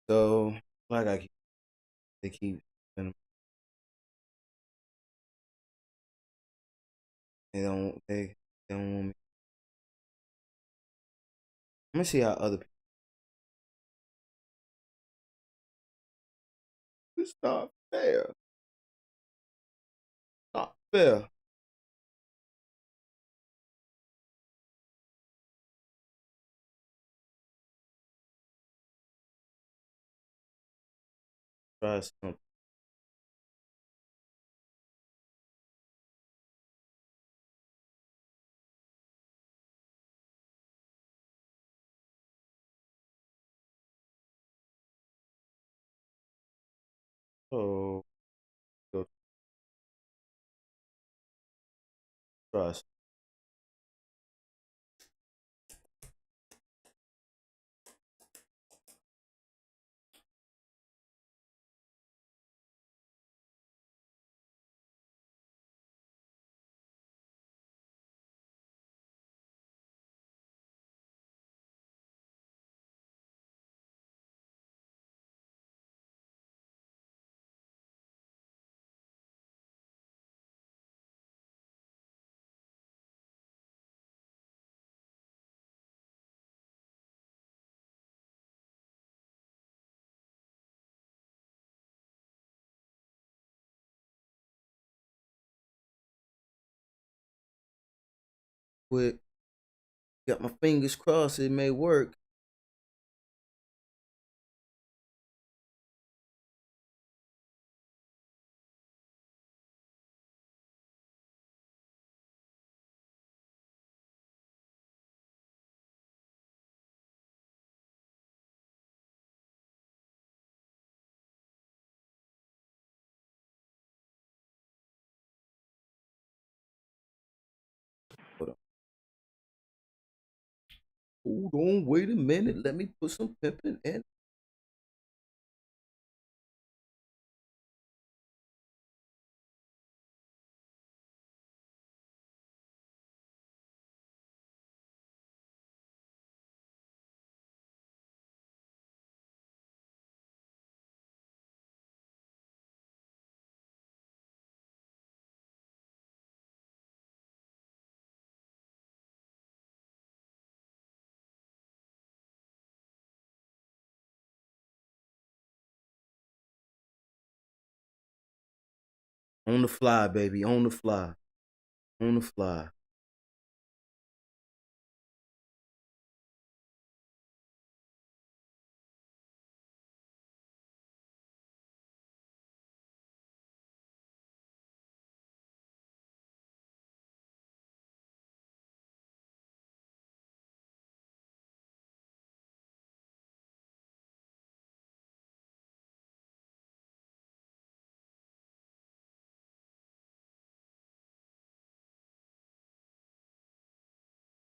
So, like they keep, and they don't want me. Let me see how other people. It's not fair. Not fair. Try something. Oh, go try something. Quick. Got my fingers crossed it may work. Hold on. Hold on, wait a minute. Let me put some pimping in. On the fly, baby. On the fly. On the fly.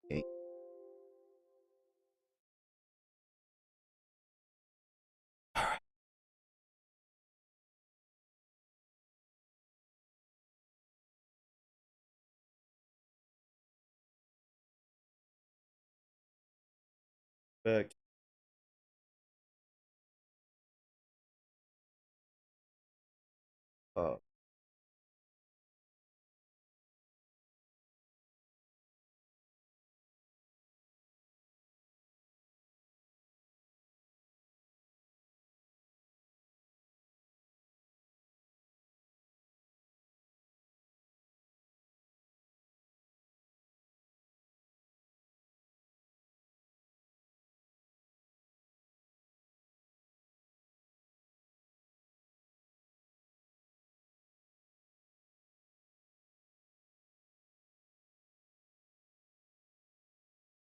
Okay. All right. Back. Uh,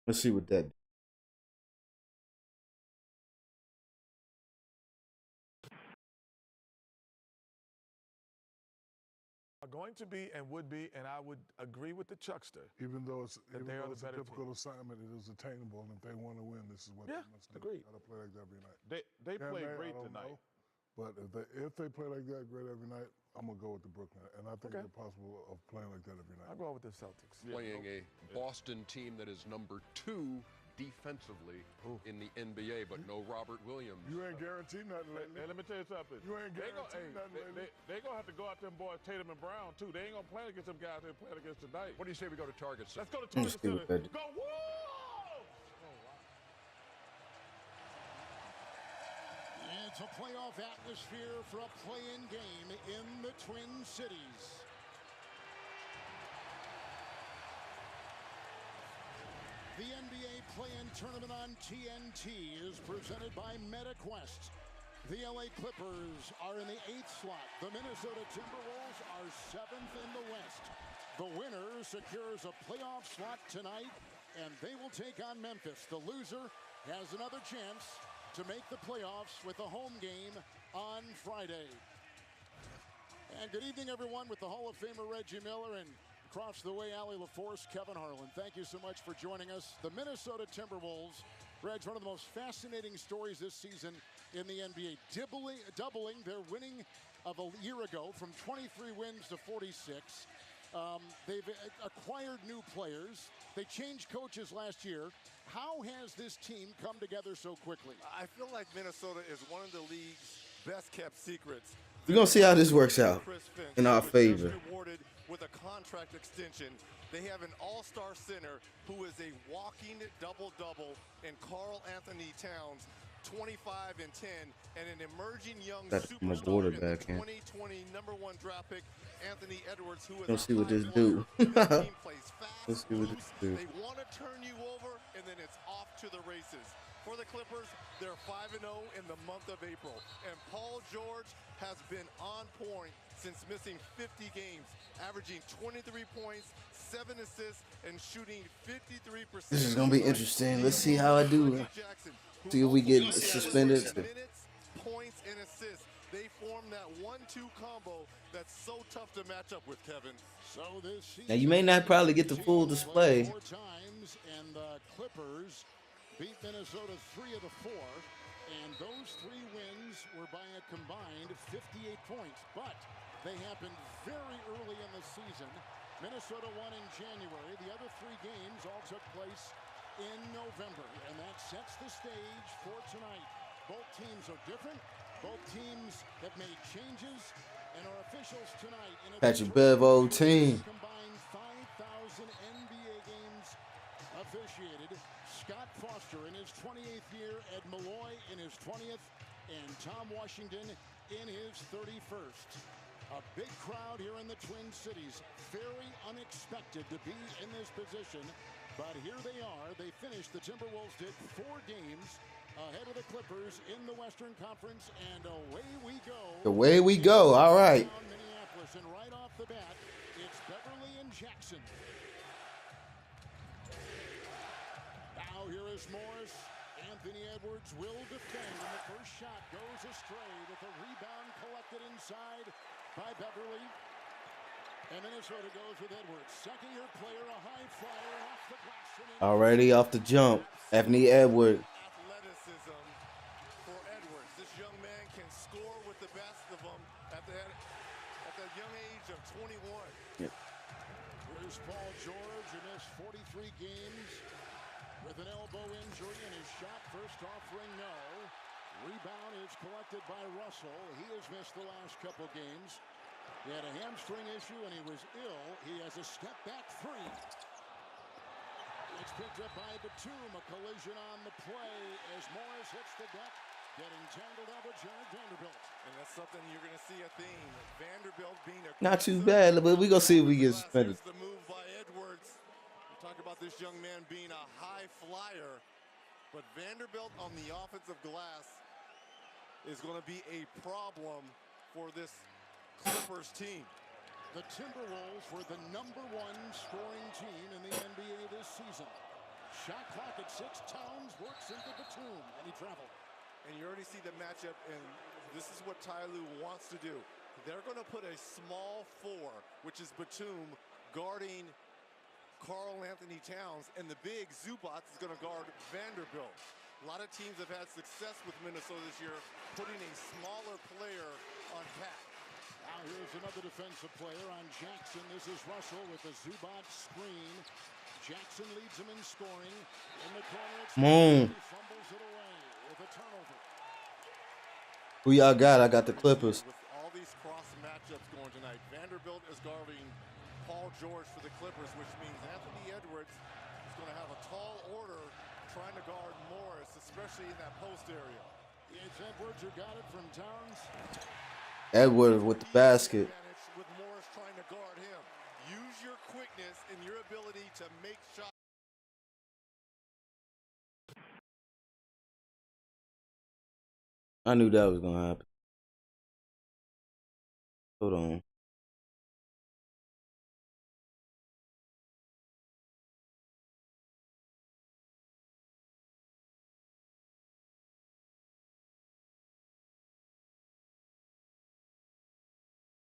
let's see what that. Are going to be and would be, and I would agree with the Chuckster. Even though it's that they are the a better difficult team. assignment, it is attainable, and if they want to win, this is what Yeah, they must do. agreed. Got to play like that every night. They Can play they? I great don't tonight. know. But if they play like that great every night, I'm gonna go with the Brooklyn, and I think Okay. they're possible of playing like that every night. I'll go with the Celtics. Playing a Boston team that is number 2 defensively in the NBA, but no Robert Williams. You ain't guaranteed nothing lately. Hey, let me tell you something. You ain't guaranteed nothing lately. They gonna have to go out them boys, Tatum and Brown, too. They ain't gonna play against them guys they're playing against tonight. What do you say we go to Target Center? Let's go to Target Center. Go, woo! It's a playoff atmosphere for a play-in game in the Twin Cities. The NBA play-in tournament on TNT is presented by MetaQuest. The LA Clippers are in the 8th slot. The Minnesota Timberwolves are 7th in the West. The winner secures a playoff slot tonight, and they will take on Memphis. The loser has another chance to make the playoffs with a home game on Friday. And good evening, everyone, with the Hall of Famer Reggie Miller and across the way, Allie LaForce, Kevin Harlan. Thank you so much for joining us. The Minnesota Timberwolves, Reg, one of the most fascinating stories this season in the NBA, doubling their winning of a year ago from 23 wins to 46. They've acquired new players. They changed coaches last year. How has this team come together so quickly? I feel like Minnesota is one of the league's best kept secrets. We're going to see how this works out in our favor. Rewarded with a contract extension. They have an all-star center who is a walking double-double in Karl Anthony Towns, 25 and 10, and an emerging young superstar in the 2020 #1 draft pick, Anthony Edwards, who is Let's see what this do. Let's see what this do. They want to turn you over, and then it's off to the races. For the Clippers, they're 5-0 in the month of April, and Paul George has been on point since missing 50 games, averaging 23 points, 7 assists, and shooting 53%. This is going to be interesting. Let's see how I do. See if we get suspended. Minutes, points, and assists. They form that 1-2 combo that's so tough to match up with, Kevin. So this season, Now, you may not probably get the full display. 4 times, and the Clippers beat Minnesota 3 of the 4. And those 3 wins were by a combined 58 points. But they happened very early in the season. Minnesota won in January. The other 3 games all took place in November. And that sets the stage for tonight. Both teams are different. Both teams have made changes. And our officials tonight in a Patrick Bevo team. combined 5,000 NBA games officiated. Scott Foster in his 28th year, Ed Malloy in his 20th, and Tom Washington in his 31st. A big crowd here in the Twin Cities. Very unexpected to be in this position, but here they are. They finished, the Timberwolves did 4 games ahead of the Clippers in the Western Conference, and away we go. Away we go. All right. Minneapolis, and right off the bat, it's Beverly and Jackson. Now here is Morris. Anthony Edwards will defend, and the first shot goes astray with a rebound collected inside by Beverly. And Minnesota goes with Edwards. Second-year player, a high flyer off the glass. Already off the jump. Anthony Edwards. Athleticism for Edwards. This young man can score with the best of them at the young age of 21. Yep. Here's Paul George, who missed 43 games with an elbow injury, and his shot first offering no. Rebound is collected by Russell. He has missed the last couple games. He had a hamstring issue and he was ill. He has a step back 3. It's picked up by Batum. A collision on the play as Morris hits the deck, getting tangled up with Jared Vanderbilt. And that's something you're going to see a theme. Vanderbilt being a Not too bad, but we're going to see if we get suspended. Here's the move by Edwards. We talk about this young man being a high flyer, but Vanderbilt on the offensive glass is going to be a problem for this Clippers team. The Timberwolves were the #1 scoring team in the NBA this season. Shot clock at 6. Towns works into Batum, and he traveled. And you already see the matchup, and this is what Ty Lue wants to do. They're going to put a small 4, which is Batum, guarding Karl Anthony Towns, and the big Zubac is going to guard Vanderbilt. A lot of teams have had success with Minnesota this year, putting a smaller player on Pat. Now here's another defensive player on Jackson. This is Russell with the Zubac screen. Jackson leads him in scoring. In the corner, Come on. he fumbles it away with a turnover. Who y'all got? I got the Clippers. With all these cross matchups going tonight, Vanderbilt is guarding Paul George for the Clippers, which means Anthony Edwards is going to have a tall order trying to guard Morris, especially in that post area. It's Edwards who got it from Towns. Edwards with the basket. With Morris trying to guard him. Use your quickness and your ability to make shots. I knew that was gonna happen. Hold on.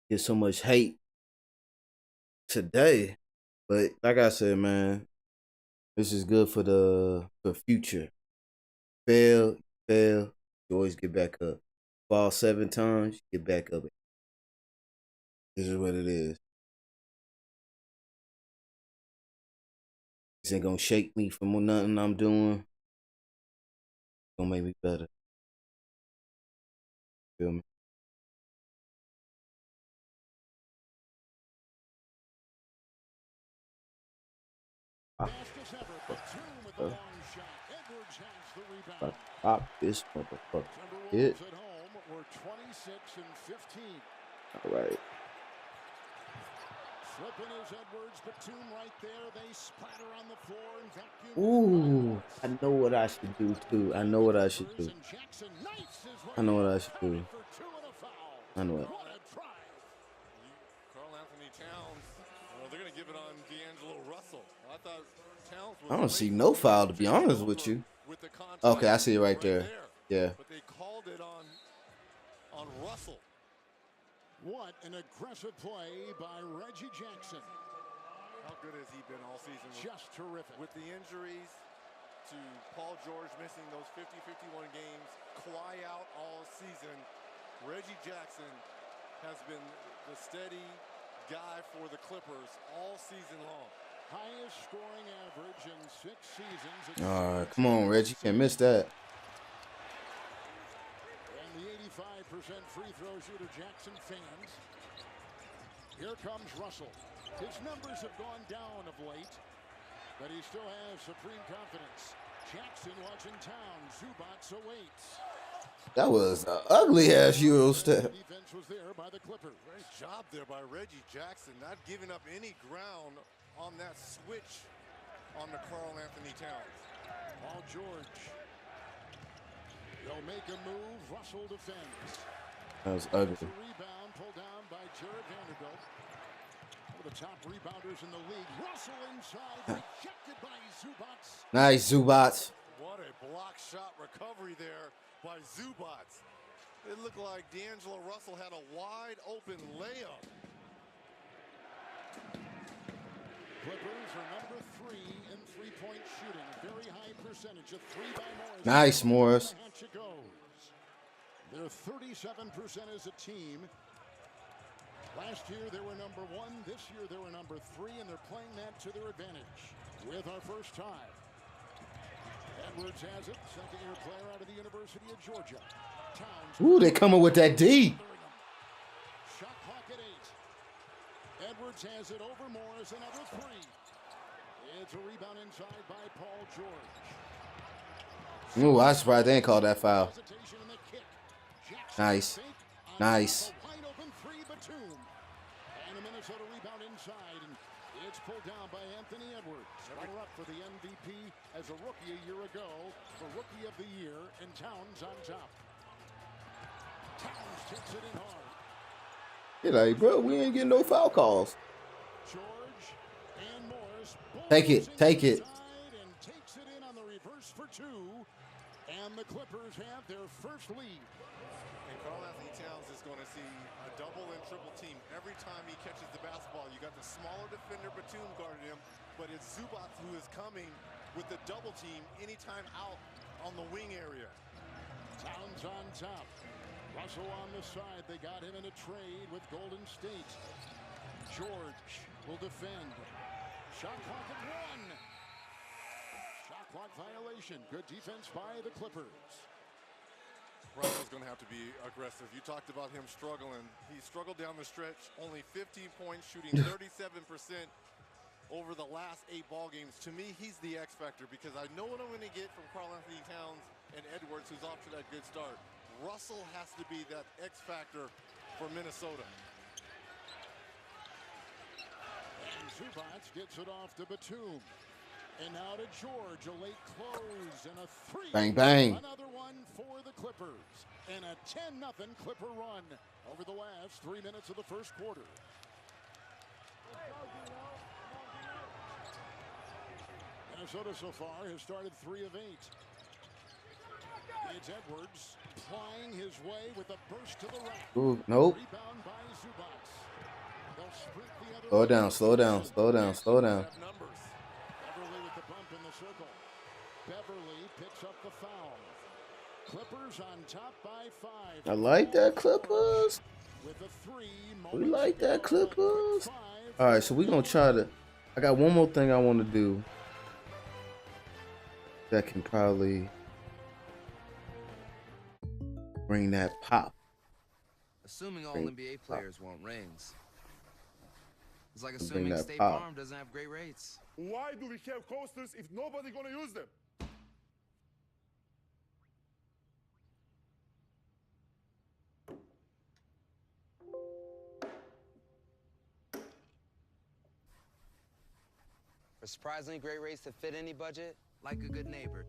Get so much hate today, but like I said, man, this is good for the future. Fail, you always get back up. Fall 7 times, get back up. This is what it is. This ain't gonna shake me from nothing I'm doing. It's gonna make me better. Feel me? Pop this motherfucker. Hit. Timberwolves at home were 26-15. All right. Flipping is Edwards, Batum right there. They splatter on the floor and vacuum. Ooh, I know what I should do too. I know what I should do. I know what I should do. I know it. Karl Anthony Towns, they're going to give it on D'Angelo Russell. I thought Towns was I don't see no foul, to be honest with you. Okay, I see it right there. Yeah. But they called it on Russell. What an aggressive play by Reggie Jackson. How good has he been all season? Just terrific. With the injuries to Paul George missing those 50-51 games, Kawhi out all season, Reggie Jackson has been the steady guy for the Clippers all season long. Highest scoring average in 6 seasons. All right, come on, Reggie. Can't miss that. And the 85% free throw shooter Jackson fans. Here comes Russell. His numbers have gone down of late, but he still has supreme confidence. Jackson watching Towns. Zubac awaits. That was an ugly-ass Euro step. Defense was there by the Clippers. Great job there by Reggie Jackson, not giving up any ground on that switch on the Karl Anthony Towns. Paul George. He'll make a move. Russell defends. That was ugly. A rebound pulled down by Jared Vanderbilt. One of the top rebounders in the league. Russell inside, rejected by Zubac. Nice, Zubac. What a block shot recovery there by Zubac. It looked like D'Angelo Russell had a wide open layup. Clippers are number 3 in three-point shooting. A very high percentage of 3 by Morris. Nice, Morris. They're 37% as a team. Last year they were number 1. This year they were number 3, and they're playing that to their advantage with our first time. Edwards has it. Second-year player out of the University of Georgia. Towns. Ooh, they coming with that D. Shot clock at 8. Edwards has it over Morris. Another 3. It's a rebound inside by Paul George. Ooh, I was surprised they didn't call that foul. Nice. Nice. Wide open 3, Batum. And a Minnesota rebound inside. And it's pulled down by Anthony Edwards. Runner-up for the MVP as a rookie a year ago. The Rookie of the Year, and Towns on top. Towns takes it in hard. You're like, bro, we ain't getting no foul calls. George and Morris. Take it. Take it. And takes it in on the reverse for 2. And the Clippers have their first lead. And Karl Anthony Towns is going to see a double and triple team every time he catches the basketball. You got the smaller defender, Batum, guarding him, but it's Zubac who is coming with the double team anytime out on the wing area. Towns on top. Russell on the side. They got him in a trade with Golden State. George will defend. Shot clock at 1. Shot clock violation. Good defense by the Clippers. Russell's going to have to be aggressive. You talked about him struggling. He struggled down the stretch, only 15 points, shooting 37% over the last 8 ball games. To me, he's the X factor because I know what I'm going to get from Karl-Anthony Towns and Edwards, who's off to that good start. Russell has to be that X factor for Minnesota. And Zubac gets it off to Batum. And now to George, a late close and a 3. Bang, bang. Another one for the Clippers. And a 10-0 Clipper run over the last 3 minutes of the first quarter. Minnesota so far has started 3 of 8. It's Edwards plying his way with a burst to the right. Ooh, nope. Rebound by Zubac. They'll sprint the other Slow way. down, slow down, slow down, slow down. Beverly with the bump in the circle. Beverly picks up the foul. Clippers on top by 5. I like that, Clippers. With a 3. We like that, Clippers. 5. All right, so we're going to try to... I got one more thing I want to do that can probably bring that pop. Assuming all Bring NBA pop. players want rings. It's like Bring assuming that State pop. Farm doesn't have great rates. Why do we have coasters if nobody gonna use them? For surprisingly great rates that fit any budget, like a good neighbor,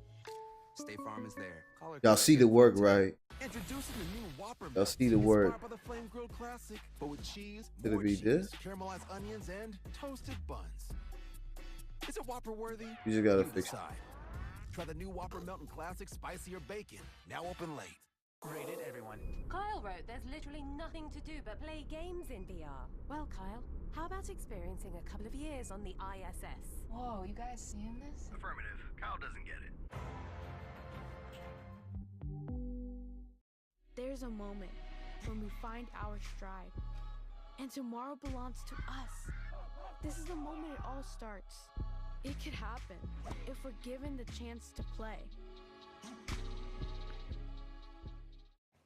State Farm is there. Call her Y'all see the work, right? Introducing the new Whopper. Y'all see the work. Inspired by the Flame Grilled Classic, but with cheese, Could it more be cheese, this? caramelized onions, and toasted buns. Is it Whopper worthy? You just gotta You fix it. decide. Try the new Whopper Melton Classic Spicier Bacon, now open late. Rated everyone. Kyle wrote there's literally nothing to do but play games in VR. Well, Kyle, how about experiencing a couple of years on the ISS? Whoa, you guys seeing this? Affirmative. Kyle doesn't get it. There's a moment when we find our stride, and tomorrow belongs to us. This is the moment it all starts. It could happen if we're given the chance to play.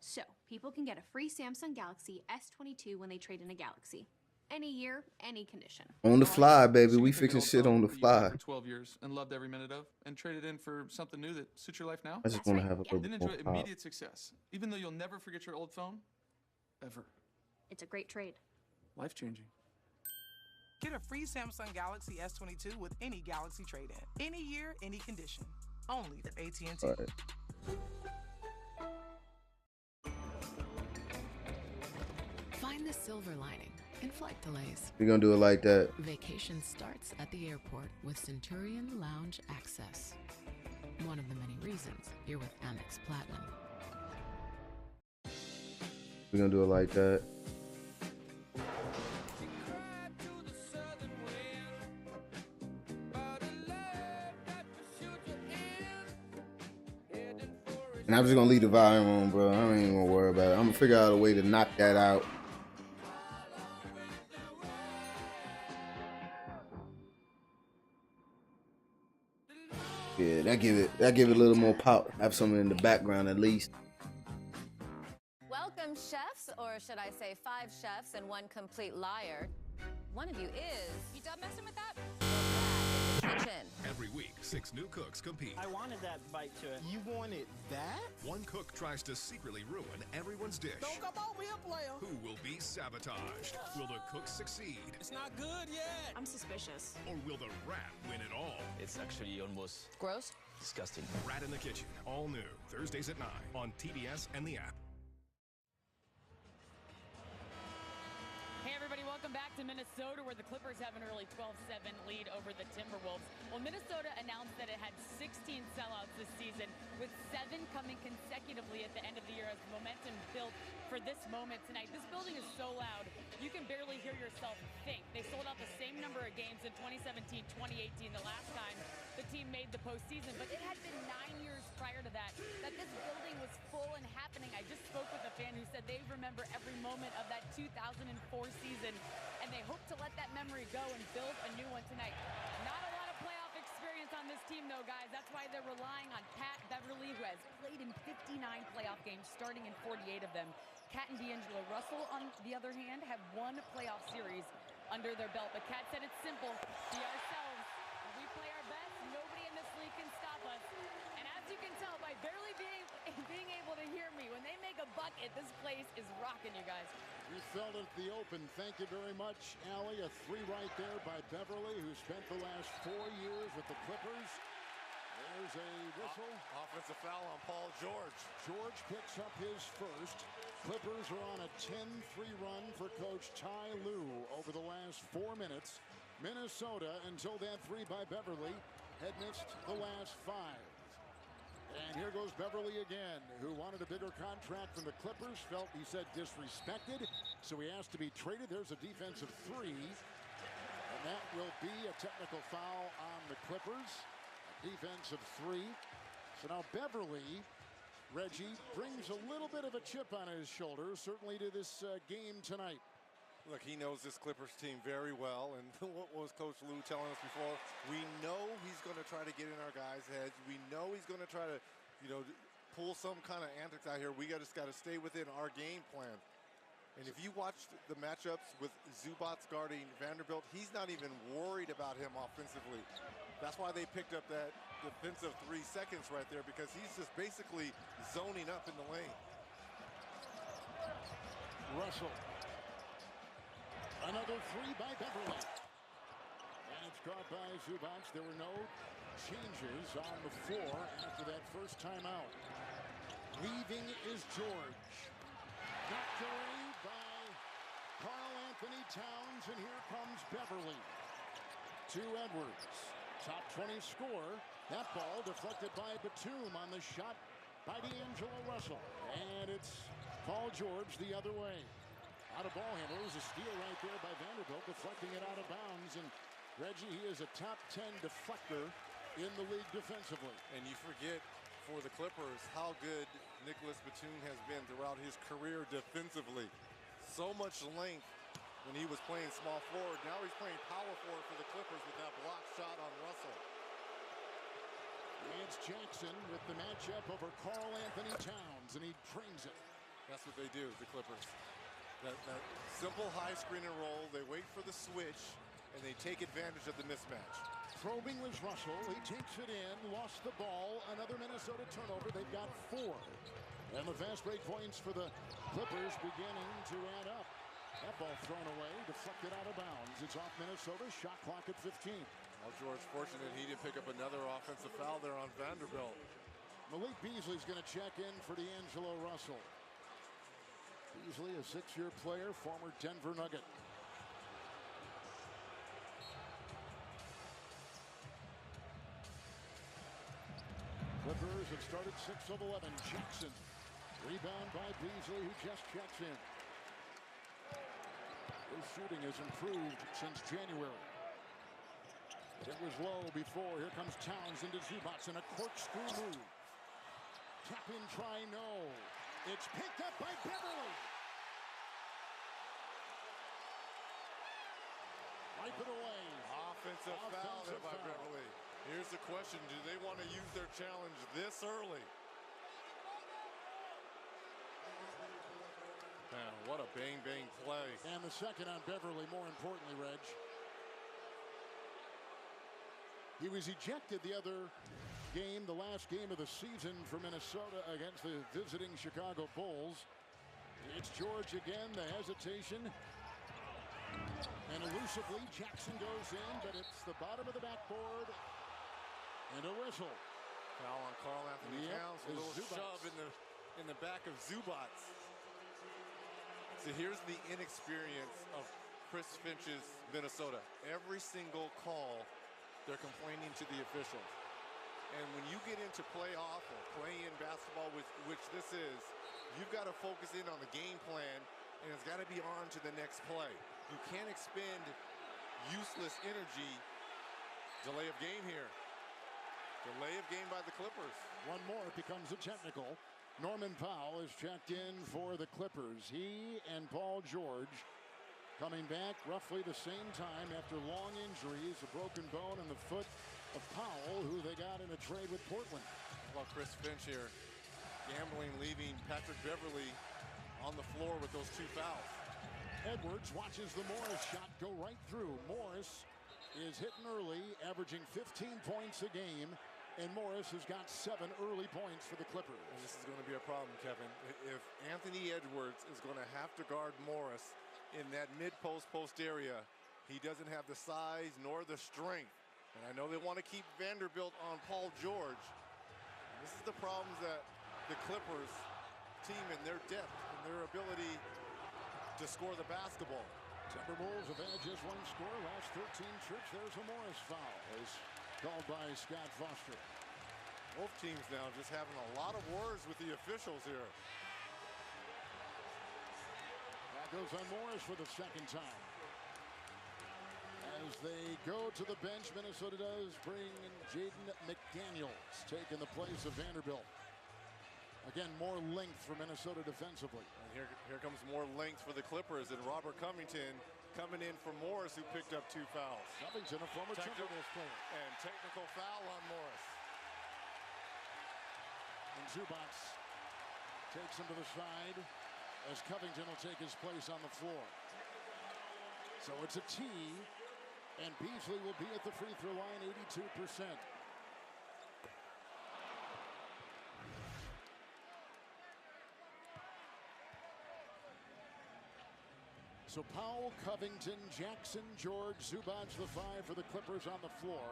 So, people can get a free Samsung Galaxy S22 when they trade in a Galaxy. Any year, any condition. On the fly, baby. So We you pick fixing an old shit phone on the that you've fly. had for 12 years and loved every minute of, and trade it in for something new that suits your life now? I just want to have a little Then more enjoy pop. immediate success, even though you'll never forget your old phone, ever. It's a great trade. Life-changing. Get a free Samsung Galaxy S22 with any Galaxy trade-in. Any year, any condition. Only at AT&T. All right. Find the silver lining in flight delays. We're going to do it like that. Vacation starts at the airport with Centurion Lounge Access. One of the many reasons you're with Amex Platinum. We're going to do it like that. And I'm just going to leave the volume on, bro. I ain't even going to worry about it. I'm going to figure out a way to knock that out. Yeah, that give it a little more pop. Have something in the background at least. Welcome, chefs, or should I say 5 chefs and 1 complete liar. One of you is... You done messing with that? Kitchen. Every week, 6 new cooks compete. I wanted that bite to it. You wanted that? One cook tries to secretly ruin everyone's dish. Don't come over here, player. Who will be sabotaged? Will the cook succeed? It's not good yet. I'm suspicious. Or will the rat win it all? It's actually almost gross. Disgusting. Rat in the Kitchen, all new, Thursdays at 9 on TBS and the app. Hey everybody, welcome back to Minnesota, where the Clippers have an early 12-7 lead over the Timberwolves. Well, Minnesota announced that it had 16 sellouts this season, with 7 coming consecutively at the end of the year as momentum built for this moment tonight. This building is so loud, you can barely hear yourself think. They sold out the same number of games in 2017, 2018, the last time the team made the postseason, but it had been 9 years prior to that this building was full and happening. I just spoke with a fan who said they remember every moment of that 2004 season, and they hope to let that memory go and build a new one tonight. Not a lot of playoff experience on this team, though, guys. That's why they're relying on Pat Beverly, who has played in 59 playoff games, starting in 48 of them. Cat and D'Angelo Russell, on the other hand, have one playoff series under their belt. But Cat said it's simple. Be ourselves. We play our best. Nobody in this league can stop us. And as you can tell by barely being able to hear me, when they make a bucket, this place is rocking, you guys. We felt it at the open. Thank you very much, Allie. A 3 right there by Beverly, who spent the last 4 years with the Clippers. There's a whistle. Offensive foul on Paul George. George picks up his first. Clippers are on a 10-3 run for Coach Ty Lue over the last 4 minutes. Minnesota, until that 3 by Beverly, had missed the last 5. And here goes Beverly again, who wanted a bigger contract from the Clippers, felt, he said, disrespected, so he asked to be traded. There's a defensive 3, and that will be a technical foul on the Clippers. A defensive 3. So now Beverly, Reggie, brings a little bit of a chip on his shoulder, certainly to this game tonight. Look, he knows this Clippers team very well, and what was Coach Lue telling us before? We know he's going to try to get in our guys' heads. We know he's going to try to, pull some kind of antics out here. We just got to stay within our game plan. And if you watch the matchups with Zubac guarding Vanderbilt, he's not even worried about him offensively. That's why they picked up that defensive 3 seconds right there, because he's just basically zoning up in the lane. Russell. Another 3 by Beverly. And it's caught by Zubac. There were no changes on the floor after that first timeout. Leaving is George. Knocked away by Karl Anthony Towns, and here comes Beverly. To Edwards. Top 20 scorer. That ball deflected by Batum on the shot by D'Angelo Russell. And it's Paul George the other way. Out of ball handle. It was a steal right there by Vanderbilt, deflecting it out of bounds. And Reggie, he is a top 10 deflector in the league defensively. And you forget, for the Clippers, how good Nicholas Batum has been throughout his career defensively. So much length when he was playing small forward. Now he's playing power forward for the Clippers with that block shot on Russell. It's Jackson with the matchup over Karl Anthony Towns, and he drains it. That's what they do, the Clippers. That simple high screen and roll. They wait for the switch, and they take advantage of the mismatch. Probing was Russell. He takes it in, lost the ball. Another Minnesota turnover. They've got 4. And the fast break points for the Clippers beginning to add up. That ball thrown away, deflected out of bounds. It's off Minnesota. Shot clock at 15. Well, George, fortunate he didn't pick up another offensive foul there on Vanderbilt. Malik Beasley's going to check in for D'Angelo Russell. Beasley, a 6-year player, former Denver Nugget. Clippers have started 6 of 11. Jackson. Rebound by Beasley, who just checks in. His shooting has improved since January. It was low before. Here comes Towns into Zubac in a corkscrew move. Tap in try, no. It's picked up by Beverly. Wipe it away. Offensive foul there by Beverly. Here's the question. Do they want to use their challenge this early? Man, what a bang-bang play. And the second on Beverly, more importantly, Reg. He was ejected the other game, the last game of the season for Minnesota against the visiting Chicago Bulls. It's George again, the hesitation. And elusively, Jackson goes in, but it's the bottom of the backboard. And a whistle. Foul on Karl Anthony Towns. A little shove in the back of Zubac. So here's the inexperience of Chris Finch's Minnesota. Every single call, they're complaining to the officials. And when you get into playoff or play-in basketball, which this is, you've got to focus in on the game plan, and it's got to be on to the next play. You can't expend useless energy. Delay of game here. Delay of game by the Clippers. One more, it becomes a technical. Norman Powell is checked in for the Clippers. He and Paul George coming back roughly the same time after long injuries, a broken bone in the foot of Powell, who they got in a trade with Portland. How about Chris Finch here, gambling, leaving Patrick Beverly on the floor with those 2 fouls. Edwards watches the Morris shot go right through. Morris is hitting early, averaging 15 points a game, and Morris has got 7 early points for the Clippers. And this is going to be a problem, Kevin. If Anthony Edwards is going to have to guard Morris in that mid-post area, he doesn't have the size nor the strength. And I know they want to keep Vanderbilt on Paul George. This is the problems that the Clippers team in their depth and their ability to score the basketball. Timberwolves have had just 1 score last 13 trips. There's a Morris foul. Is called by Scott Foster. Both teams now just having a lot of words with the officials here. That goes on Morris for the 2nd time. As they go to the bench, Minnesota does bring Jaden McDaniels, taking the place of Vanderbilt. Again, more length for Minnesota defensively. And here comes more length for the Clippers, and Robert Covington coming in for Morris, who picked up 2 fouls. Covington, a former Timberwolves player. And technical foul on Morris. And Zubac takes him to the side as Covington will take his place on the floor. So it's a tee, and Beasley will be at the free throw line 82%. So Powell, Covington, Jackson, George, Zubac, the 5 for the Clippers on the floor.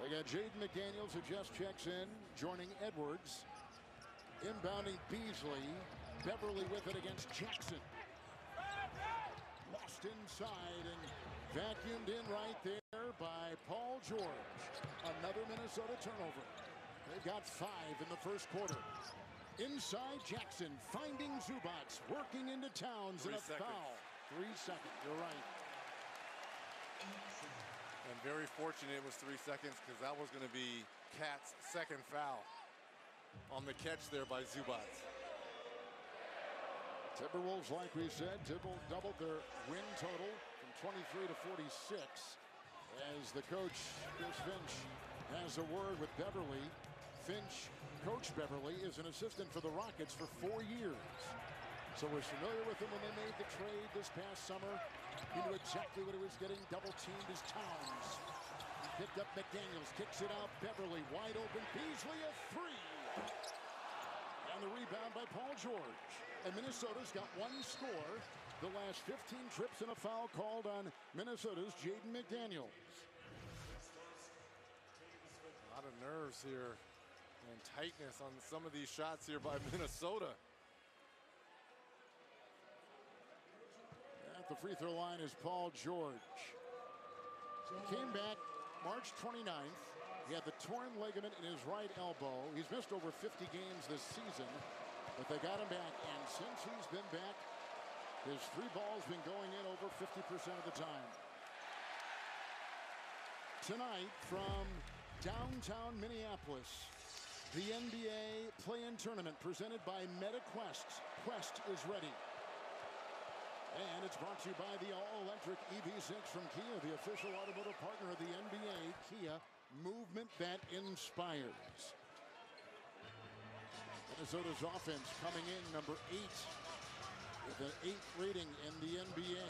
They got Jaden McDaniels, who just checks in, joining Edwards. Inbounding Beasley. Beverly with it against Jackson. Lost inside and vacuumed in right there by Paul George. Another Minnesota turnover. They've got 5 in the first quarter. Inside Jackson, finding Zubac, working into Towns, and a foul. 3 seconds, you're right. And very fortunate it was 3 seconds, because that was going to be Cat's 2nd foul on the catch there by Zubac. Timberwolves, like we said, doubled their win total from 23 to 46. As the coach, Chris Finch, has a word with Beverly. Finch, Coach Beverly, is an assistant for the Rockets for 4 years. So was familiar with him when they made the trade this past summer. He knew exactly what he was getting. Double teamed as Towns. He picked up McDaniels, kicks it out. Beverly wide open. Beasley a 3. And the rebound by Paul George. And Minnesota's got 1 score. The last 15 trips and a foul called on Minnesota's Jaden McDaniels. A lot of nerves here and tightness on some of these shots here by Minnesota. At the free throw line is Paul George. Came back March 29th. He had the torn ligament in his right elbow. He's missed over 50 games this season, but they got him back. And since he's been back, his 3 balls been going in over 50% of the time. Tonight from downtown Minneapolis, the NBA play-in tournament presented by MetaQuest. Quest is ready. And it's brought to you by the all-electric EV6 from Kia, the official automotive partner of the NBA. Kia, movement that inspires. Minnesota's offense coming in number 8 with an 8 rating in the NBA.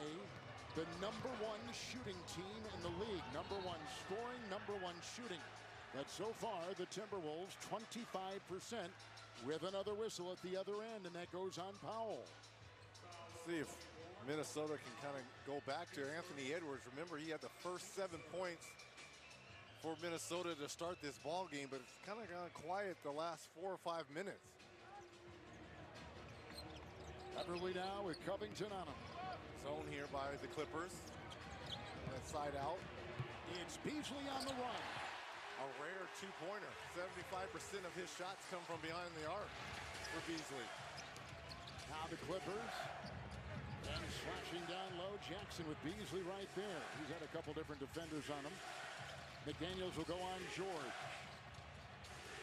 The number 1 shooting team in the league. Number 1 scoring, number 1 shooting. But so far, the Timberwolves 25% with another whistle at the other end, and that goes on Powell. Let's see if Minnesota can kind of go back to Anthony Edwards. Remember, he had the first 7 points for Minnesota to start this ball game, but it's kind of gone quiet the last 4 or 5 minutes. Beverly now with Covington on him. Zone here by the Clippers. That side out. It's Beasley on the run. A rare 2-pointer. 75% of his shots come from behind the arc for Beasley. Now the Clippers. And slashing down low, Jackson with Beasley right there. He's had a couple different defenders on him. McDaniels will go on George.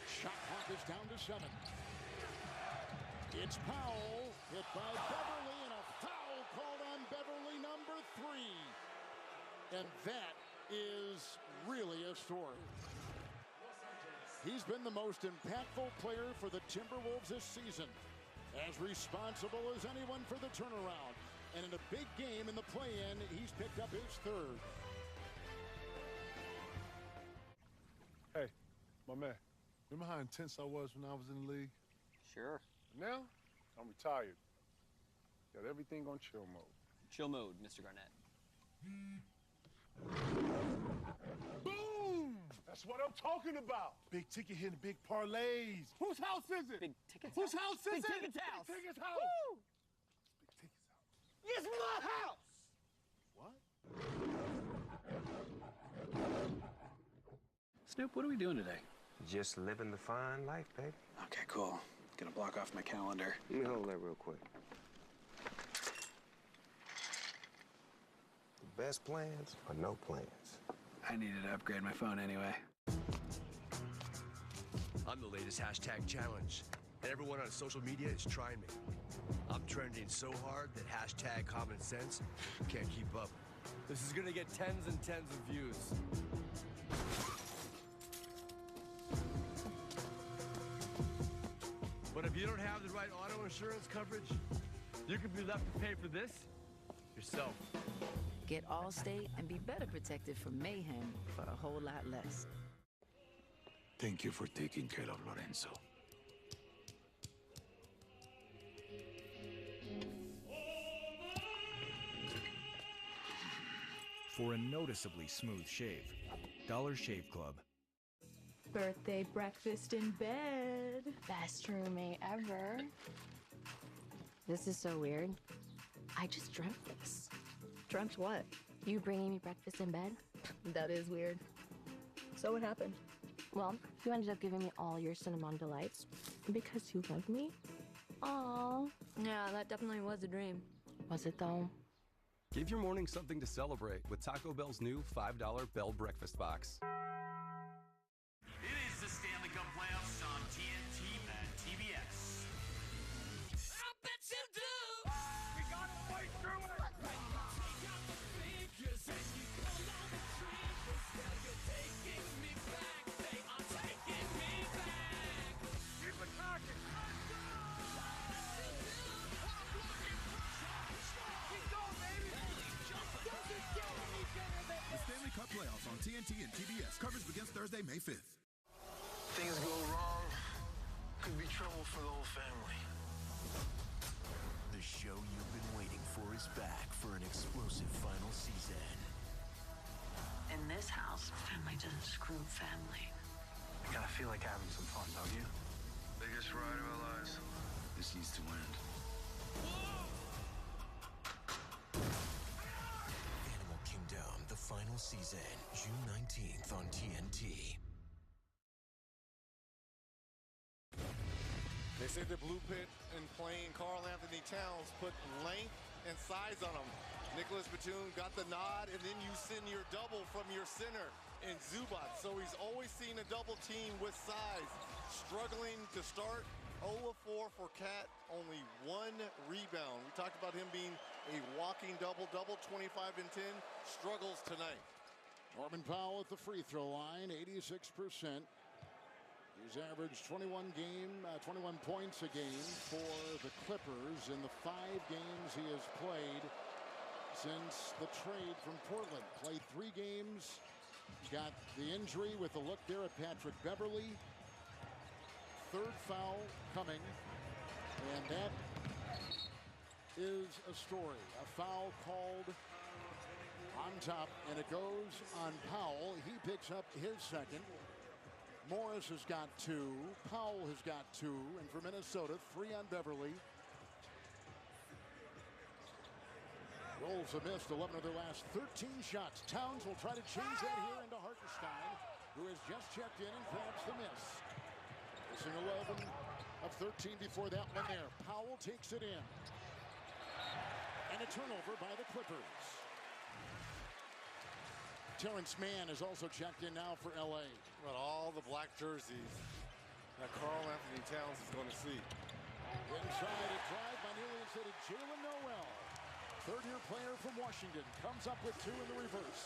Shot clock is down to 7. It's Powell, hit by Beverly, and a foul called on Beverly, number 3. And that is really a story. He's been the most impactful player for the Timberwolves this season. As responsible as anyone for the turnaround. And in a big game in the play-in, he's picked up his 3rd. Hey, my man, remember how intense I was when I was in the league? Sure. Now, I'm retired. Got everything on chill mode. Chill mode, Mr. Garnett. Boom! That's what I'm talking about. Big ticket hitting big parlays. Whose house is it? Big tickets. Whose house is Big it? Ticket's house. Big Ticket's house. Woo! Big Ticket's house. It's my house. What? Snoop, what are we doing today? Just living the fine life, baby. Okay, cool. Gonna block off my calendar. Let me hold that real quick. The best plans are no plans. I needed to upgrade my phone anyway. I'm the latest hashtag challenge, and everyone on social media is trying me. I'm trending so hard that hashtag common sense can't keep up. This is gonna get tens and tens of views. But if you don't have the right auto insurance coverage, you could be left to pay for this yourself. Get Allstate and be better protected from mayhem for a whole lot less. Thank you for taking care of Lorenzo. For a noticeably smooth shave, Dollar Shave Club. Birthday breakfast in bed. Best roommate ever. This is so weird. I just dreamt this. Dreamt what? You bringing me breakfast in bed? That is weird. So what happened? Well, you ended up giving me all your cinnamon delights. Because you love me? Aw. Yeah, that definitely was a dream. Was it though? Give your morning something to celebrate with Taco Bell's new $5 Bell Breakfast Box. It is the Stanley Cup playoffs on TNT and TBS. I bet you do. We gotta fight through it. When you take out the figures and you pull on the triggers, now you're taking me back. They are taking me back. Keep attacking. The Stanley Cup playoffs on TNT and TBS. Coverage begins Thursday, May 5th. Things go wrong, could be trouble for the whole family. The show you've been waiting for is back for an explosive final season. In this house, family doesn't screw family. I gotta feel like having some fun, don't you? Biggest ride of our lives. This needs to end. Animal Kingdom, the final season, June 19th on TNT. They say the blue pit in playing Karl Anthony Towns put length and size on him. Nicholas Batum got the nod, and then you send your double from your center in Zubac. So he's always seen a double team with size. Struggling to start, 0 of 4 for Cat, only 1 rebound. We talked about him being a walking double-double, 25 and 10, struggles tonight. Norman Powell at the free throw line, 86%. He's averaged 21 points a game for the Clippers in the 5 games he has played since the trade from Portland. Played 3 games, got the injury with a look there at Patrick Beverly. 3rd foul coming, and that is a story. A foul called on top, and it goes on Powell. He picks up his 2nd. Morris has got 2. Powell has got 2. And for Minnesota, 3 on Beverly. Wolves have missed 11 of their last 13 shots. Towns will try to change that here into Hartenstein, who has just checked in and grabs the miss. Missing 11 of 13 before that one there. Powell takes it in. And a turnover by the Clippers. Terrence Mann is also checked in now for LA. But all the black jerseys that Karl Anthony Towns is going to see. Inside a drive by nearly instead of Jalen Noel. Third-year player from Washington comes up with two in the reverse.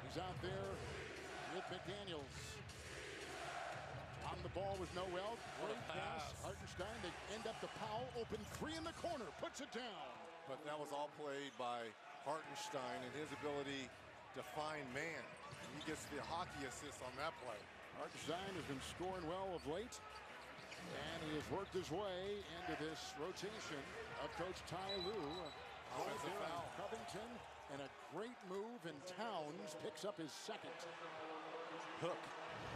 He's out there with McDaniels. On the ball with Noel. Great pass. Hartenstein. They end up to Powell. Open three in the corner. Puts it down. But that was all played by Hartenstein and his ability to find man. He gets the hockey assist on that play. Hartenstein has been scoring well of late. And he has worked his way into this rotation of Coach Ty Lue. Offensive foul. Covington, and a great move, and Towns picks up his second. Hook.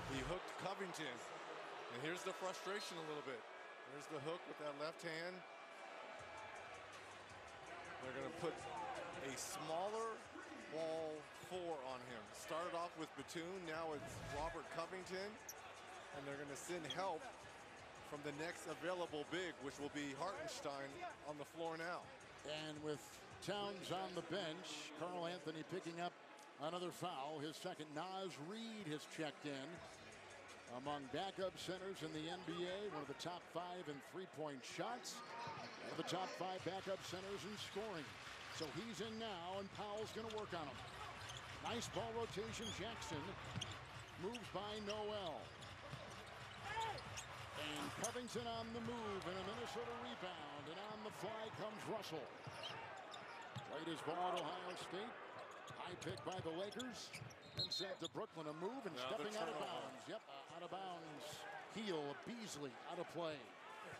He hooked Covington. And here's the frustration a little bit. There's the hook with that left hand. They're going to put a smaller ball 4 on him. Started off with Batum, now it's Robert Covington. And they're going to send help from the next available big, which will be Hartenstein on the floor now. And with Towns on the bench, Carl Anthony picking up another foul. His second. Naz Reid has checked in. Among backup centers in the NBA, one of the top 5 in three-point shots. One of the top 5 backup centers in scoring. So he's in now, and Powell's going to work on him. Nice ball rotation. Jackson moves by Noel. And Covington on the move, and a Minnesota rebound. And on the fly comes Russell. Played his ball at Ohio State. High pick by the Lakers. And sent to Brooklyn. A move and stepping out of bounds. Yep, out of bounds. Heel of Beasley out of play.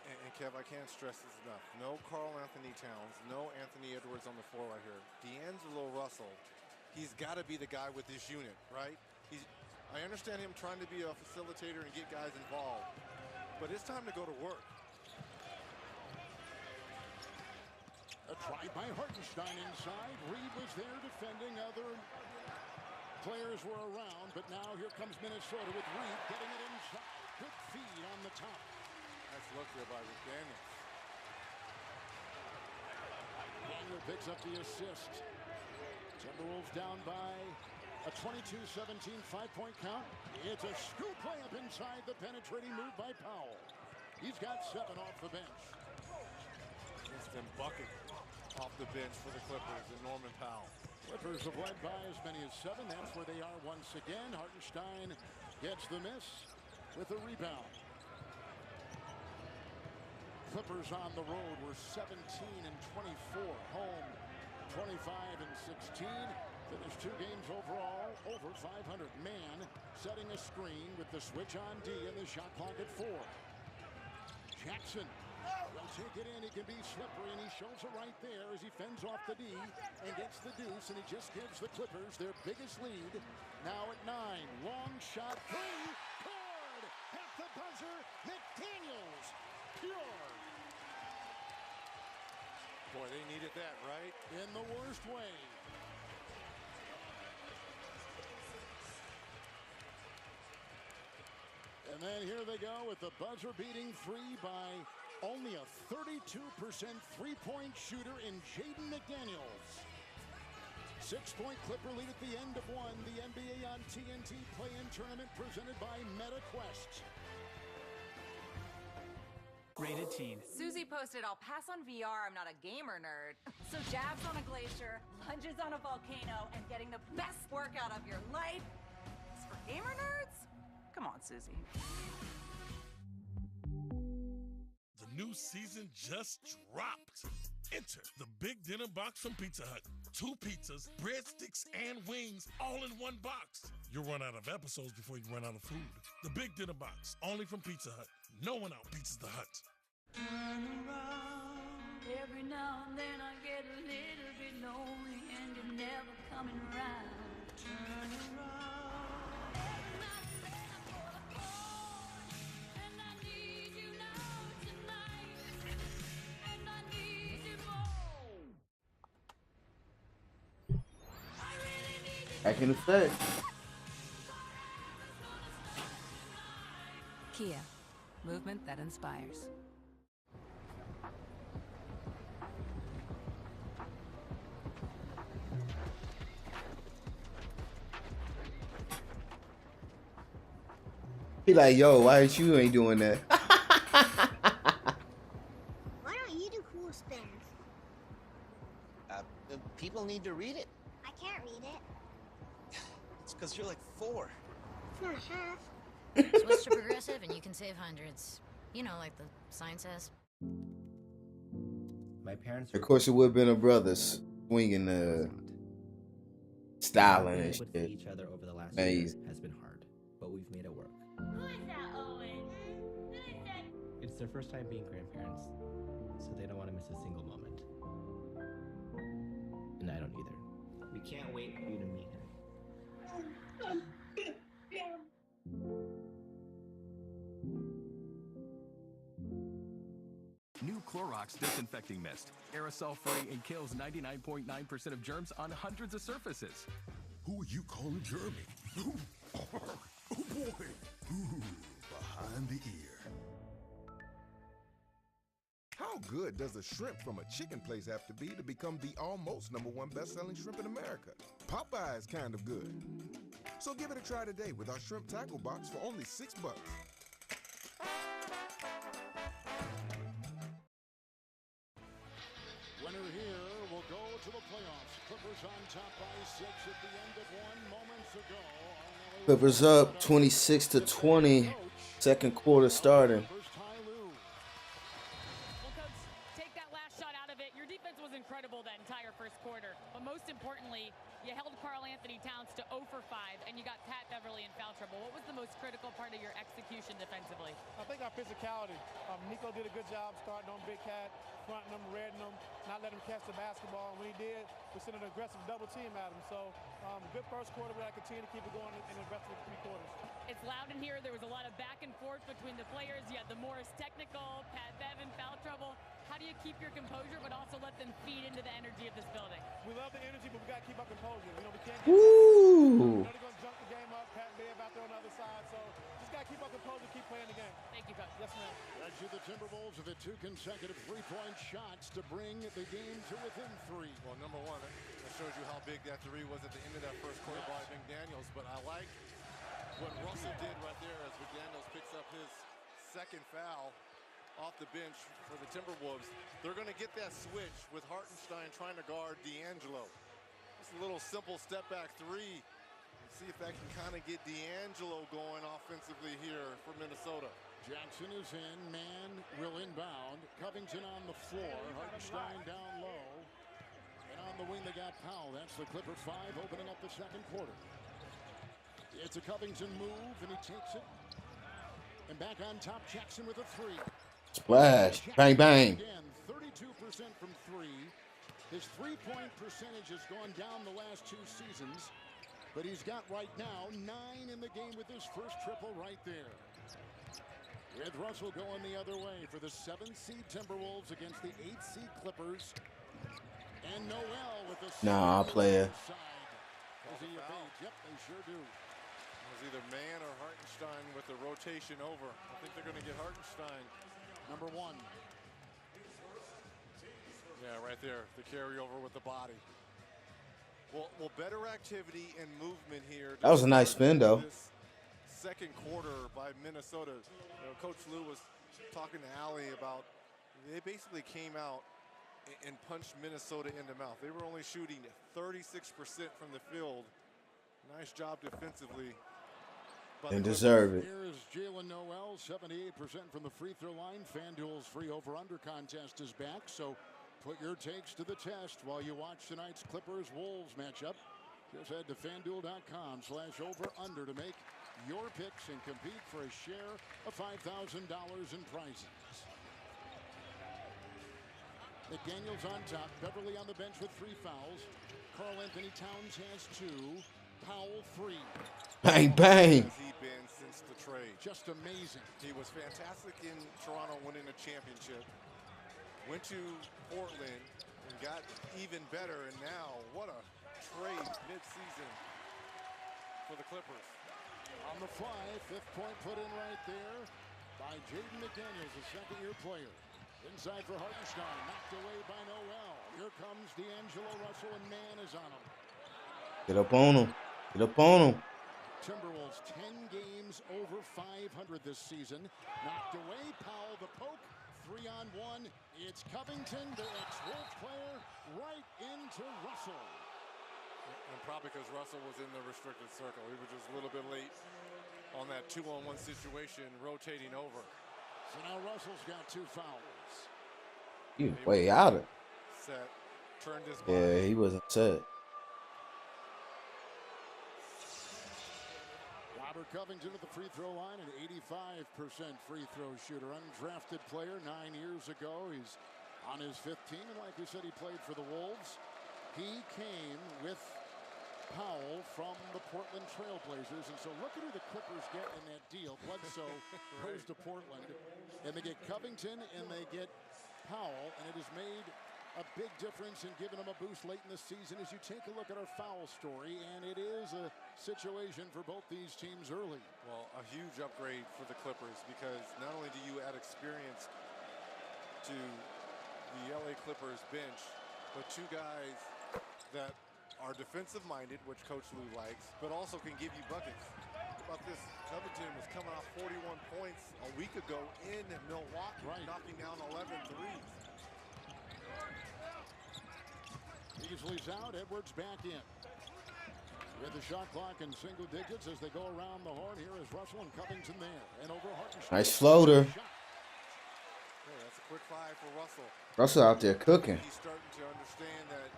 And Kev, I can't stress this enough. No Carl Anthony Towns. No Anthony Edwards on the floor right here. D'Angelo Russell. He's got to be the guy with this unit, right? I understand him trying to be a facilitator and get guys involved. But it's time to go to work. A try by Hartenstein inside. Reed was there defending. Other players were around, but now here comes Minnesota with Reed getting it inside. Good feed on the top. Nice look there by McDaniels. Daniel picks up the assist. Timberwolves down by a 22-17 5-point count. It's a scoop layup inside, the penetrating move by Powell. He's got 7 off the bench. Instant bucket off the bench for the Clippers and Norman Powell. Clippers have led by as many as 7. That's where they are once again. Hartenstein gets the miss with a rebound. Clippers on the road were 17 and 24. Home 25 and 16. Finished 2 games overall over 500. Man setting a screen with the switch on D and the shot clock at 4. Jackson will take it in. He can be slippery, and he shows it right there as he fends off the D and gets the deuce, and he just gives the Clippers their biggest lead. Now at 9. Long shot. 3. Scored at the buzzer. McDaniels. Pure. Boy, they needed that, right? In the worst way. And then here they go with the buzzer-beating 3 by only a 32% three-point shooter in Jaden McDaniels. 6-point Clipper lead at the end of 1. The NBA on TNT play-in tournament presented by MetaQuest. Rated teen. Susie posted, "I'll pass on VR, I'm not a gamer nerd." So jabs on a glacier, lunges on a volcano, and getting the best workout of your life is for gamer nerds? Come on, Susie. The new season just dropped. Enter the Big Dinner Box from Pizza Hut. 2 pizzas, breadsticks, and wings all in one box. You'll run out of episodes before you run out of food. The Big Dinner Box, only from Pizza Hut. No one out-pizzas the Hut. Turn around. Every now and then I get a little bit lonely and you're never coming around. Turn around. Every now and then I pull a phone and I need you now tonight. And I need you more. I really need you. Back in effect. Kia, movement that inspires. He like, yo, why you ain't doing that? Why don't you do cool spins? People need to read it. I can't read it. It's because you're like 4. It's not half. Switch to progressive and you can save hundreds. You know, like the sign says. My parents. Of course, it would have been a brothers swinging the styling and With shit. each other over the last Amazing. year has been hard, but we've made it work. Who is that, Owen? Who is that? It's their first time being grandparents, so they don't want to miss a single moment. And I don't either. We can't wait for you to meet him. New Clorox Disinfecting Mist. Aerosol-free and kills 99.9% of germs on hundreds of surfaces. Who are you calling Jeremy? Oh boy. Ooh, behind the ear. How good does a shrimp from a chicken place have to be to become the almost #1 best-selling shrimp in America? Popeye is kind of good. So give it a try today with our shrimp tackle box for only $6. Winner here will go to the playoffs. Clippers on top by 6 at the end of 1 moments ago. Clippers up 26-20. Second quarter starting. Well, Coach, take that last shot out of it. Your defense was incredible that entire first quarter. But most importantly, you held Karl Anthony Towns to 0 for 5, and you got Pat Beverly in foul trouble. What was the most critical part of your execution defensively? I think our physicality. Nico did a good job starting on Big Cat, fronting him, reading him, not letting him catch the basketball. And when he did, we sent an aggressive double team at him. So good first quarter, but I continue to keep it going in the rest of the 3 quarters. It's loud in here. There was a lot of back and forth between the players. You had the Morris technical, Pat Bev in foul trouble. How do you keep your composure, but also let them feed into the energy of this building? We love the energy, but we got to keep our composure. You know, we can't get Woo! they're going to jump the game up. Pat Bev out there on the other side. So just got to keep our composure, keep playing the game. Thank you, Coach. Yes, ma'am. Reggie, the Timberwolves have hit 2 consecutive 3-point shots to bring the game to within 3. Well, number one, that shows you how big that 3 was at the end of that first quarter by McDaniels. But I like what Russell did right there as McDaniels picks up his second foul off the bench for the Timberwolves. They're going to get that switch with Hartenstein trying to guard D'Angelo. Just a little simple step back 3. See if that can kind of get D'Angelo going offensively here for Minnesota. Jackson is in. Man will inbound. Covington on the floor. Hartenstein down low. And on the wing they got Powell. That's the Clipper 5 opening up the second quarter. It's a Covington move and he takes it. And back on top, Jackson with a 3. Splash. Bang, bang. Again, 32% from 3. His 3-point percentage has gone down the last 2 seasons. But he's got right now 9 in the game with his first triple right there. With Russell going the other way for the 7th seed Timberwolves against the 8th seed Clippers. And Noel with the Nah, player. Does he evade? Yep, they sure do. It was either Man or Hartenstein with the rotation over. I think they're going to get Hartenstein. Number 1. Yeah, right there, the carryover with the body. Well, better activity and movement here. That was a nice spin, though. Second quarter by Minnesota. You know, Coach Lou was talking to Allie about they basically came out and punched Minnesota in the mouth. They were only shooting 36% from the field. Nice job defensively. And deserve it. Here is Jalen Noel, 78% from the free throw line. FanDuel's free over-under contest is back, so put your takes to the test while you watch tonight's Clippers-Wolves matchup. Just head to FanDuel.com/over-under to make your picks and compete for a share of $5,000 in prizes. McDaniels on top. Beverly on the bench with 3 fouls. Karl Anthony Towns has 2. Powell 3. Bang, bang. Has he been since the trade? Just amazing. He was fantastic in Toronto, winning a championship. Went to Portland and got even better. And now, what a trade mid-season for the Clippers. On the fly, 5th point put in right there by Jaden McDaniels, a second-year player. Inside for Hartenstein, knocked away by Noel. Here comes D'Angelo Russell, and Man is on him. Get up on him. Get up on him. Timberwolves 10 games over 500 this season. Knocked away. Powell the poke. 3-on-1. It's Covington, the ex-Wolf player, right into Russell. And probably because Russell was in the restricted circle. He was just a little bit late on that 2-on-1 situation, rotating over. So now Russell's got 2 fouls. He was way out of. Set. Turned his Yeah, body. he wasn't set. Robert Covington at the free throw line, an 85% free throw shooter. Undrafted player 9 years ago. He's on his 5th team, and like we said, he played for the Wolves. He came with Powell from the Portland Trailblazers, and so look at who the Clippers get in that deal. Bledsoe goes to Portland, and they get Covington and they get Powell, and it has made a big difference in giving them a boost late in the season as you take a look at our foul story, and it is a situation for both these teams early. Well, a huge upgrade for the Clippers, because not only do you add experience to the LA Clippers bench, but 2 guys that are defensive-minded, which Coach Lou likes, but also can give you buckets. How about this? Covington was coming off 41 points a week ago in Milwaukee, knocking down 11 threes. Beasley's out, Edwards back in. With the shot clock in single digits as they go around the horn. Here is Russell and Covington there. And over Hartenstein. Nice floater. Hey, that's a quick 5 for Russell. Russell out there cooking. He's starting to understand that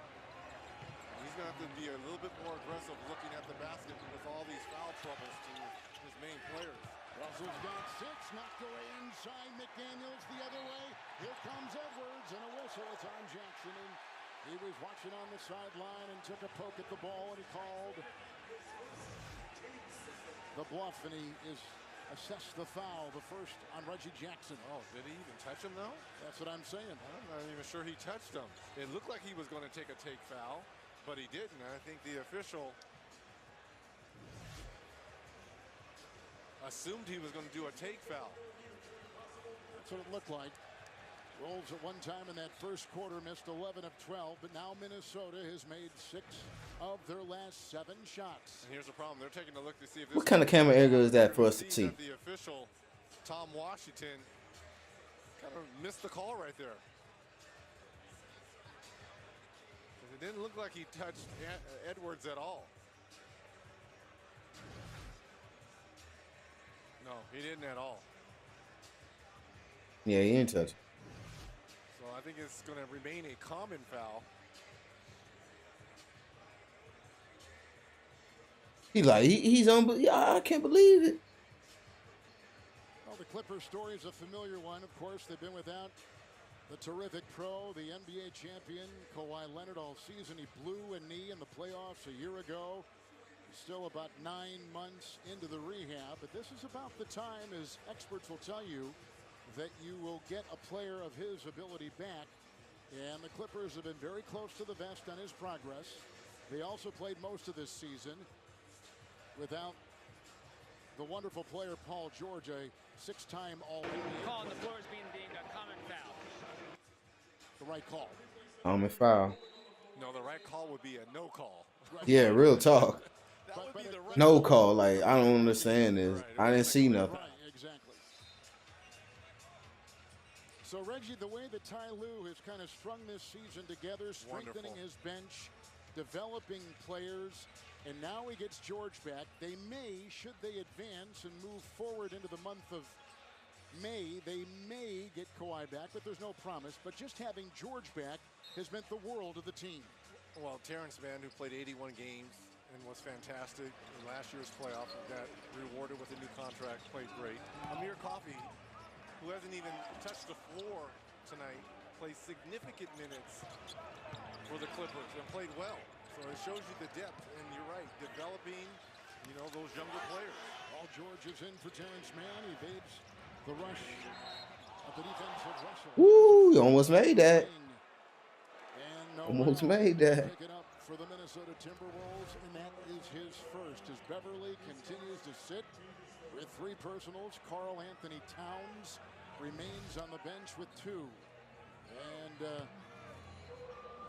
he's going to have to be a little bit more aggressive looking at the basket with all these foul troubles to his main players. Russell's got 6, knocked away inside. McDaniels the other way. Here comes Edwards, and a whistle. It's on Jackson, and he was watching on the sideline and took a poke at the ball, and he called the bluff, and he is assessed the foul, the first on Reggie Jackson. Oh, did he even touch him, though? That's what I'm saying. I'm not even sure he touched him. It looked like he was going to take a take foul, but he didn't. I think the official assumed he was going to do a take foul. That's what it looked like. Wolves at one time in that first quarter missed 11 of 12, but now Minnesota has made 6 of their last 7 shots. And here's the problem. They're taking a look to see if this What kind of camera angle is that for us to see? The official, Tom Washington, kind of missed the call right there. It didn't look like he touched Edwards at all. No, he didn't at all. Yeah, he didn't touch it. So I think it's going to remain a common foul. He's unbelievable. I can't believe it. Well, the Clippers story is a familiar one. Of course, they've been without the terrific pro, the NBA champion, Kawhi Leonard all season. He blew a knee in the playoffs a year ago. He's still about 9 months into the rehab, but this is about the time, as experts will tell you, that you will get a player of his ability back. And the Clippers have been very close to the vest on his progress. They also played most of this season without the wonderful player Paul George, a 6-time All-NBA. Call on the floor is being deemed a common foul. The right call. Common foul. No, the right call would be a no call. Yeah, real talk. That would be the right No call. Like, I don't understand this. I didn't see nothing. Right, exactly. So, Reggie, the way that Ty Lue has kind of strung this season together, strengthening his bench, developing players, and now he gets George back. They may, should they advance and move forward into the month of May, they may get Kawhi back, but there's no promise. But just having George back has meant the world to the team. Well, Terrence Mann, who played 81 games and was fantastic in last year's playoff, got rewarded with a new contract, played great. Amir Coffey, who hasn't even touched the floor tonight, plays significant minutes for the Clippers and played well. So it shows you the depth, and you're right, developing, you know, those younger players. Paul George is in for Terrence Mann. He evades the rush of the defensive Russell. Woo, you almost made that. And Almost made that. Pick it up for the Minnesota Timberwolves, and that is his first as Beverly continues to sit with 3 personals. Karl Anthony Towns remains on the bench with 2. And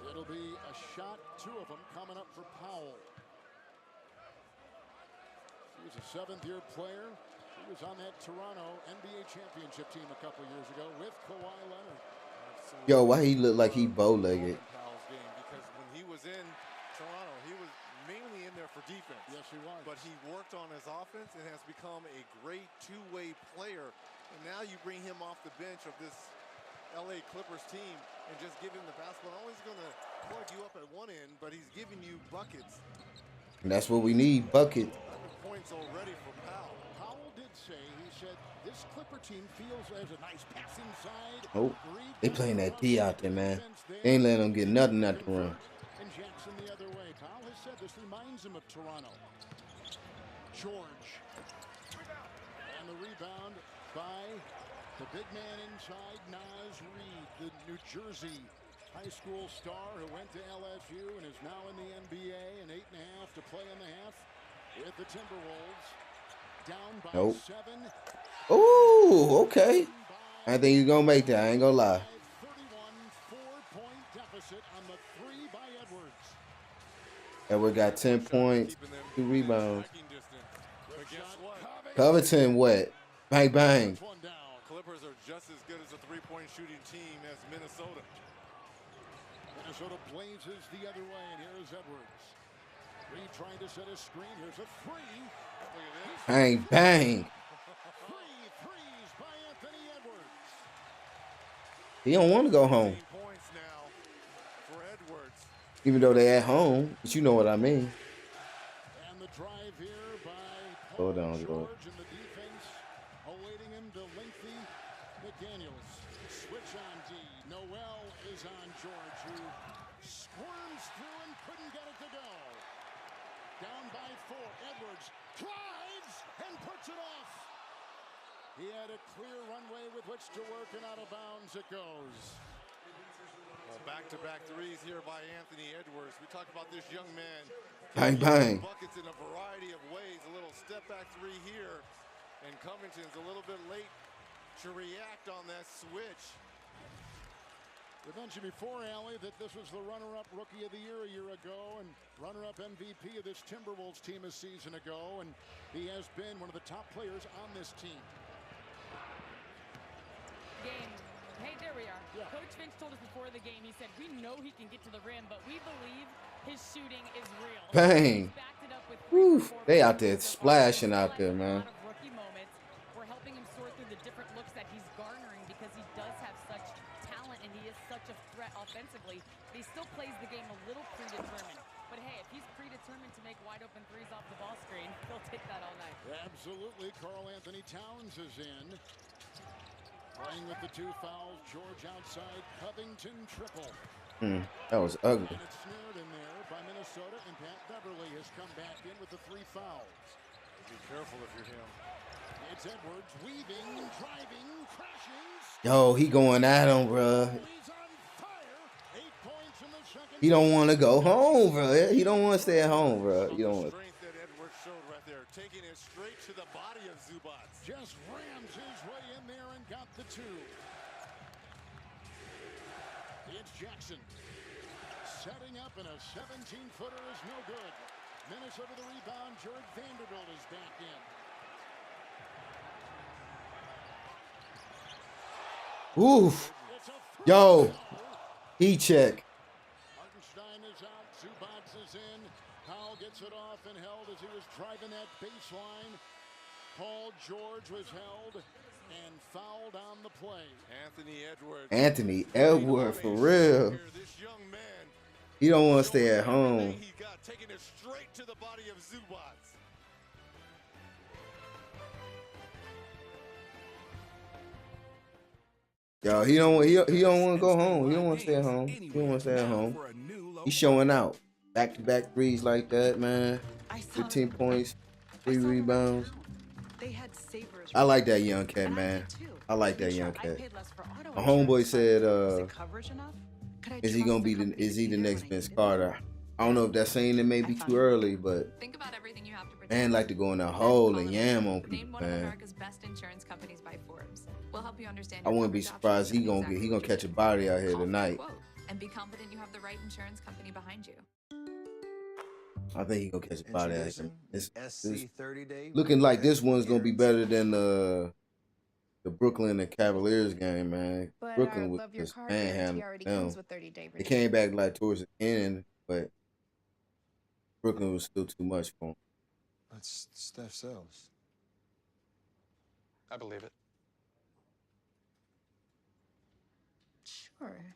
it'll be a shot, 2 of them coming up for Powell. He's a seventh-year player. He was on that Toronto NBA championship team a couple years ago with Kawhi Leonard. Yo, why he look like he bow-legged? Because when he was in Toronto, he was mainly in there for defense. Yes, he was. But he worked on his offense and has become a great two-way player. And now you bring him off the bench of this LA Clippers team and just give him the basketball. Not only is he going to plug you up at one end, but he's giving you buckets. And that's what we need, buckets. 11 points already for Powell. Powell did say, he said, this Clipper team feels there's a nice pass inside. Oh, they playing that D out there, man. They ain't letting them get nothing out the run. And Jackson the other way. Powell has said this reminds him of Toronto. George. And the rebound by the big man inside, Naz Reid, the New Jersey high school star who went to LSU and is now in the NBA, and 8.5 to play in the half with the Timberwolves. Down by 7. Oh, okay. I think he's gonna make that. I ain't gonna lie. 31 4-point deficit on the 3 by Edwards. Edward got 10 points, 2 rebounds. Covington wet. Bang, bang. Clippers are just as good as a three-point shooting team as Minnesota. Minnesota blazes the other way, and here's Edwards. Reed trying to set a screen. Here's a 3. Bang, bang. 3 threes by Anthony Edwards. He don't want to go home. Points now for Edwards. Even though they at home, but you know what I mean. And the drive here by Hold on, George. And the defense awaiting him to lengthy McDaniels. Switch on D. Noel is on George, who squirms through and couldn't get it to go. Down by 4. Edwards drives and puts it off. He had a clear runway with which to work, and out of bounds it goes. Well, back-to-back threes here by Anthony Edwards. We talked about this young man. Bang, bang. Buckets in a variety of ways. A little step-back 3 here. And Covington's a little bit late to react on that switch. We mentioned before, Allie, that this was the runner-up Rookie of the Year a year ago and runner-up MVP of this Timberwolves team a season ago, and he has been one of the top players on this team. Game. Hey, there we are. Yeah. Coach Finch told us before the game, he said, we know he can get to the rim, but we believe his shooting is real. Bang. He's backed it up with Woo. They out there splashing out there, man. A lot of rookie moments. We're helping him sort through the different looks that he's garnering because he does have such talent and he is such a threat offensively. But he still plays the game a little predetermined. But hey, if he's predetermined to make wide open threes off the ball screen, he'll take that all night. Absolutely. Karl Anthony Towns is in. Playing with the 2 fouls. George outside. Covington triple. That was ugly. And it's snared in there by Minnesota, and Pat Beverly has come back in with the 3 fouls. Be careful if you're him. It's Edwards weaving, driving, crashing. Yo, he going at him, bro. He's on fire. 8 points in the second. He don't want to go home, bro. He don't want to stay at home, bro. You don't want. Strength that Edwards showed right there, taking it straight to the body of Zubac. Just rams his way in there and got the 2. It's Jackson. Setting up, and a 17-footer is no good. Minnesota the rebound. Jared Vanderbilt is back in. Oof. Yo. Heat check. Hartenstein is out. Zubac is in. Powell gets it off and held as he was driving that baseline. Paul George was held and fouled on the play. Anthony Edwards. Anthony Edwards, for real. This young man, He don't want to stay at home. he got taking it straight to the body of Zubac. Yo, he don't want to go home. He don't want to stay at home. He don't want to stay at home. He's showing out. Back-to-back threes like that, man. 15 points, 3 rebounds. I like that young cat, man. I like that young cat. A homeboy said, is he the next Vince Carter? I don't know if that's saying it may be too early, but man like to go in a hole and yam on people, man. Best insurance companies by Forbes. We'll help you understand. I wouldn't be surprised he gonna catch a body out here tonight. And be confident you have the right insurance company behind you. I think he gonna catch a body. It's SC30 day. looking like this one's gonna be better than the Brooklyn and Cavaliers game, man. But Brooklyn our was Love Your just Car guarantee manhandling already them. comes with 30-day They came back like towards the end, but Brooklyn was still too much for him. That's Steph Sells. I believe it. Sure.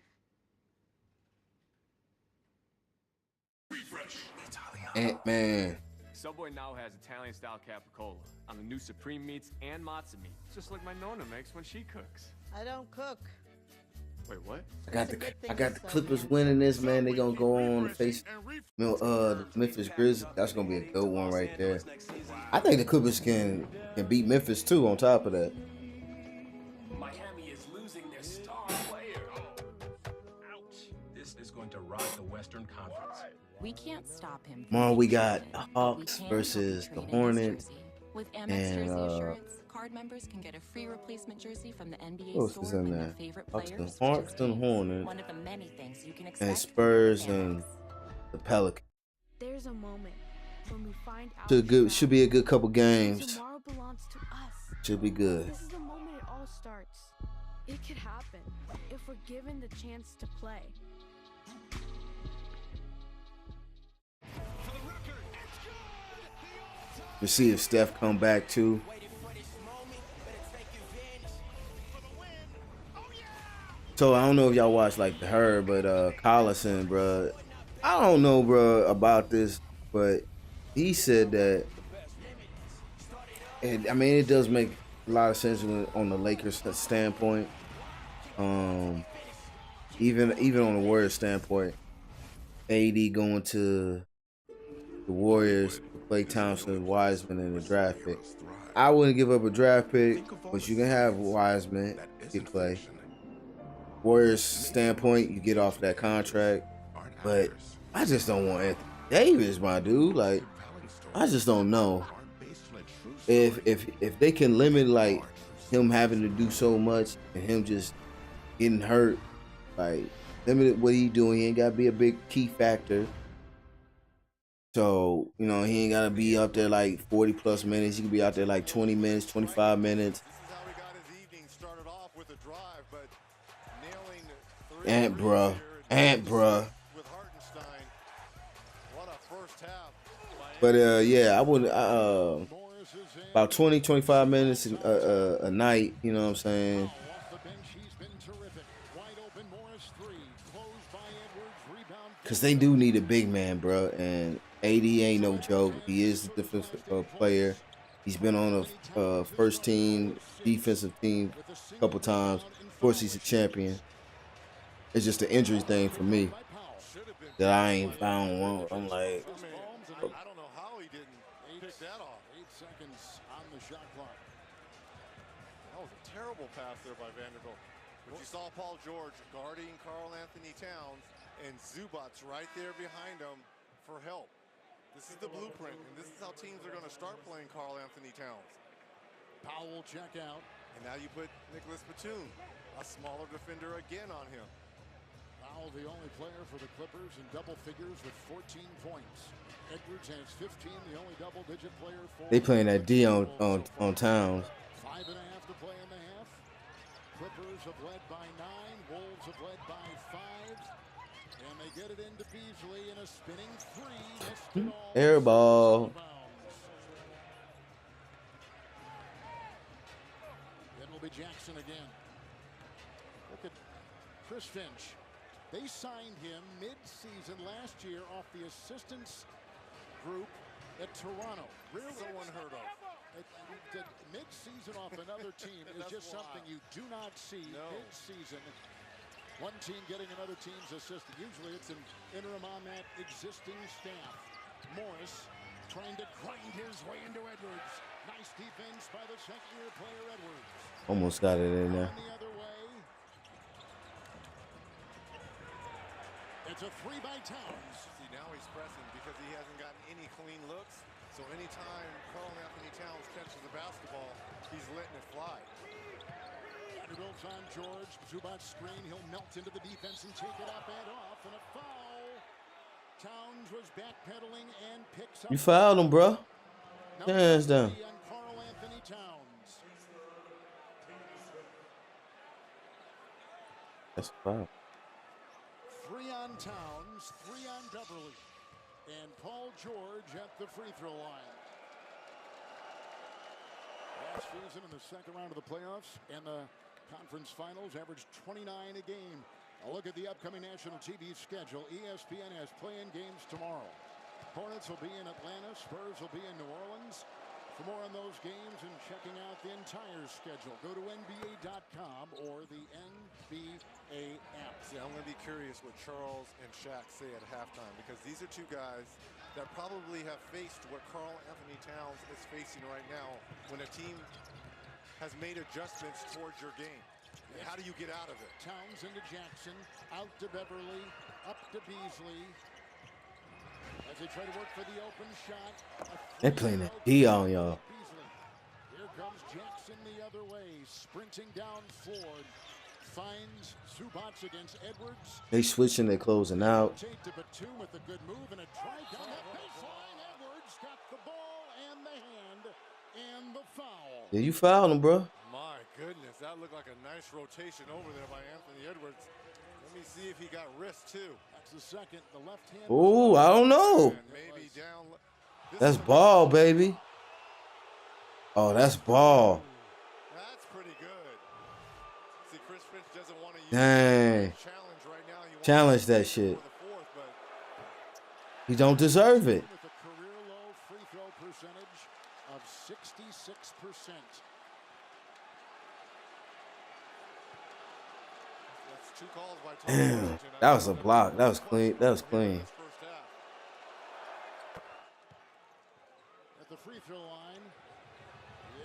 Ant-Man. Subway now has Italian-style capicola on the new supreme meats and matzo meat, just like my Nona makes when she cooks. I don't cook. Wait, what? I got the Clippers winning this, man. They gonna go on to face the Memphis Grizzlies. That's gonna be a good one right there. I think the Clippers can beat Memphis too. On top of that, Miami is losing their star player. Ouch. This is going to rock the Western Conference. We can't stop him. we got the Hawks versus the Hornets. With Amex and Jersey Assurance, card members can get a free replacement jersey from the NBA who else store is in with their there? favorite Hawks players. and Hornets, One of the many things you can expect and Spurs and the Pelicans. There's a moment when we find out Should be a good couple games. tomorrow belongs to us. Should be good. This is the moment it all starts. It could happen if we're given the chance to play. To see if Steph come back too. So I don't know if y'all watch like her, but Collison, bro. I don't know, bro, about this, but he said that. And I mean, it does make a lot of sense on the Lakers standpoint. Even on the Warriors standpoint, AD going to the Warriors, Klay Thompson, Wiseman, and the draft pick. I wouldn't give up a draft pick, but you can have Wiseman, get Klay. Warriors standpoint, you get off that contract, but I just don't want Anthony Davis, my dude. Like, I just don't know if they can limit like him having to do so much and him just getting hurt. Like, limit what he doing. He ain't got to be a big key factor. So, you know, he ain't got to be up there like 40 plus minutes. He can be out there like 20 minutes, 25 minutes. Ant bruh. But yeah, I wouldn't about 20, 25 minutes a night, you know what I'm saying? Cause they do need a big man, bro, and AD ain't no joke. He is a defensive player. He's been on a first team, defensive team a couple times. Of course, he's a champion. It's just an injury thing for me that I ain't found one. I'm like, I don't know how he didn't pick that off. 8 seconds on the shot clock. That was a terrible pass there by Vanderbilt. But you saw Paul George guarding Karl Anthony Towns, and Zubac's right there behind him for help. This is the blueprint, and this is how teams are going to start playing Karl Anthony Towns. Powell check out. And now you put Nicholas Batum, a smaller defender, again on him. Powell, the only player for the Clippers in double figures with 14 points. Edwards has 15, the only double-digit player for. They playing that D on Towns. 5.5 to play in the half. Clippers have led by 9. Wolves have led by 5. And they get it into Beasley in a spinning 3. Air ball. It'll be Jackson again. Look at Chris Finch. They signed him mid-season last year off the assistants group at Toronto. Really so unheard of. Mid-season off another team is just something you do not see mid-season. One team getting another team's assistant. Usually it's an interim on that existing staff. Morris trying to grind his way into Edwards. Nice defense by the second-year player Edwards. Almost got it in there. The other way. It's a 3 by Towns. See, now he's pressing because he hasn't gotten any clean looks. So anytime Karl Anthony Towns catches the basketball, he's letting it fly. Vanderbilt's on George. Zubac's screen. He'll melt into the defense and take it up and off. And a foul. Towns was backpedaling and picks up. You fouled him, bro. Hands down. Carl Anthony Towns. That's a foul. 3 on Towns, 3 on Beverly. And Paul George at the free throw line. Last season in the second round of the playoffs and the conference finals averaged 29 a game. A look at the upcoming national TV schedule. ESPN has play-in games tomorrow. Hornets will be in Atlanta. Spurs will be in New Orleans. For more on those games and checking out the entire schedule, go to NBA.com or the NBA app. See, I'm going to be curious what Charles and Shaq say at halftime, because these are two guys that probably have faced what Karl Anthony Towns is facing right now when a team has made adjustments towards your game. How do you get out of it? Towns into Jackson, out to Beverly, up to Beasley. As they try to work for the open shot. They playing that D on y'all. Here comes Jackson the other way, sprinting down Ford. Finds Zubats against Edwards. They switching, they closing out. Take to Batum with a good move and a try down the baseline. Edwards got the ball and the hand and the foul. Yeah, you fouled him, bro. My goodness, that looked like a nice rotation over there by Anthony Edwards. Let me see if he got wrist too. That's the second. The left hand. Oh, I don't know. Maybe down. That's ball, baby. Oh, that's ball. That's pretty good. See, Chris Finch doesn't want to use Dang. challenge right now. Challenge that shit. He don't deserve it. With a career low free throw percentage of 66%. That's 2 calls by Tom. Damn, that was a block. That was clean. That was clean. At the free throw line,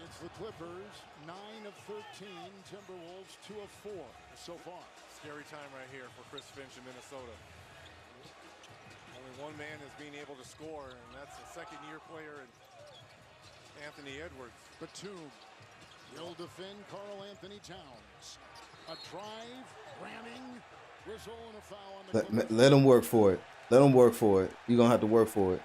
it's the Clippers, 9 of 13. Timberwolves, 2 of 4 so far. Scary time right here for Chris Finch in Minnesota. Only one man is being able to score, and that's a second-year player, Anthony Edwards. Batum, he'll defend Karl Anthony Towns. A drive, ramming, whistle, and a foul on the Clippers. Let him work for it. Let him work for it. You're going to have to work for it.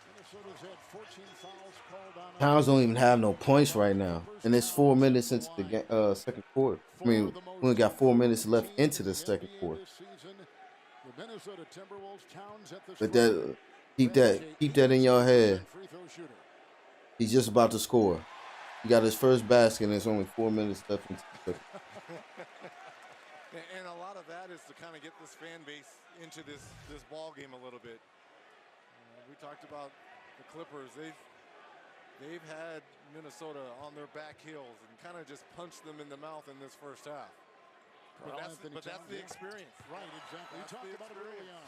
Minnesota's had 14 fouls called on. Towns don't even have no points right now. And it's 4 minutes into the second quarter. I mean, we only got 4 minutes left into the second quarter. The Minnesota Timberwolves, Towns at the But that keep that in your head. He's just about to score. He got his first basket and there's only 4 minutes left into the second. And a lot of that is to kind of get this fan base into this ball game a little bit. We talked about the Clippers. They've had Minnesota on their back heels and kind of just punched them in the mouth in this first half. But that's the experience. Right, exactly. We talked about it early on.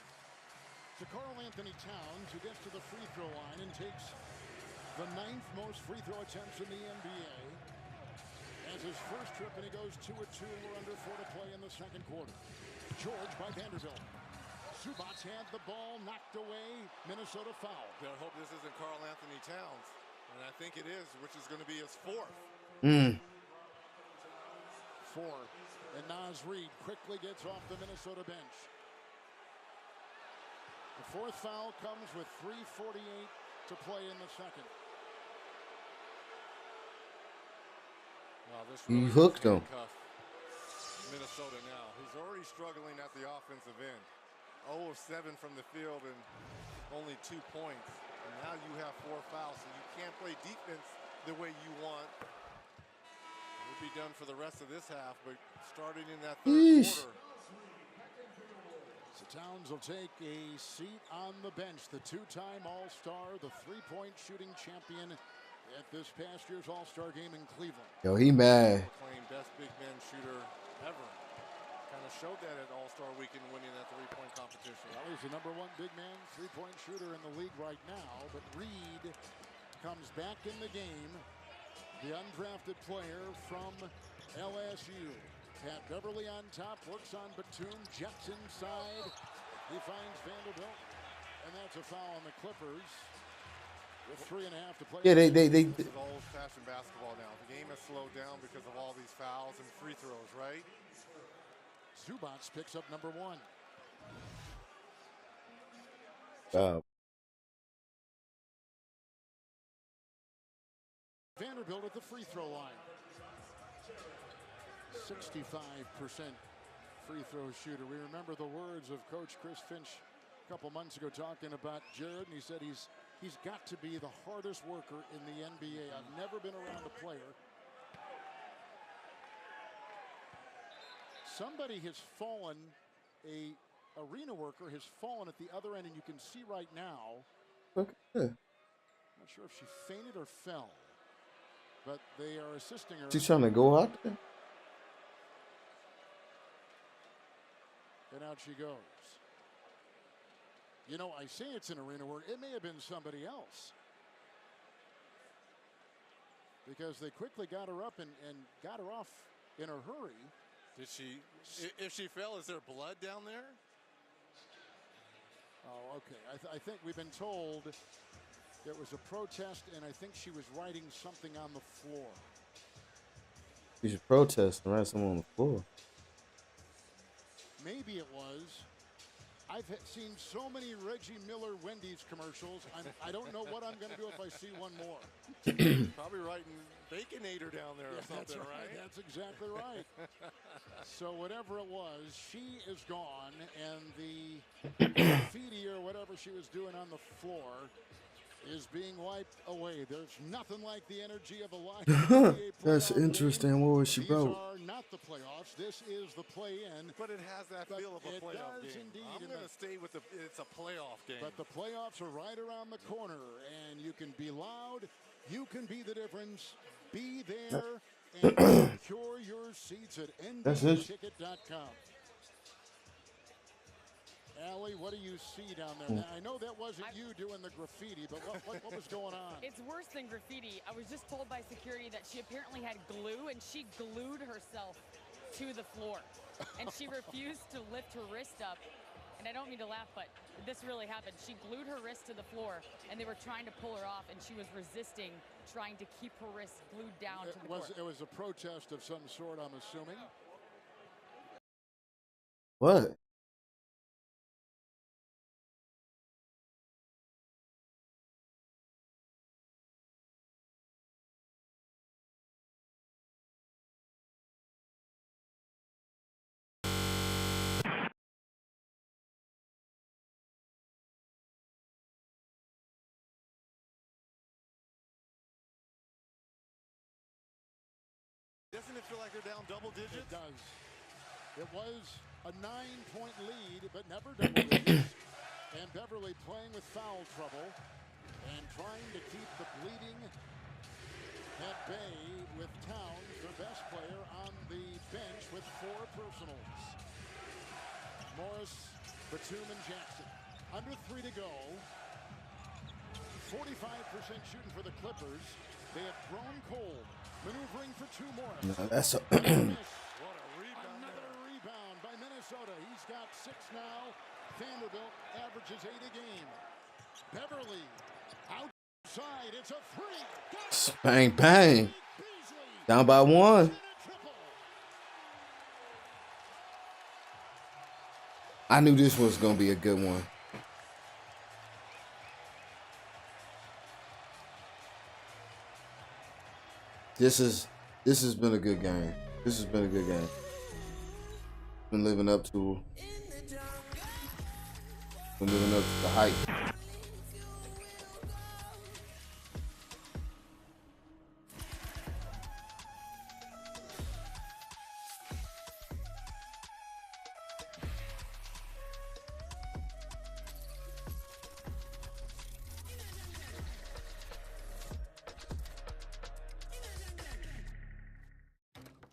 So Karl Anthony Towns, who gets to the free throw line and takes the 9th most free throw attempts in the NBA. As his first trip, and he goes 2 of 2. We're under 4 to play in the second quarter. George by Vanderbilt. Zubats had the ball knocked away. Minnesota foul. I hope this isn't Karl Anthony Towns. And I think it is, which is going to be his 4th. 4. And Naz Reid quickly gets off the Minnesota bench. The 4th foul comes with 3:48 to play in the second. Wow, this You hooked him. Minnesota now. He's already struggling at the offensive end. 0 of 7 from the field and only 2 points. And now you have 4 fouls, so you can't play defense the way you want. Be done for the rest of this half, but starting in that third quarter. So Towns will take a seat on the bench. The 2-time All-Star, the 3-point shooting champion at this past year's All-Star game in Cleveland. Yo, he mad. Claimed best big man shooter ever. Kind of showed that at All-Star weekend, winning that 3-point competition. Well, he's the #1 big man 3-point shooter in the league right now, but Reid comes back in the game. The undrafted player from LSU. Pat Beverly on top, works on Batum, jets inside. He finds Vanderbilt, and that's a foul on the Clippers. With 3.5 to play. Yeah, they This is old-fashioned basketball now. The game has slowed down because of all these fouls and free throws, right? Zubac picks up number 1. Vanderbilt at the free throw line. 65% free throw shooter. We remember the words of Coach Chris Finch a couple months ago talking about Jared, and he said he's got to be the hardest worker in the NBA. I've never been around a player. Somebody has fallen, a arena worker has fallen at the other end, and you can see right now. Okay. Not sure if she fainted or fell, but they are assisting her. She's trying to go out there. And out she goes. You know, I say it's an arena worker. It may have been somebody else. Because they quickly got her up and got her off in a hurry. Did she, if she fell, is there blood down there? Oh, okay. I think we've been told there was a protest, and I think she was writing something on the floor. You should protest and write someone on the floor. Maybe it was. I've seen so many Reggie Miller Wendy's commercials. I don't know what I'm going to do if I see one more. Probably writing Baconator down there or something, right? That's exactly right. So whatever it was, she is gone, and the graffiti or whatever she was doing on the floor is being wiped away. There's nothing like the energy of a live That's interesting. What was she wrote? These are not the playoffs. This is the play-in. But it has that feel of a playoff game. Indeed. I'm going to stay with it's a playoff game. But the playoffs are right around the corner, and you can be loud. You can be the difference. Be there and secure your seats at NBAticket.com. Allie, what do you see down there? Now, I know that wasn't you doing the graffiti, but what was going on? It's worse than graffiti. I was just told by security that she apparently had glue, and she glued herself to the floor. And she refused to lift her wrist up. And I don't mean to laugh, but this really happened. She glued her wrist to the floor, and they were trying to pull her off, and she was resisting, trying to keep her wrist glued down to the floor. It was a protest of some sort, I'm assuming. What? Doesn't it feel like they're down double digits? It does. It was a 9-point lead, but never double digits. And Beverly playing with foul trouble and trying to keep the bleeding at bay with Towns, their best player, on the bench with 4 personals. Morris, Batum, and Jackson. Under 3 to go. 45% shooting for the Clippers. They have grown cold. Maneuvering for 2 more. No, that's a What a rebound. Another rebound by Minnesota. He's got 6 now. Vanderbilt averages 8 a game. Beverly outside. It's a 3. Bang, bang. Down by 1. I knew this was going to be a good one. This has been a good game. This has been a good game. Been living up to the hype.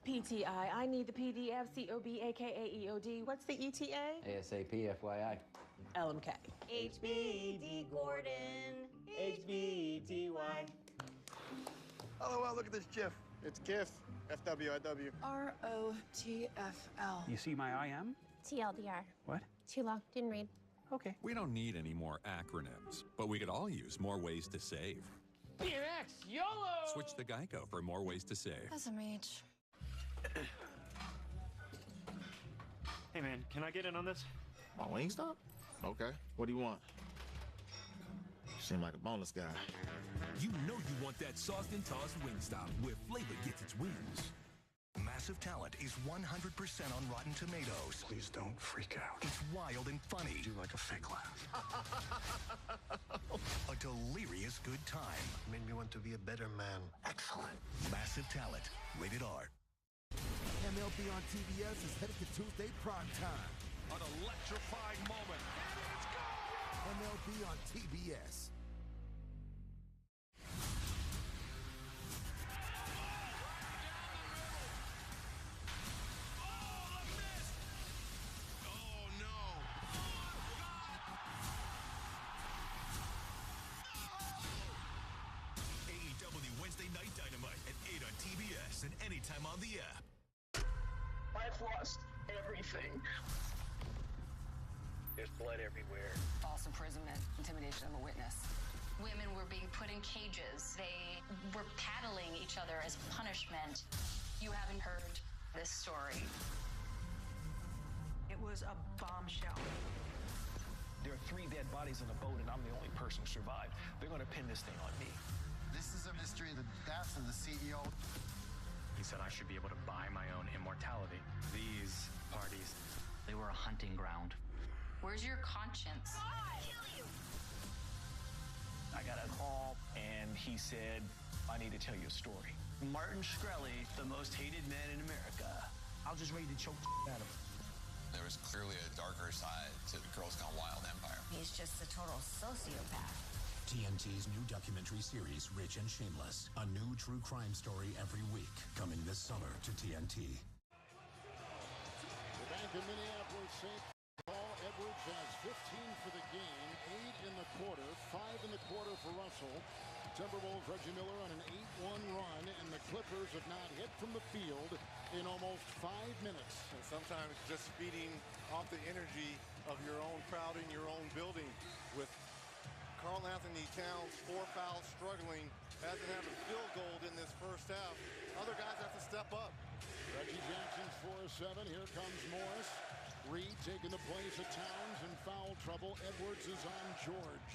PTI, I need the PDF, COB, AKA EOD. What's the ETA? ASAP, FYI. LMK. HBD Gordon. HBDY. Oh, well, look at this GIF. It's GIF. FWIW. ROTFL. You see my IM? TLDR. What? Too long. Didn't read. Okay. We don't need any more acronyms, but we could all use more ways to save. BMX, YOLO! Switch to Geico for more ways to save. As a mage. Hey man, can I get in on this? My Wingstop? Okay. What do you want? Seem like a bonus guy. You know you want that sauced and tossed Wingstop, where flavor gets its wings. Massive Talent is 100% on Rotten Tomatoes. Please don't freak out. It's wild and funny. Do like a fake laugh. A delirious good time. Made me want to be a better man. Excellent. Massive Talent. Rated R. MLB on TBS is headed to Tuesday prime time. An electrifying moment. MLB on TBS. And anytime on the app. I've lost everything. There's blood everywhere. False imprisonment, intimidation of a witness. Women were being put in cages. They were paddling each other as punishment. You haven't heard this story. It was a bombshell. There are 3 dead bodies on the boat, and I'm the only person who survived. They're going to pin this thing on me. This is a mystery of the death of the CEO. He said I should be able to buy my own immortality. These parties, They were a hunting ground. Where's your conscience? I got a call, and he said, I need to tell you a story. Martin Shkreli, the most hated man in America. I was just ready to choke out of him. There was clearly a darker side to the Girls Gone Wild empire. He's just a total sociopath. TNT's new documentary series, Rich and Shameless. A new true crime story every week. Coming this summer to TNT. The Bank of Minneapolis St. Paul Edwards has 15 for the game, 8 in the quarter, 5 in the quarter for Russell. Timberwolves Reggie Miller on an 8-1 run, and the Clippers have not hit from the field in almost 5 minutes. And sometimes just feeding off the energy of your own crowd in your own building. With Karl Anthony Towns, 4 fouls, struggling, hasn't had a field goal in this first half. Other guys have to step up. Reggie Jackson's 4-7. Here comes Morris. Reed taking the place of Towns in foul trouble. Edwards is on George.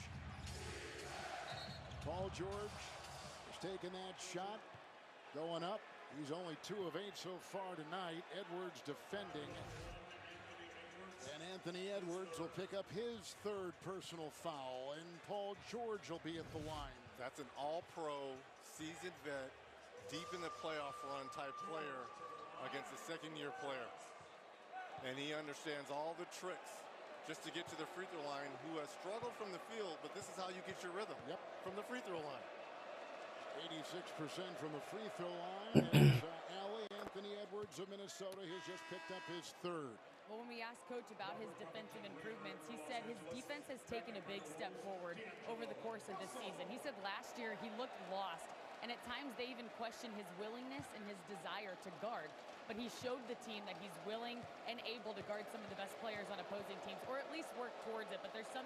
Paul George is taking that shot. Going up. He's only 2 of 8 so far tonight. Edwards defending. And Anthony Edwards will pick up his 3rd personal foul, and Paul George will be at the line. That's an all-pro, seasoned vet, deep in the playoff run type player against a second-year player. And he understands all the tricks just to get to the free throw line, who has struggled from the field, but this is how you get your rhythm. Yep. From the free throw line. 86% from the free throw line. And Anthony Edwards of Minnesota has just picked up his 3rd. Well, when we asked Coach about his defensive improvements, he said his defense has taken a big step forward over the course of this season. He said last year he looked lost, and at times they even questioned his willingness and his desire to guard. But he showed the team that he's willing and able to guard some of the best players on opposing teams, or at least work towards it. But there's some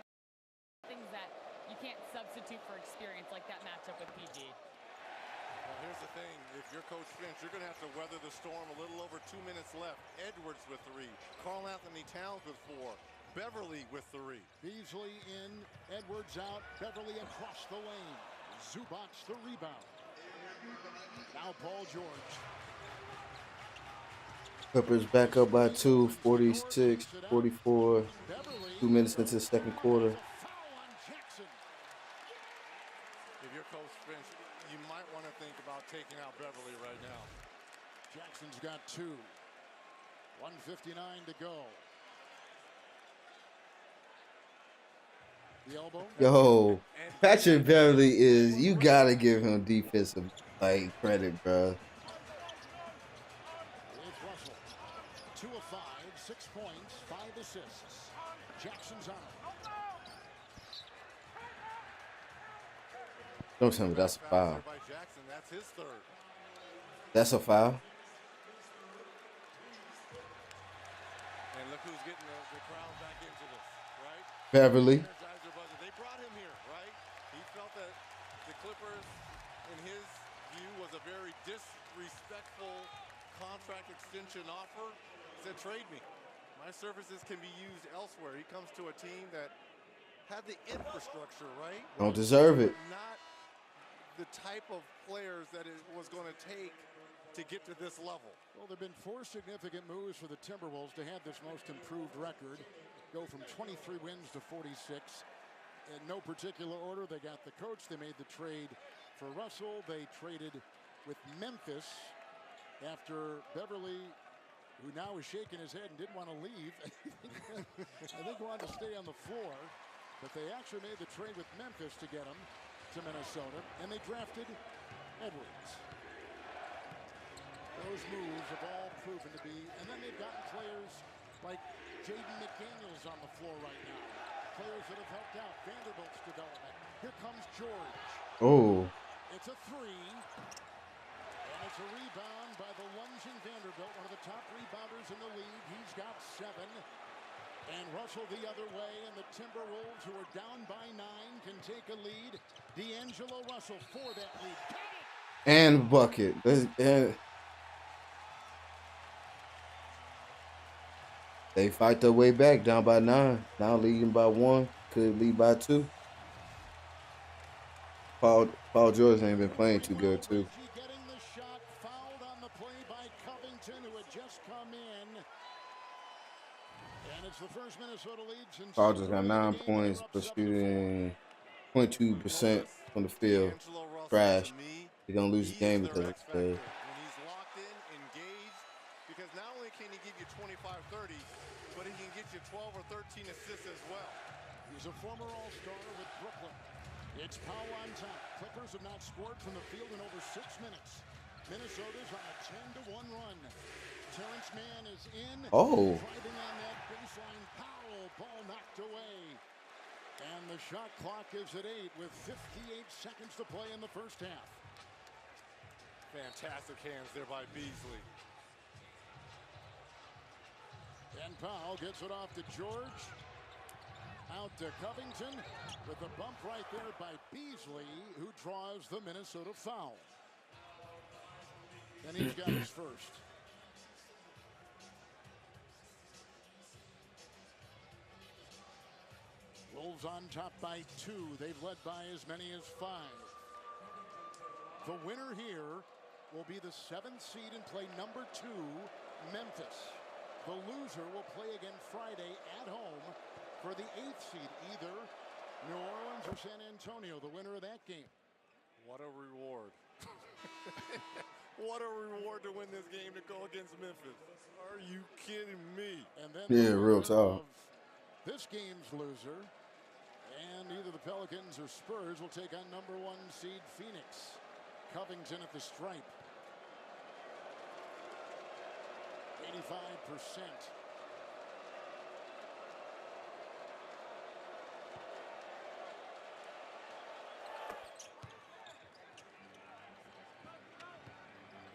things that you can't substitute for experience, like that matchup with PG. Well, here's the thing. If you're Coach Finch, you're going to have to weather the storm. A little over 2 minutes left. Edwards with 3. Karl Anthony Towns with 4. Beverly with 3. Beasley in. Edwards out. Beverly across the lane. Zubac the rebound. Now Paul George. Clippers back up by 2, 46, 44. 2 minutes into the second quarter. If you're Coach Finch, you might want to think about taking out Beverly right now. Jackson's got 2. 1:59 to go. The elbow. Yo, Patrick Beverly is, you gotta give him defensive credit, bro. It's Russell. 2 of 5, 6 points, 5 assists. Jackson's on it. Don't tell me that's a foul. By Jackson, that's his 3rd. That's a foul? And look who's getting the crowd back into this. Beverly. They brought him here, right? He felt that the Clippers, in his view, was a very disrespectful contract extension offer. He said, trade me. My services can be used elsewhere. He comes to a team that had the infrastructure, right? Don't deserve it. Not the type of players that it was going to take to get to this level. Well, there have been 4 significant moves for the Timberwolves to have this most improved record. Go from 23 wins to 46. In no particular order, they got the coach. They made the trade for Russell. They traded with Memphis after Beverly, who now is shaking his head and didn't want to leave. I think wanted to stay on the floor. But they actually made the trade with Memphis to get him to Minnesota. And they drafted Edwards. Those moves have all proven to be. And then they've gotten players like Jaden McDaniels on the floor right now. Players that have helped out Vanderbilt's development. Here comes George. Oh. It's a 3. And it's a rebound by the lunging Vanderbilt, one of the top rebounders in the league. He's got 7. And Russell the other way, and the Timberwolves, who are down by 9, can take a lead. D'Angelo Russell for that lead. And bucket. They fight their way back, down by 9. Now leading by 1. Could lead by 2. Paul George ain't been playing too good, too. Getting the shot, fouled on the play by Covington, who had just come in. And it's the first Minnesota lead since Paul just got 9 points, but shooting 22% from the field. Trash. They're going to lose the game because of it. When he's locked in, engaged, because not only can he give you 25-30, but he can get you 12 or 13 assists as well. He's a former All-Star with Brooklyn. It's Powell on top. Clippers have not scored from the field in over 6 minutes. Minnesota's on a 10-1 run. Terrence Mann is in. Oh. Driving on that baseline. Powell, ball knocked away. And the shot clock is at 8 with 58 seconds to play in the first half. Fantastic hands there by Beasley. And Powell gets it off to George. Out to Covington with the bump right there by Beasley, who draws the Minnesota foul. And he's got his first. Wolves on top by 2. They've led by as many as 5. The winner here will be the 7th seed and play number 2, Memphis. The loser will play again Friday at home for the 8th seed, either New Orleans or San Antonio, the winner of that game. What a reward. What a reward to win this game to go against Memphis. Are you kidding me? And then real talk. This game's loser, and either the Pelicans or Spurs will take on number 1 seed Phoenix. Covington at the stripe. 85%.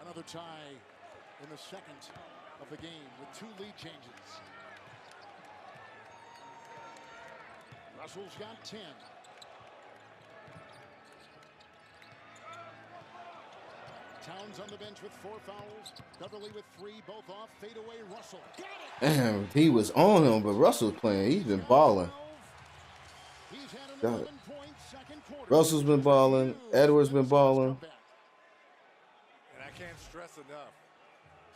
Another tie in the second of the game with 2 lead changes. Russell's got 10. Towns on the bench with 4 fouls. Beverly with 3, both off. Fadeaway Russell. Damn, he was on him, but Russell's playing. He's been balling. Russell's been balling. Edwards been balling. And I can't stress enough.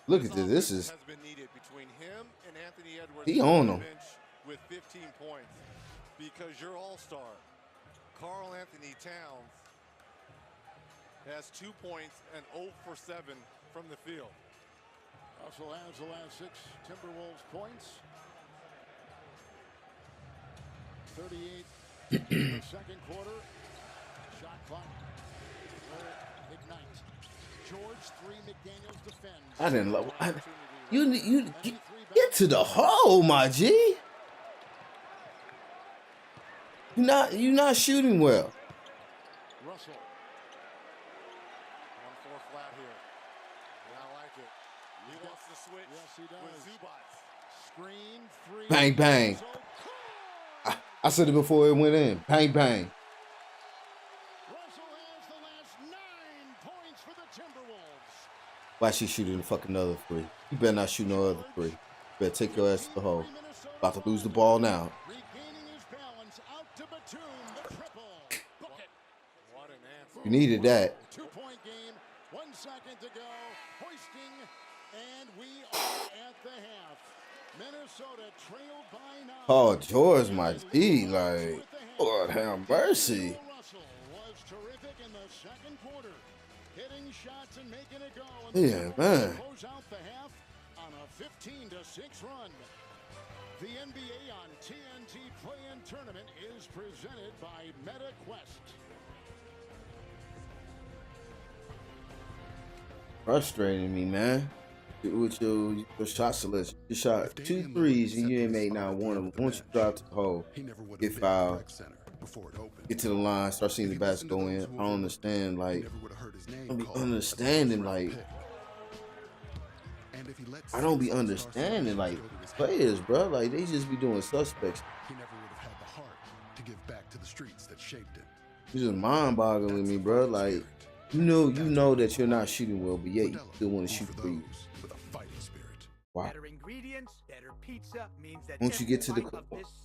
Look at this. This is. Has been needed between him and Anthony Edwards. He on him. With 15 points, because your all-star, Karl Anthony Towns, has 2 points and 0 for 7 from the field. Russell has the last 6 Timberwolves points. 38 in the second quarter. Shot clock will ignite. George 3, McDaniels defends. I didn't love. You get to the hole, my G. You're not shooting well. Russell. 1-4 flat here. And I like it. He wants to switch. Yes, he does. With Zubats. Screen 3. Bang, bang. I said it before it went in. Bang, bang. Russell has the last 9 points for the Timberwolves. Why she shooting the fucking other three? You better not shoot no other three. You better take your ass to the hole. About to lose the ball now. Regaining his balance out to Batum, the triple. Book it. What an answer. You needed that. 2-point game, 1 second to go. Hoisting, and we are at the half. Minnesota trailed by 9. Oh, George, my D, like, Lord have mercy. Russell was terrific in the second quarter, hitting shots and making it go. Yeah, man. Close out the half on a 15-6 run. The NBA on TNT Play-In Tournament is presented by MetaQuest. Frustrating me, man. With your shot selection. You shot 2 threes and you ain't made not one of them. Once you drop to the hole, get fouled, get to the line, start seeing the basket go in. I don't understand, like, I don't be understanding, like, players, bro. Like, they just be doing suspects. He never would have had the heart to give back to the streets that shaped him. It's just mind-boggling me, bro. Like, you know that you're not shooting well, but yet you still want to shoot threes. Wow. Better ingredients, better pizza means that Once you get to the,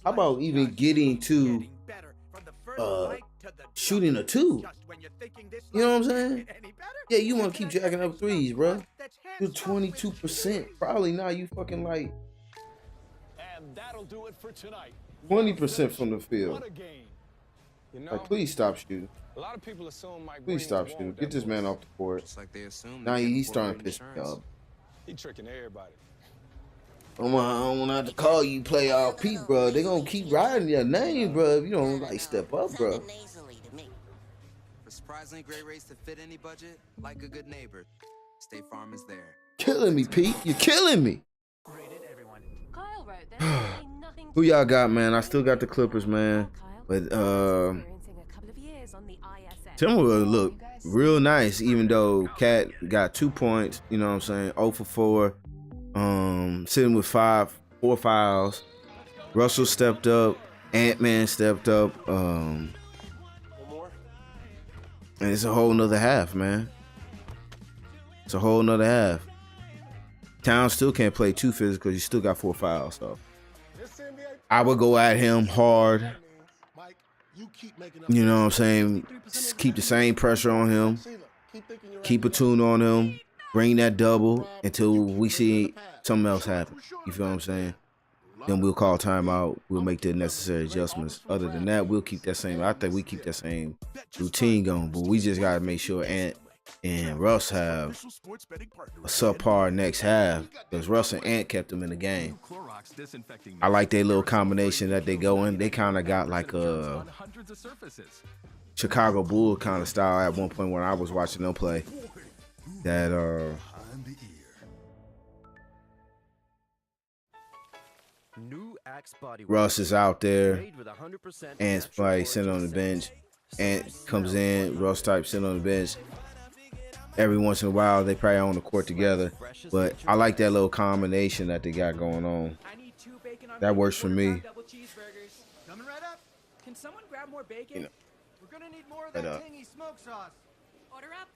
how about even getting to shooting a 2? You know what I'm saying? Yeah, you want to keep jacking up threes, bro. You're 22%. Probably now you fucking like and that'll do it for tonight. 20% from the field. What a game. You know, Like, please stop shooting. a lot of people assume Mike Please stop shooting. Get this man off the court. Just like they assume. Now he's starting to piss me off. He tricking everybody. I don't want to have to call you playoff Pete, bro. They gonna keep riding your name, bro. If you don't like step up, bro. For surprisingly great rates to fit any budget, like a good neighbor, State Farm is there. Killing me, Pete. You're killing me. Kyle wrote this. Who y'all got, man? I still got the Clippers, man. But Timberwolves look real nice, even though Cat got 2 points. You know what I'm saying? 0 for 4. Sitting with 4 fouls. Russell stepped up. Ant-Man stepped up. And it's a whole nother half, man. It's a whole nother half. Towns still can't play too physical because he still got 4 fouls. So I would go at him hard. You know what I'm saying? Just keep the same pressure on him. Keep a tune on him. Bring that double until we see something else happen. You feel what I'm saying? Then we'll call timeout. We'll make the necessary adjustments. Other than that, we'll keep that same. I think we keep that same routine going. But we just gotta make sure Ant and Russ have a subpar next half, because Russ and Ant kept them in the game. I like their little combination that they go in. They kind of got like a Chicago Bull kind of style at one point when I was watching them play. That Russ is out there, Ant's probably sitting on the bench. Ant comes in, Russ type sitting on the bench. Every once in a while, they probably on the court together. But I like that little combination that they got going on. That works for me. Coming right up. Can someone grab more bacon? You know, We're gonna need more of that tangy smoke sauce. Order up.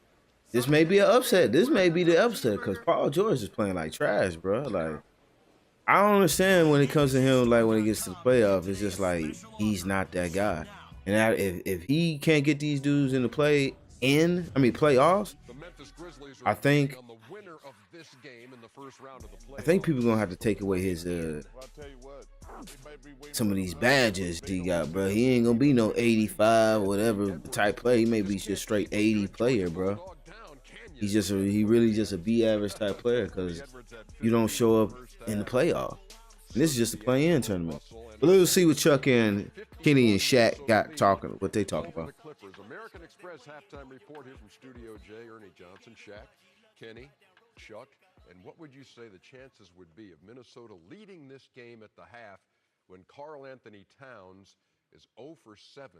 this may be an upset. This may be the upset because Paul George is playing like trash, bro. Like, I don't understand when it comes to him. Like, when he gets to the playoffs, it's just like he's not that guy. And if he can't get these dudes in the playoffs, I think people gonna have to take away his some of these badges he got, bro. He ain't gonna be no 85 whatever type player. He may be just straight 80 player, bro. He really just a B average type player because you don't show up in the playoff. And this is just a play-in tournament. But let's see what Chuck and Kenny and Shaq got talking. What they talking about? American Express halftime report here from Studio J. Ernie Johnson, Shaq, Kenny, Chuck, and what would you say the chances would be of Minnesota leading this game at the half when Karl Anthony Towns is 0 for 7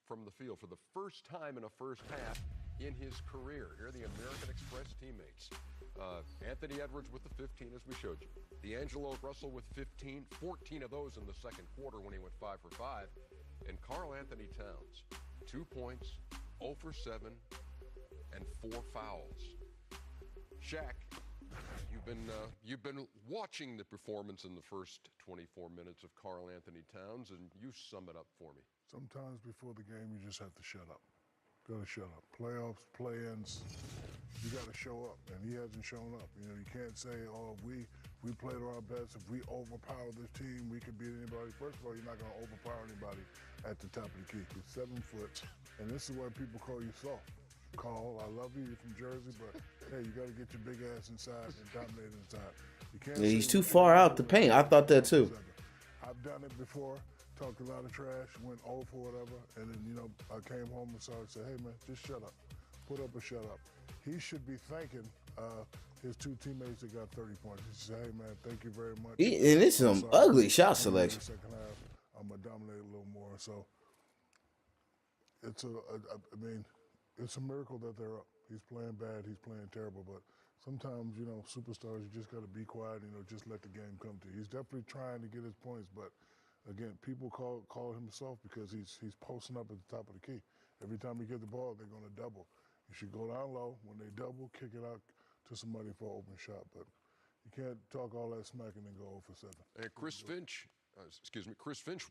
from the field for the first time in a first half in his career? Here are the American Express teammates. Anthony Edwards with the 15, as we showed you. D'Angelo Russell with 15, 14 of those in the second quarter when he went 5 for 5. And Karl Anthony Towns, 2 points, 0 for 7, and 4 fouls. Shaq, you've been watching the performance in the first 24 minutes of Karl Anthony Towns, and you sum it up for me. Sometimes before the game, you just have to shut up. Got to shut up. Playoffs, play-ins, you got to show up, and he hasn't shown up. You know, you can't say, oh, we played our best. If we overpower this team, we could beat anybody. First of all, you're not going to overpower anybody at the top of the key. He's 7 foot, and this is why people call you soft. Carl, I love you. You're from Jersey, but hey, you got to get your big ass inside and dominate inside. You can't. Yeah, he's too far out the paint. I thought that too. I've done it before. Talked a lot of trash, went 0 for whatever, and then, you know, I came home and saw it and said, hey, man, just shut up. Put up or shut up. He should be thanking his 2 teammates that got 30 points. He should say, hey, man, thank you very much. And it's some ugly shot selection. In the second half, I'm going to dominate a little more. So it's it's a miracle that they're up. He's playing bad. He's playing terrible. But sometimes, you know, superstars, you just got to be quiet, you know, just let the game come to you. He's definitely trying to get his points, but again, people call him soft because he's posting up at the top of the key. Every time you get the ball, they're going to double. You should go down low. When they double, kick it out to somebody for an open shot. But you can't talk all that smack and then go 0 for 7. And Chris Finch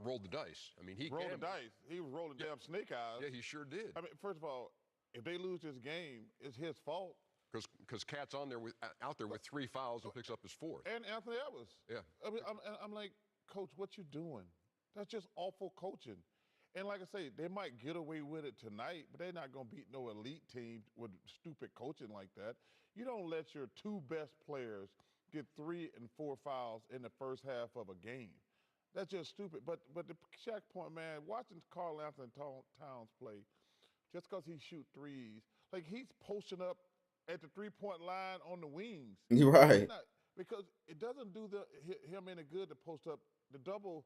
rolled the dice. I mean, he rolled the dice. He was rolling damn snake eyes. Yeah, he sure did. I mean, first of all, if they lose this game, it's his fault. Because Cat's out there with 3 fouls and picks up his 4th. And Anthony Edwards. Yeah. I mean, I'm like, Coach, what you doing? That's just awful coaching. And like I say, they might get away with it tonight, but they're not going to beat no elite team with stupid coaching like that. You don't let your 2 best players get 3 and 4 fouls in the first half of a game. That's just stupid. But the Shaq point, man, watching Karl Anthony Towns play, just because he shoot threes, like he's posting up at the 3-point line on the wings. You're right. Because it doesn't do him any good to post up. The double,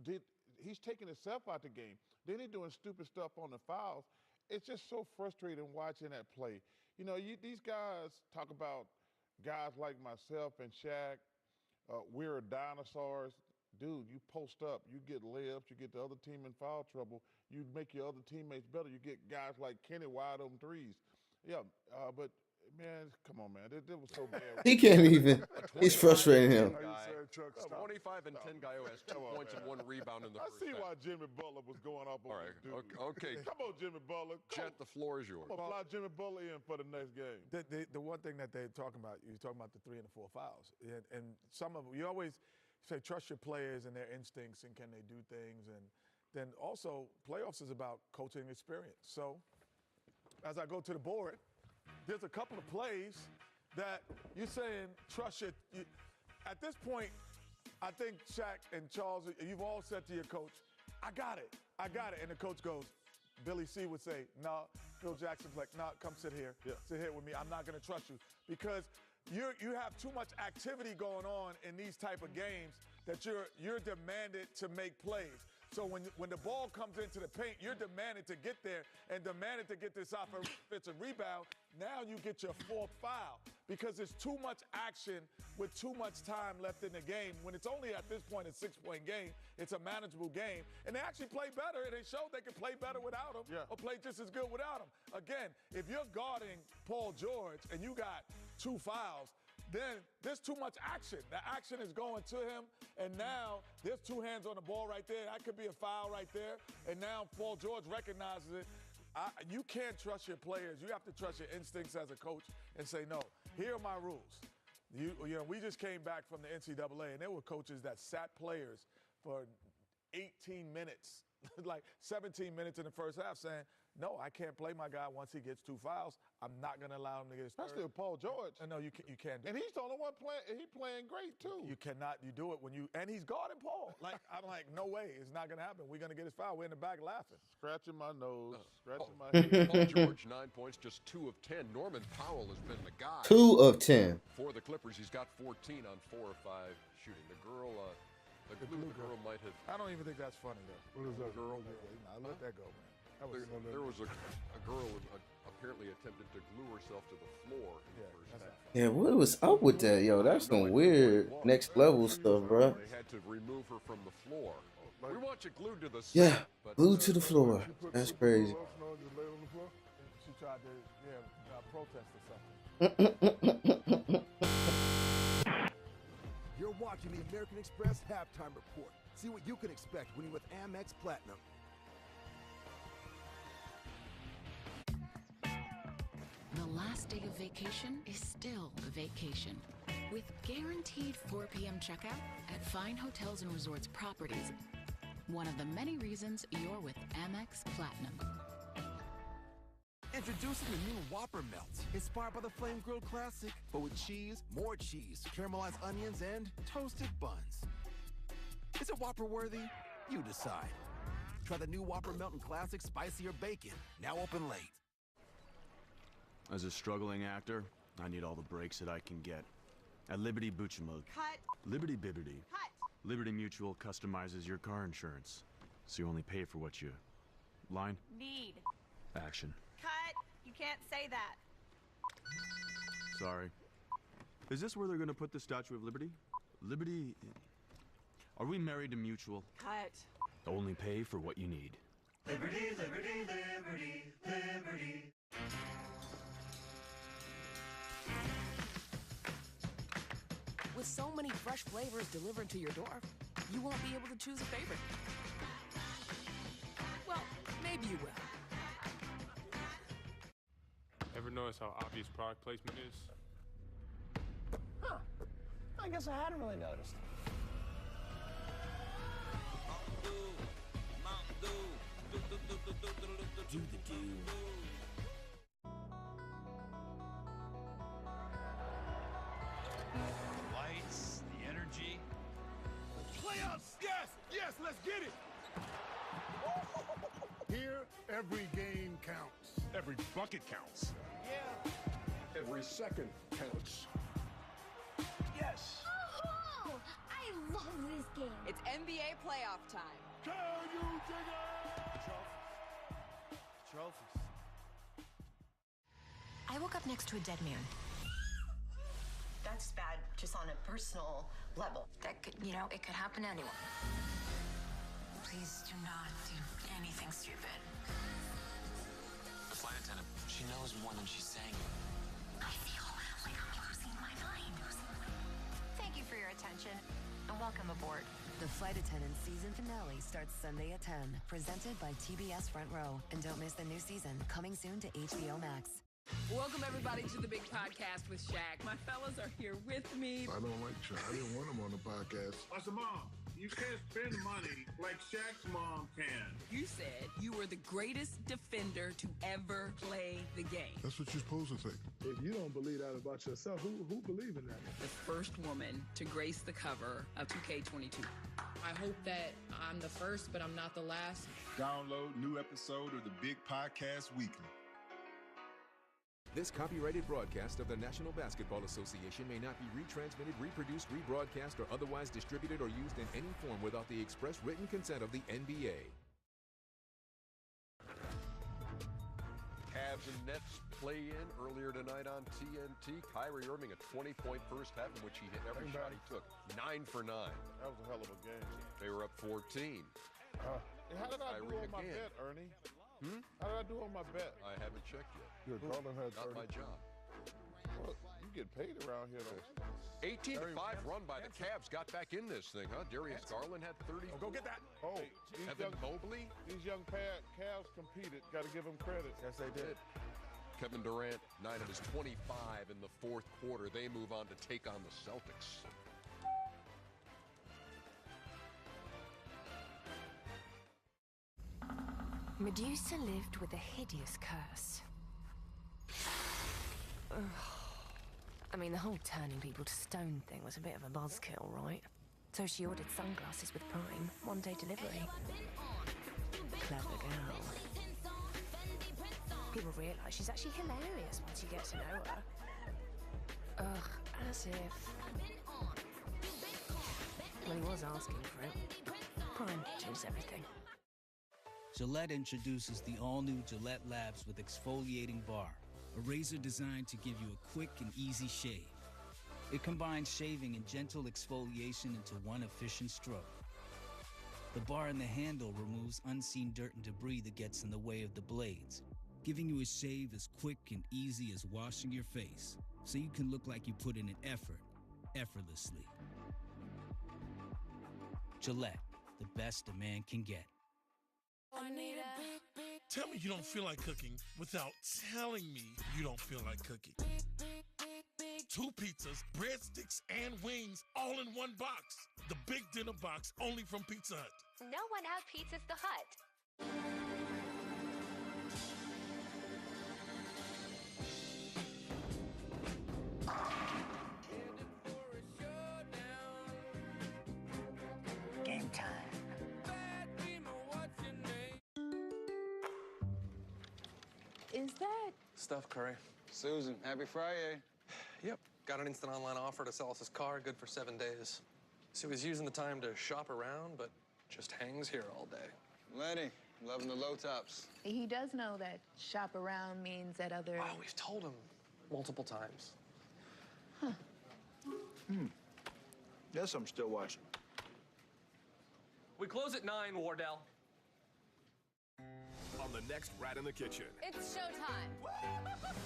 he's taking himself out the game. Then he's doing stupid stuff on the fouls. It's just so frustrating watching that play. You know, these guys talk about guys like myself and Shaq, we're dinosaurs. Dude, you post up, you get layups, you get the other team in foul trouble, you make your other teammates better. You get guys like Kenny wide open threes. Yeah, but man, come on, man. It was so bad. He can't even. He's frustrating him. 25 and 10 guy who has 2 points and 1 rebound in the first I see half. why Jimmy Butler was going up on this dude. Okay. Come on, Jimmy Butler. Jet, the floor is yours. I'm going to fly Jimmy Butler in for the next game. The one thing that they're talking about, you're talking about the 3 and the 4 fouls. And some of you always say trust your players and their instincts and can they do things. And then also playoffs is about coaching experience. So as I go to the board, there's a couple of plays that you're saying trust your at this point, I think Shaq and Charles, you've all said to your coach, I got it. And the coach goes, Billy C would say, no. Phil Jackson's like, no, come sit here. Yeah. Sit here with me. I'm not going to trust you. Because you have too much activity going on in these type of games that you're demanded to make plays. So when the ball comes into the paint, you're demanded to get there and demanded to get this offensive rebound. Now you get your 4th foul because there's too much action with too much time left in the game. When it's only at this point a 6-point game, it's a manageable game. And they actually play better, and they showed they could play better without him or play just as good without him. Again, if you're guarding Paul George and you got 2 fouls, then there's too much action. The action is going to him, and now there's 2 hands on the ball right there. That could be a foul right there, and now Paul George recognizes it. You can't trust your players. You have to trust your instincts as a coach and say, no, here are my rules. You know, we just came back from the NCAA, and there were coaches that sat players for 18 minutes, like 17 minutes in the first half saying, no, I can't play my guy once he gets 2 fouls. I'm not going to allow him to get his Especially with Paul George. No, you can't. And he's the only one playing. He's playing great, too. You cannot. You do it when you – and he's guarding Paul. Like, I'm like, no way. It's not going to happen. We're going to get his foul. We're in the back laughing. Scratching my nose. Scratching my head. Paul George, 9 points, just 2 of 10. Norman Powell has been the guy. 2 of 10. For the Clippers, he's got 14 on 4 or 5 shooting. The girl might have – I don't even think that's funny, though. What is that? Girl. I'll let that go, man. There was a girl who apparently attempted to glue herself to the floor in the first half. Yeah, what was up with that, yo? That's some weird next level stuff, bro. They had to remove her from the floor. We want you glued to the seat. Yeah, but, glued to the floor. That's crazy. She tried to, protest or something. You're watching the American Express Halftime Report. See what you can expect when you're with Amex Platinum. The last day of vacation is still a vacation. With guaranteed 4 p.m. checkout at fine hotels and resorts properties. One of the many reasons you're with Amex Platinum. Introducing the new Whopper Melt, inspired by the Flame Grilled Classic, but with cheese, more cheese, caramelized onions, and toasted buns. Is it Whopper worthy? You decide. Try the new Whopper Melt and Classic Spicy or Bacon, now open late. As a struggling actor, I need all the breaks that I can get. At Liberty Buchamug. Cut. Liberty Bibbity. Cut. Liberty Mutual customizes your car insurance, so you only pay for what you... Line? Need. Action. Cut. You can't say that. Sorry. Is this where they're gonna put the Statue of Liberty? Liberty... Are we married to Mutual? Cut. Only pay for what you need. Liberty, liberty, liberty, liberty. With so many fresh flavors delivered to your door, you won't be able to choose a favorite. Well, maybe you will. Ever notice how obvious product placement is? Huh. I guess I hadn't really noticed. Do the do. Lights, the energy. Playoffs! Yes! Yes, let's get it! Here, every game counts. Every bucket counts. Yeah. Every second counts. Yes. Oh, I love this game. It's NBA playoff time. Can you dig it? Trophies. I woke up next to a dead man. That's bad, just on a personal level. That could, it could happen to anyone. Please do not do anything stupid. The flight attendant, she knows more than she's saying. I feel like I'm losing my mind. Thank you for your attention, and welcome aboard. The Flight Attendant season finale starts Sunday at 10, presented by TBS Front Row. And don't miss the new season, coming soon to HBO Max. Welcome, everybody, to the big podcast with Shaq. My fellas are here with me. I don't like Shaq. I didn't want him on the podcast. I said, Mom, you can't spend money like Shaq's mom can. You said you were the greatest defender to ever play the game. That's what you're supposed to think. If you don't believe that about yourself, who believe in that? The first woman to grace the cover of 2K22. I hope that I'm the first, but I'm not the last. Download new episode of the Big Podcast Weekly. This copyrighted broadcast of the National Basketball Association may not be retransmitted, reproduced, rebroadcast, or otherwise distributed or used in any form without the express written consent of the NBA. Cavs and Nets play in earlier tonight on TNT. Kyrie Irving a 20-point first half in which he hit every shot he took. 9 for 9. That was a hell of a game. They were up 14. How did I do on my bet, Ernie? How did I do on my bet? I haven't checked yet. Good, Carlin had Not 30. my job. Well, you get paid around here, though. 18-5 run by the Cavs. Got back in this thing, huh? Darius Garland had 30. Oh, go get that. Oh, Evan Mobley. These young Cavs competed. Got to give them credit. Yes, they did. Kevin Durant, 9 of his 25 in the fourth quarter. They move on to take on the Celtics. Medusa lived with a hideous curse. Ugh. I mean, the whole turning people to stone thing was a bit of a buzzkill, right? So she ordered sunglasses with Prime, one-day delivery. Clever girl. People realise she's actually hilarious once you get to know her. Ugh, as if... Well, he was asking for it. Prime changed everything. Gillette introduces the all-new Gillette Labs with exfoliating bar, a razor designed to give you a quick and easy shave. It combines shaving and gentle exfoliation into one efficient stroke. The bar and the handle removes unseen dirt and debris that gets in the way of the blades, giving you a shave as quick and easy as washing your face, so you can look like you put in an effort, effortlessly. Gillette, the best a man can get. Tell me you don't feel like cooking without telling me you don't feel like cooking. 2 pizzas, breadsticks, and wings all in one box. The big dinner box only from Pizza Hut. No one out pizzas the Hut. Game time. Is that Steph Curry. Susan, happy Friday. Yep, got an instant online offer to sell us his car, good for 7 days. So he was using the time to shop around, but just hangs here all day. Lenny? Loving the low tops. he does know that shop around means at other... Oh, we've told him multiple times. Yes, I'm still watching. We close at 9, Wardell. On the next Rat in the Kitchen, It's showtime.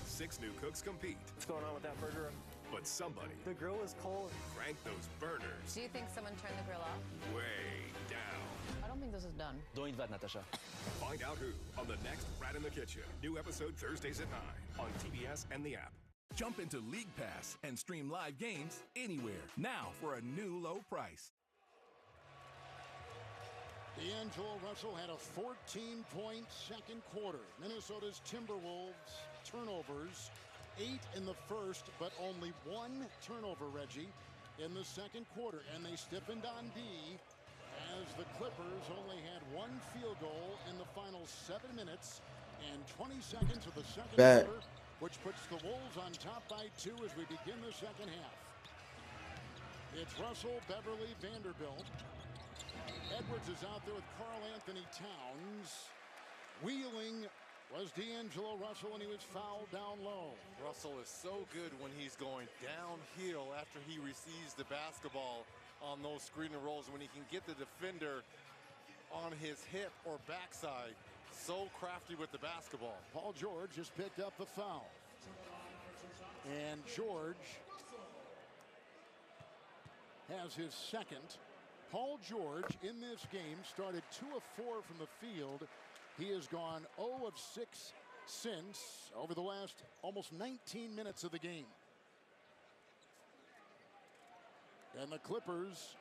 6 new cooks compete. What's going on with that burger? But somebody The grill is cold. crank those burners Do you think someone turned the grill off? way down. I don't think this is done. Don't eat that, Natasha. Find out who on the next Rat in the Kitchen. New episode Thursdays at 9 on TBS and the app. Jump into League Pass and stream live games anywhere. Now for a new low price. D'Angelo Russell had a 14-point second quarter. Minnesota's Timberwolves turnovers, 8 in the first, but only 1 turnover, Reggie, in the second quarter. And they stiffened on D as the Clippers only had 1 field goal in the final 7 minutes and 20 seconds of the second quarter, which puts the Wolves on top by 2 as we begin the second half. It's Russell, Beverly, Vanderbilt. Edwards is out there with Karl Anthony Towns. Wheeling was D'Angelo Russell, and he was fouled down low. Russell is so good when he's going downhill after he receives the basketball on those screen and rolls, when he can get the defender on his hip or backside. So crafty with the basketball. Paul George just picked up the foul. And George has his second. Paul George in this game started 2 of 4 from the field. He has gone 0 of 6 since over the last almost 19 minutes of the game. And the Clippers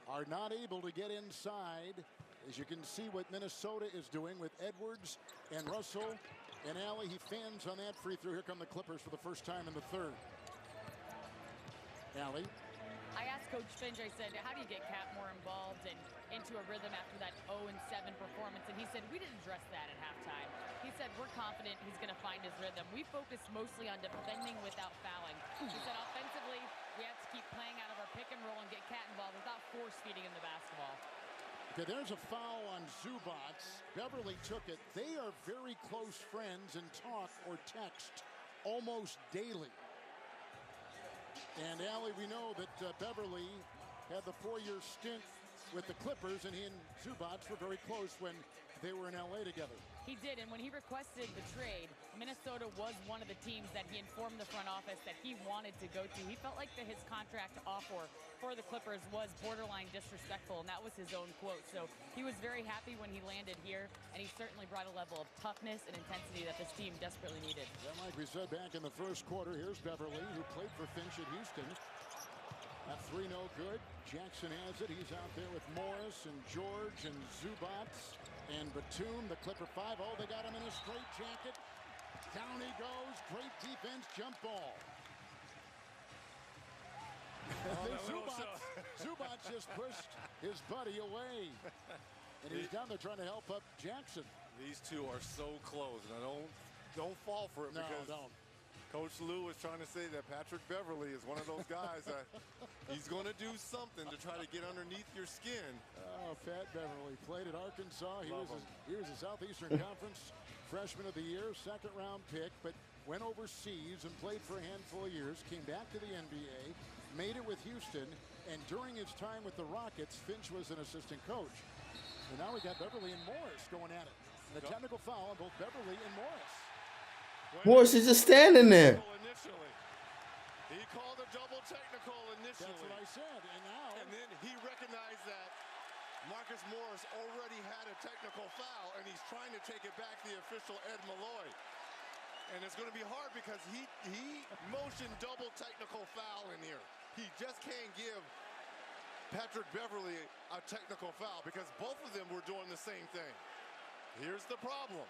are not able to get inside. As you can see what Minnesota is doing with Edwards and Russell and Alley. He fans on that free throw. Here come the Clippers for the first time in the third. Alley. I asked Coach Finch, I said, how do you get Cat more involved and into a rhythm after that 0-7 performance? And he said, we didn't address that at halftime. He said, we're confident he's going to find his rhythm. We focused mostly on defending without fouling. He said, offensively, we have to keep playing out of our pick and roll and get Cat involved without force feeding him the basketball. Okay, there's a foul on Zubac. Beverly took it. They are very close friends and talk or text almost daily. And, Allie, we know that Beverly had the 4-year stint with the Clippers, and he and Zubac were very close when they were in L.A. together. He did, and when he requested the trade, Minnesota was one of the teams that he informed the front office that he wanted to go to. He felt like his contract offer for the Clippers was borderline disrespectful, and that was his own quote. So he was very happy when he landed here, and he certainly brought a level of toughness and intensity that this team desperately needed. Yeah, like we said back in the first quarter, here's Beverly, who played for Finch at Houston. That 3 no good. Jackson has it. He's out there with Morris and George and Zubac and Batum, the Clipper 5. Oh, they got him in a straight jacket. Down he goes. Great defense. Jump ball. Zubac just pushed his buddy away. And he's down there trying to help up Jackson. These two are so close. Now don't fall for it, because don't. Coach Lou was trying to say that Patrick Beverly is one of those guys that he's going to do something to try to get underneath your skin. Fat Beverly played at Arkansas. He was a Southeastern Conference Freshman of the Year, second-round pick, but went overseas and played for a handful of years, came back to the NBA, made it with Houston, and during his time with the Rockets, Finch was an assistant coach. And now we got Beverly and Morris going at it. And a technical foul on both Beverly and Morris. Morris is just standing there. Initially. He called a double technical initially. That's what I said. And then he recognized that Marcus Morris already had a technical foul, and he's trying to take it back to the official, Ed Malloy. And it's going to be hard because he motioned double technical foul in here. He just can't give Patrick Beverly a technical foul because both of them were doing the same thing. Here's the problem.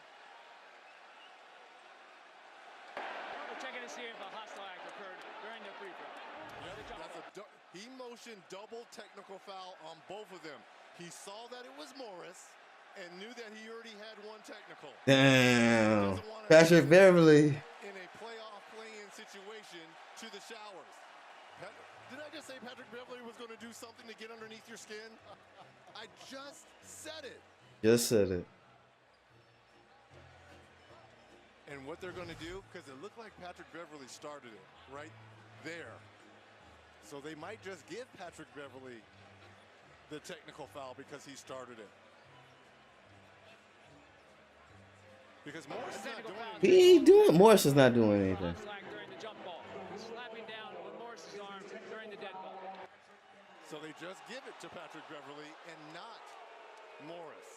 We're checking to see if a hostile act occurred during the free throw. He motioned double technical foul on both of them. He saw that it was Morris and knew that he already had one technical. Damn. Patrick Beverly. In a playoff play-in situation to the showers. Did I just say Patrick Beverly was going to do something to get underneath your skin? I just said it. Just said it. And what they're going to do, because it looked like Patrick Beverly started it right there. So they might just give Patrick Beverly the technical foul because he started it. Because Morris is not doing anything. He ain't doing. Morris is not doing anything. During the jump ball. Slapping down with Morris's arm during the dead ball. So they just give it to Patrick Beverly and not Morris.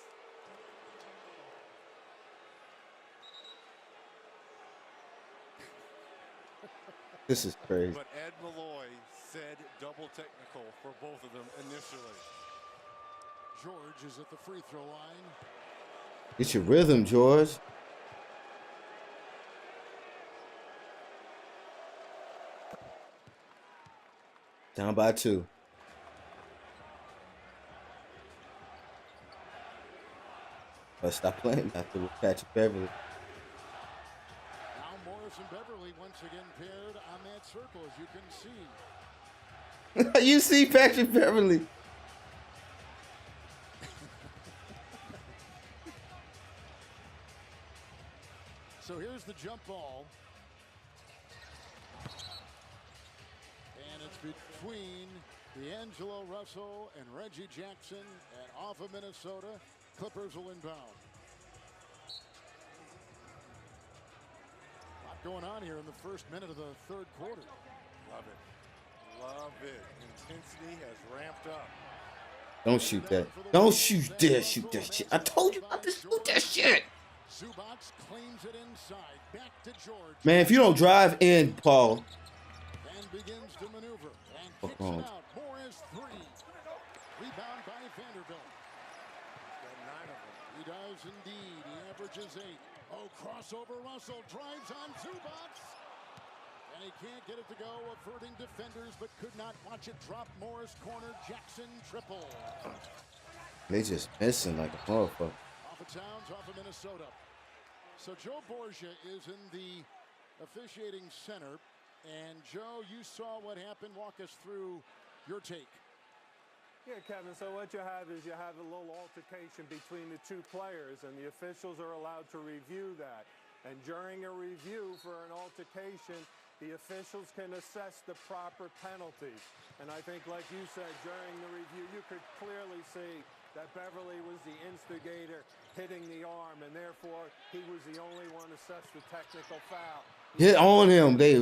This is crazy. But Ed Malloy said double technical for both of them initially. George is at the free throw line. Get your rhythm, George. Down by 2. But stop playing after Patrick Beverly. Now Morris and Beverly once again paired on that circle, as you can see. You see Patrick Beverly. So here's the jump ball. And it's between D'Angelo Russell and Reggie Jackson. And off of Minnesota, Clippers will inbound. A lot going on here in the first minute of the third quarter. Love it. Love it. Intensity has ramped up. Don't shoot that. Don't shoot that. Shoot that shit. I told you not to shoot that shit. Zubac claims it inside. Back to George. Man, if you don't drive in, Paul. And begins to maneuver. And kicks it out. Morris 3. Rebound by Vanderbilt. Got 9 of them. He does indeed. He averages 8. Oh, crossover. Russell drives on Zubac. And he can't get it to go, averting defenders, but could not watch it drop. Morris corner. Jackson triple. They just missing like a motherfucker. Off of Towns, off of Minnesota. So Joe Borgia is in the officiating center. And Joe, you saw what happened. Walk us through your take. Yeah, Kevin, so what you have is you have a little altercation between the two players, and the officials are allowed to review that. And during a review for an altercation, the officials can assess the proper penalties. And I think, like you said, during the review, you could clearly see that Beverly was the instigator hitting the arm, and therefore he was the only one assessed the technical foul. Get on him. They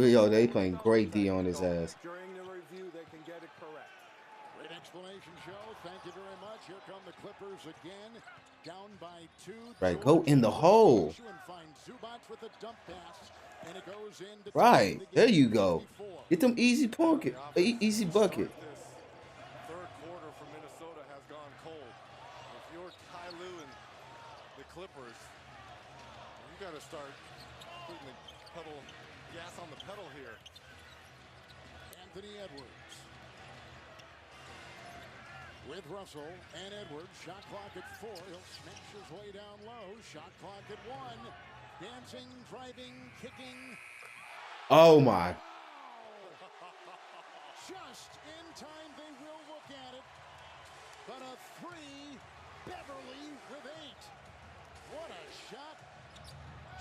playing great D on his ass. During the review, they can get it correct. Great explanation, Joe. Thank you very much. Here come the Clippers again, down by 2. Right, go in the hole. And find Zubac with a dump pass, and it goes in to Right, there you go. Get them easy bucket. Easy bucket. Third quarter for Minnesota has gone cold. If you're Ty Lue and the Clippers, you got to start putting the gas on the pedal here. Anthony Edwards. With Russell and Edwards, shot clock at 4. He'll smash his way down low. Shot clock at 1. Dancing, driving, kicking. Oh my. Just in time, they will look at it. but a three. Beverly with 8. What a shot.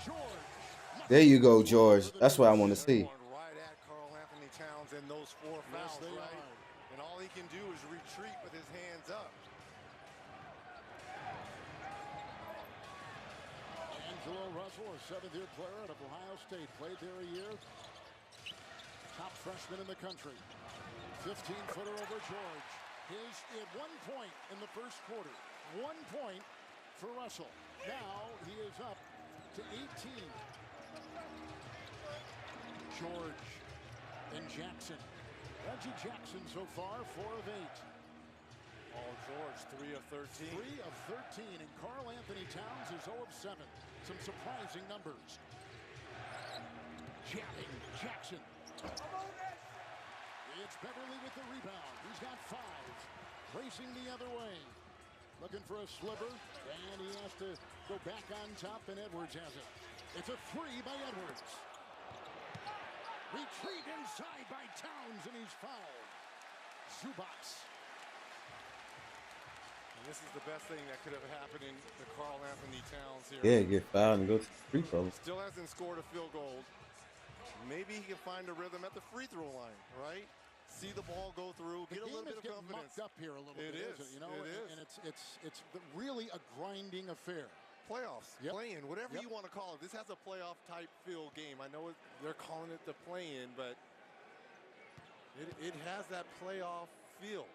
George. There you go, George. That's what I want to see. Right at Karl Anthony Towns in those 4 fouls, right? And all he can do is retreat with his hands up. Angelo Russell, a 7th-year player out of Ohio State, played there a year. Top freshman in the country. 15-footer over George. He had 1 point in the first quarter. 1 point for Russell. Now he is up to 18. George and Jackson. Reggie Jackson so far 4 of 8. Oh, George 3 of 13. 3 of 13, and Karl Anthony Towns is 0 of 7. Some surprising numbers. Jabbing Jackson. It's Beverly with the rebound. He's got 5. Racing the other way. Looking for a sliver, and he has to go back on top, and Edwards has it. It's a 3 by Edwards. Retreat inside by Towns, and he's fouled. Zubac. And this is the best thing that could have happened in the Karl Anthony Towns here. Yeah, get fouled and go to the free throw. Still hasn't scored a field goal. Maybe he can find a rhythm at the free throw line, right? See the ball go through, get a little bit of confidence. Mucked up here a little bit, is, you know, it is. And it's really a grinding affair. Playoffs, play-in, whatever you want to call it. This has a playoff type feel game. I know they're calling it the play-in, but it has that playoff feel.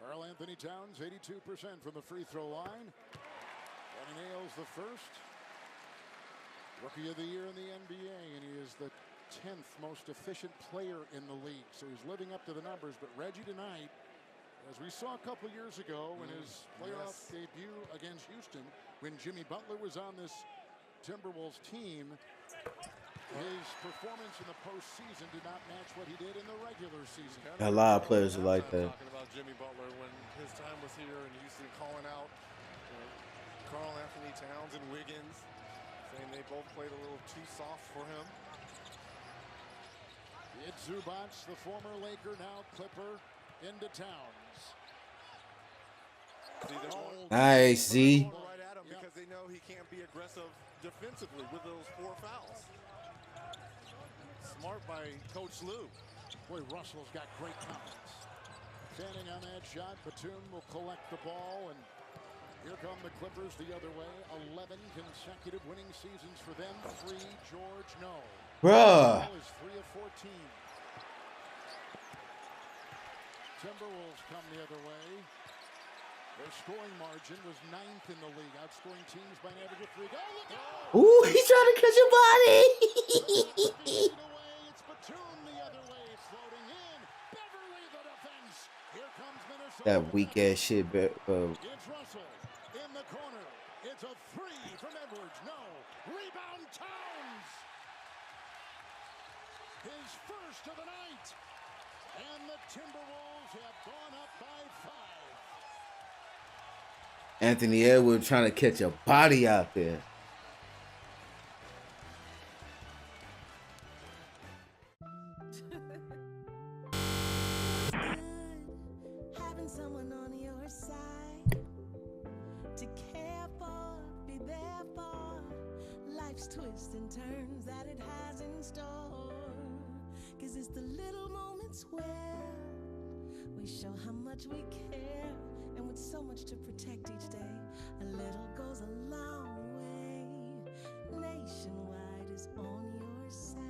Karl Anthony Towns, 82% from the free throw line. And he nails the first. Rookie of the year in the NBA, and he is the 10th most efficient player in the league. So he's living up to the numbers. But Reggie tonight, as we saw a couple years ago in his playoff debut against Houston, when Jimmy Butler was on this Timberwolves team, his performance in the postseason did not match what he did in the regular season. A lot of players are like that. Talking about Jimmy Butler when his time was here in Houston, calling out Karl Anthony Towns and Wiggins, saying they both played a little too soft for him. It's Zubac, the former Laker, now Clipper, into Towns. Nice, Z. Right at him because they know he can't be aggressive defensively with those 4 fouls. Smart by Coach Lou. Boy, Russell's got great confidence. Standing on that shot, Batum will collect the ball, and here come the Clippers the other way. 11 consecutive winning seasons for them. 3, George, no. Bruh. Is 3 of 14. Timberwolves come the other way. Their scoring margin was 9th in the league, outscoring teams by an average of 3. Go, look out! Ooh, he's trying to catch a body. It's Batum the other way, floating in. Beverly the defense. Here comes Minnesota. That weak ass shit, It's Russell in the corner. It's a 3 from Edwards. No. Rebound Towns. His first of the night. And the Timberwolves have gone up by 5. Anthony Edwards trying to catch a body out there. Having someone on your side to care for, be there for life's twists and turns that it has in store. 'Cause it's the little moments where we show how much we care, and with so much to protect each day, a little goes a long way. Nationwide is on your side.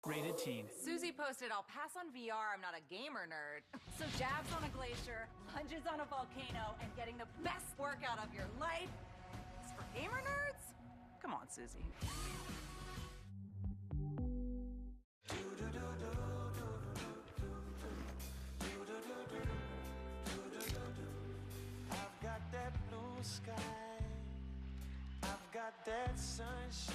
Rated teen. Susie posted, I'll pass on VR, I'm not a gamer nerd. So jabs on a glacier, lunges on a volcano, and getting the best workout of your life is for gamer nerds? Come on, Susie. I've got that blue sky, I've got that sunshine.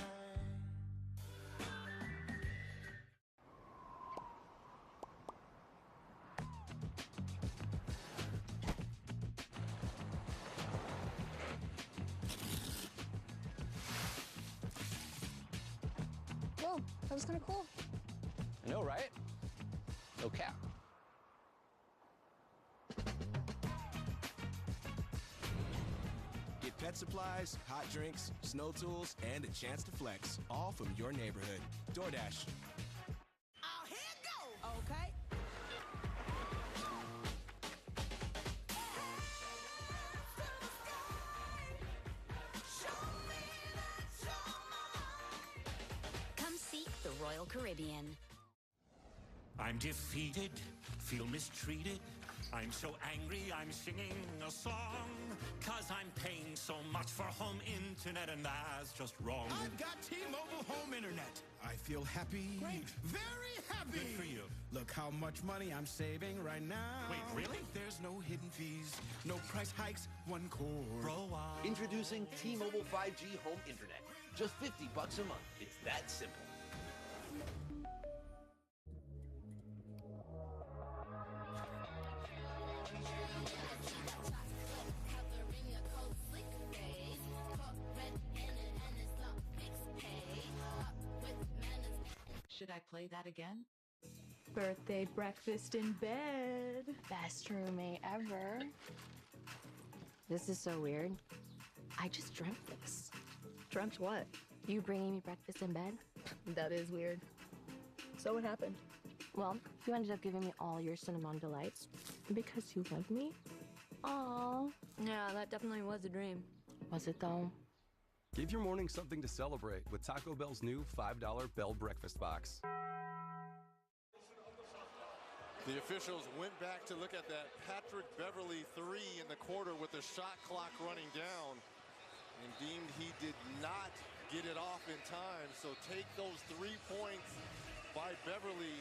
Whoa, that was kind of cool. I know, right? No cap. pet supplies, hot drinks, snow tools, and a chance to flex. All from your neighborhood. DoorDash. Oh, here it go. Okay. Come seek the Royal Caribbean. I'm defeated, feel mistreated. I'm so angry, I'm singing a song. 'Cause I'm paying so much for home internet, and that's just wrong. I've got T-Mobile home internet. I feel happy. Great. Very happy. Good for you. Look how much money I'm saving right now. Wait, really? There's no hidden fees, no price hikes, one cord. Bro, Introducing T-Mobile 5G home internet. Just $50 a month. It's that simple. Should I play that again? Birthday breakfast in bed. Best roommate ever. This is so weird. I just dreamt this. Dreamt what? You bringing me breakfast in bed? That is weird. So what happened? Well, you ended up giving me all your cinnamon delights because you love me. Aw. Yeah, that definitely was a dream. Was it though? Give your morning something to celebrate with Taco Bell's new $5 Bell Breakfast Box. The officials went back to look at that Patrick Beverly 3 in the quarter with the shot clock running down and deemed he did not get it off in time. So take those 3 points by Beverly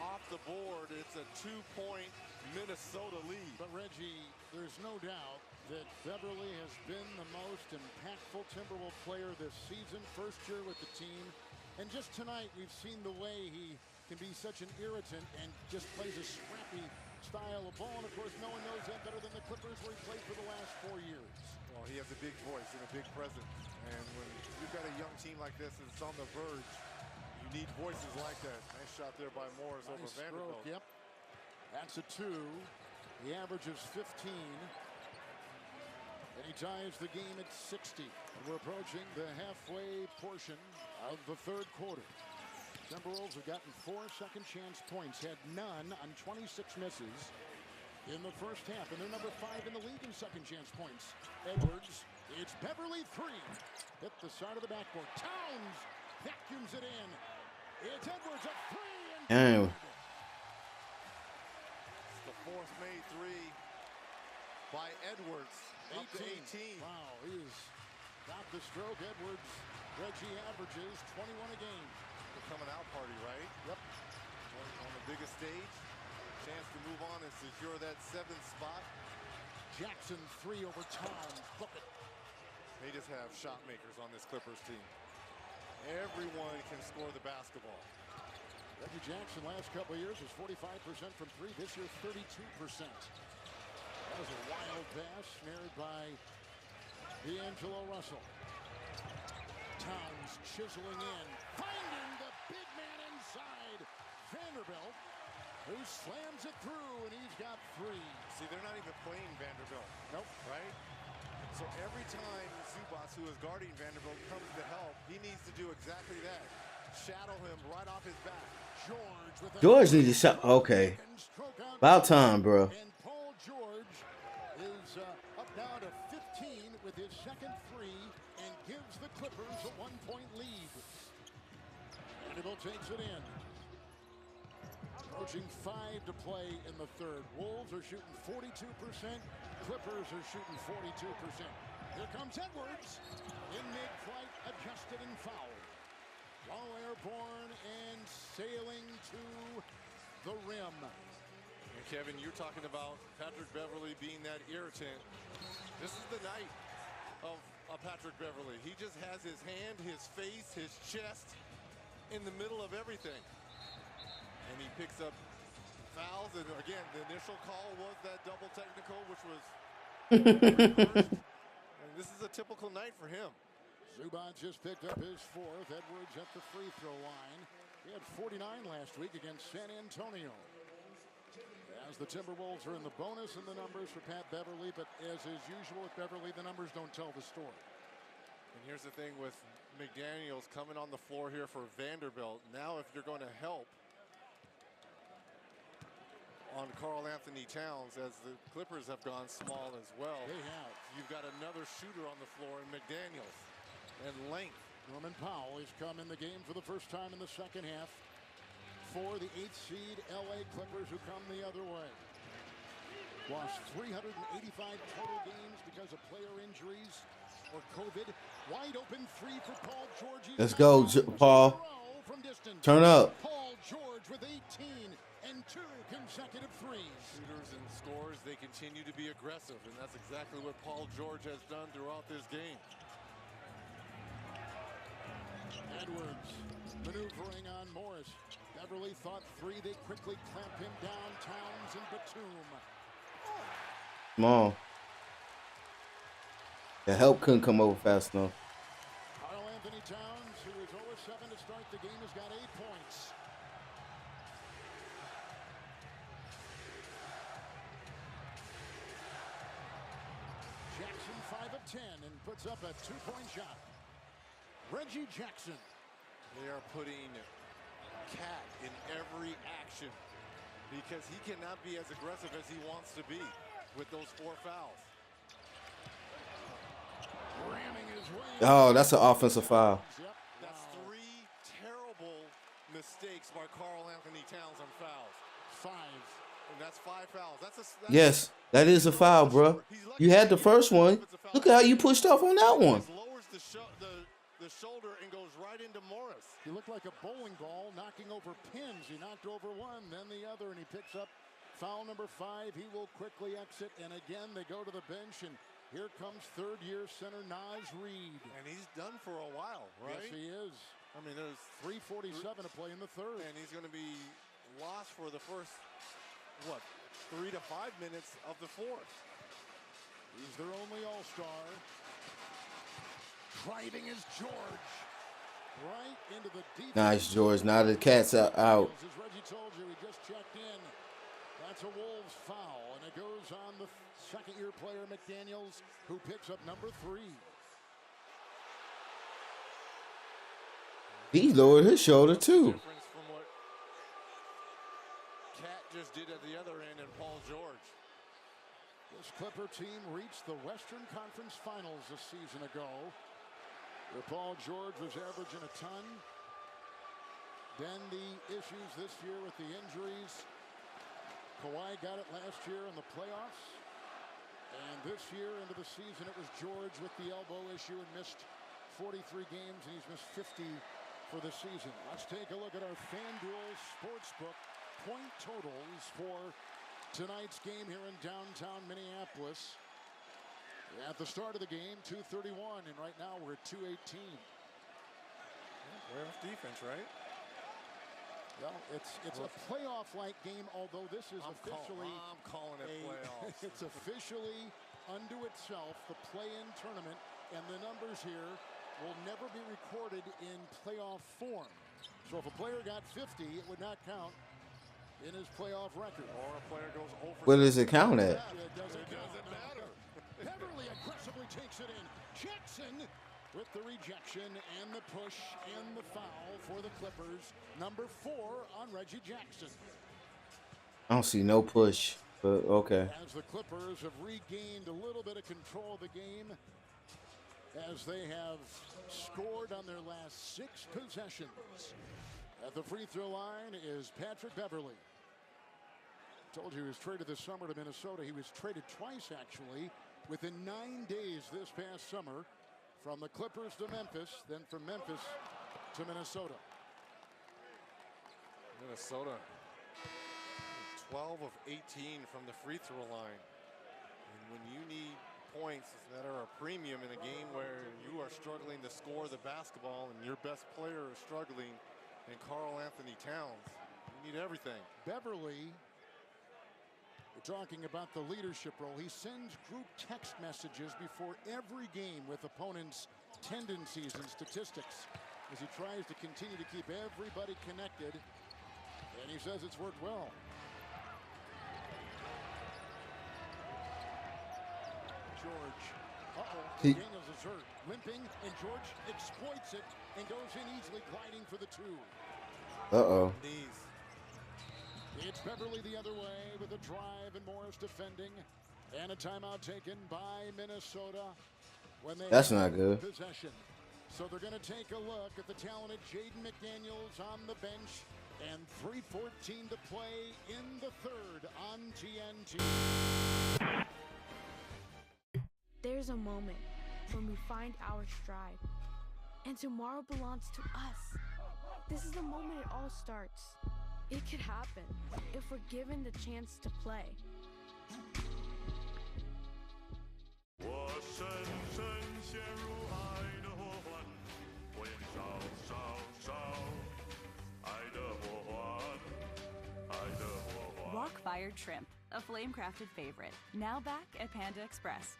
off the board. It's a 2-point Minnesota lead. But Reggie, there's no doubt that Beverly has been the most impactful Timberwolves player this season, first year with the team. And just tonight, we've seen the way he can be such an irritant and just plays a scrappy style of ball. And of course, no one knows that better than the Clippers, where he played for the last 4 years. Well, he has a big voice and a big presence. And when you've got a young team like this and it's on the verge, you need voices like that. Nice shot there by Morris over Vanderbilt. Yep. That's a 2. He averages 15. And he ties the game at 60. We're approaching the halfway portion of the third quarter. Timberwolves have gotten 4 second chance points, had none on 26 misses in the first half, and they're number 5 in the league in second chance points. Edwards, it's Beverly 3. Hit the side of the backboard. Towns vacuums it in. It's Edwards at 3. And it's the 4th made 3 by Edwards. 18. Up to 18. Wow, he's got the stroke. Edwards, Reggie averages 21 a game. The coming out party, right? Yep. On the biggest stage. Chance to move on and secure that 7th spot. Jackson 3 over Towns. Book it. They just have shot makers on this Clippers team. Everyone can score the basketball. Reggie Jackson last couple of years was 45% from 3. This year 32%. That was a wild pass snared by D'Angelo Russell. Towns chiseling in, finding the big man inside. Vanderbilt, who slams it through, and he's got 3. See, they're not even playing Vanderbilt. Nope. Right? So every time Zubac, who is guarding Vanderbilt, comes to help, he needs to do exactly that. Shadow him right off his back. George needs to shot. Okay. About time, bro. And Paul George is up now to 15 with his second 3 and gives the Clippers a 1-point lead. Vanderbilt takes it in. Approaching 5 to play in the third. Wolves are shooting 42%. Clippers are shooting 42%. Here comes Edwards in mid-flight, adjusted and fouled. Low airborne and sailing to the rim. And Kevin, you're talking about Patrick Beverly being that irritant. This is the night of Patrick Beverly. He just has his hand, his face, his chest in the middle of everything. And he picks up fouls. And again, the initial call was that double technical, which was and this is a typical night for him. Zubac just picked up his 4th. Edwards at the free throw line. He had 49 last week against San Antonio. As the Timberwolves are in the bonus in the numbers for Pat Beverly, but as is usual with Beverly, the numbers don't tell the story. And here's the thing with McDaniels coming on the floor here for Vanderbilt. Now if you're going to help on Karl Anthony Towns, as the Clippers have gone small as well. They have. You've got another shooter on the floor in McDaniels. And length. Norman Powell has come in the game for the first time in the second half for the 8th seed LA Clippers, who come the other way. Lost 385 total games because of player injuries or COVID. Wide open three for Paul George. Let's go, Paul. Turn up. Paul George with 18 and 2 consecutive threes. Shooters and scores, they continue to be aggressive, and that's exactly what Paul George has done throughout this game. Edwards maneuvering on Morris. Beverly thought 3. They quickly clamp him down. Towns and Batum. Small. The help couldn't come over fast enough. Karl Anthony Towns, who is 0-7 to start the game, has got 8 points. Jackson 5 of 10 and puts up a 2-point shot. Reggie Jackson. They are putting Cat in every action because he cannot be as aggressive as he wants to be with those 4 fouls. Ramming his way. Oh, that's an offensive foul. Yep. That's 3 terrible mistakes by Karl Anthony Towns on fouls. 5. And that's 5 fouls. That's Yes, that is a foul, bro. You had the first one. Look at how you pushed off on that one. Lowers the shoulder and goes right into Morris. He looked like a bowling ball knocking over pins. He knocked over one, then the other, and he picks up foul number 5. He will quickly exit, and again they go to the bench, and here comes third-year center Naz Reid. And he's done for a while, right? Yes, he is. I mean, there's 3:47 to play in the third. And he's going to be lost for the first, 3 to 5 minutes of the fourth. He's their only all-star. Driving is George. Right into the deep. Nice, George. Now the Cats are out. As Reggie told you, he just checked in. That's a Wolves foul, and it goes on the second-year player McDaniels, who picks up number 3. He lowered his shoulder too. Difference from what Cat just did at the other end and Paul George. This Clipper team reached the Western Conference Finals a season ago, where Paul George was averaging a ton. Then the issues this year with the injuries. Kawhi got it last year in the playoffs. And this year into the season, it was George with the elbow issue and missed 43 games, and he's missed 50 for the season. Let's take a look at our FanDuel Sportsbook point totals for tonight's game here in downtown Minneapolis. At the start of the game, 231, and right now we're at 218. Playoff defense, right? Well, it's a playoff-like game, although this is officially I'm calling it playoffs. It's officially unto itself, the play-in tournament, and the numbers here will never be recorded in playoff form. So if a player got 50, it would not count in his playoff record. Or a player goes over. Where does it count at? It doesn't matter. Beverly aggressively takes it in. Jackson with the rejection and the push and the foul for the Clippers. Number 4 on Reggie Jackson. I don't see no push, but okay. As the Clippers have regained a little bit of control of the game, as they have scored on their last 6 possessions. At the free throw line is Patrick Beverly. Told you he was traded this summer to Minnesota. He was traded twice, actually, within 9 days this past summer, from the Clippers to Memphis, then from Memphis to Minnesota. Minnesota, 12 of 18 from the free throw line. And when you need points that are a premium in a game where you are struggling to score the basketball and your best player is struggling, and Karl Anthony Towns, you need everything. Beverly, we're talking about the leadership role. He sends group text messages before every game with opponents' tendencies and statistics as he tries to continue to keep everybody connected. And he says it's worked well. George. Uh-oh, He- Daniels is hurt. Limping, and George exploits it and goes in easily, gliding for the 2. Uh-oh. It's Beverly the other way with a drive and Morris defending. And a timeout taken by Minnesota when they That's have not good. possession. So they're going to take a look at the talented Jaden McDaniels on the bench. And 3:14 to play in the third on TNT. There's a moment when we find our stride. And tomorrow belongs to us. This is the moment it all starts. It could happen if we're given the chance to play. Rock-fired shrimp, a flame-crafted favorite. Now back at Panda Express.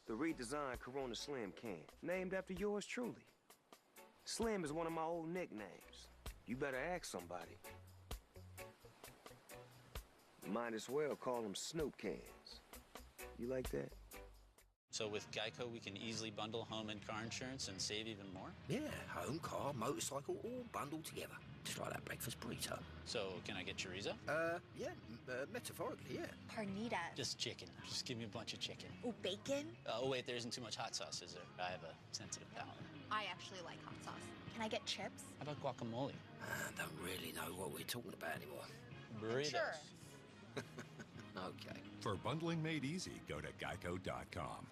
The redesigned Corona Slim can, named after yours truly. Slim is one of my old nicknames. You better ask somebody. Might as well call them Snoop cans. You like that? So with Geico, we can easily bundle home and car insurance and save even more? Yeah, home, car, motorcycle, all bundled together. Just like that breakfast burrito. So can I get chorizo? Yeah, metaphorically, yeah. Carnita. Just chicken. Just give me a bunch of chicken. Oh, bacon? Oh, wait, there isn't too much hot sauce, is there? I have a sensitive palate. I actually like hot sauce. Can I get chips? How about guacamole? I don't really know what we're talking about anymore. Burritos. Sure. Okay. For bundling made easy, go to geico.com.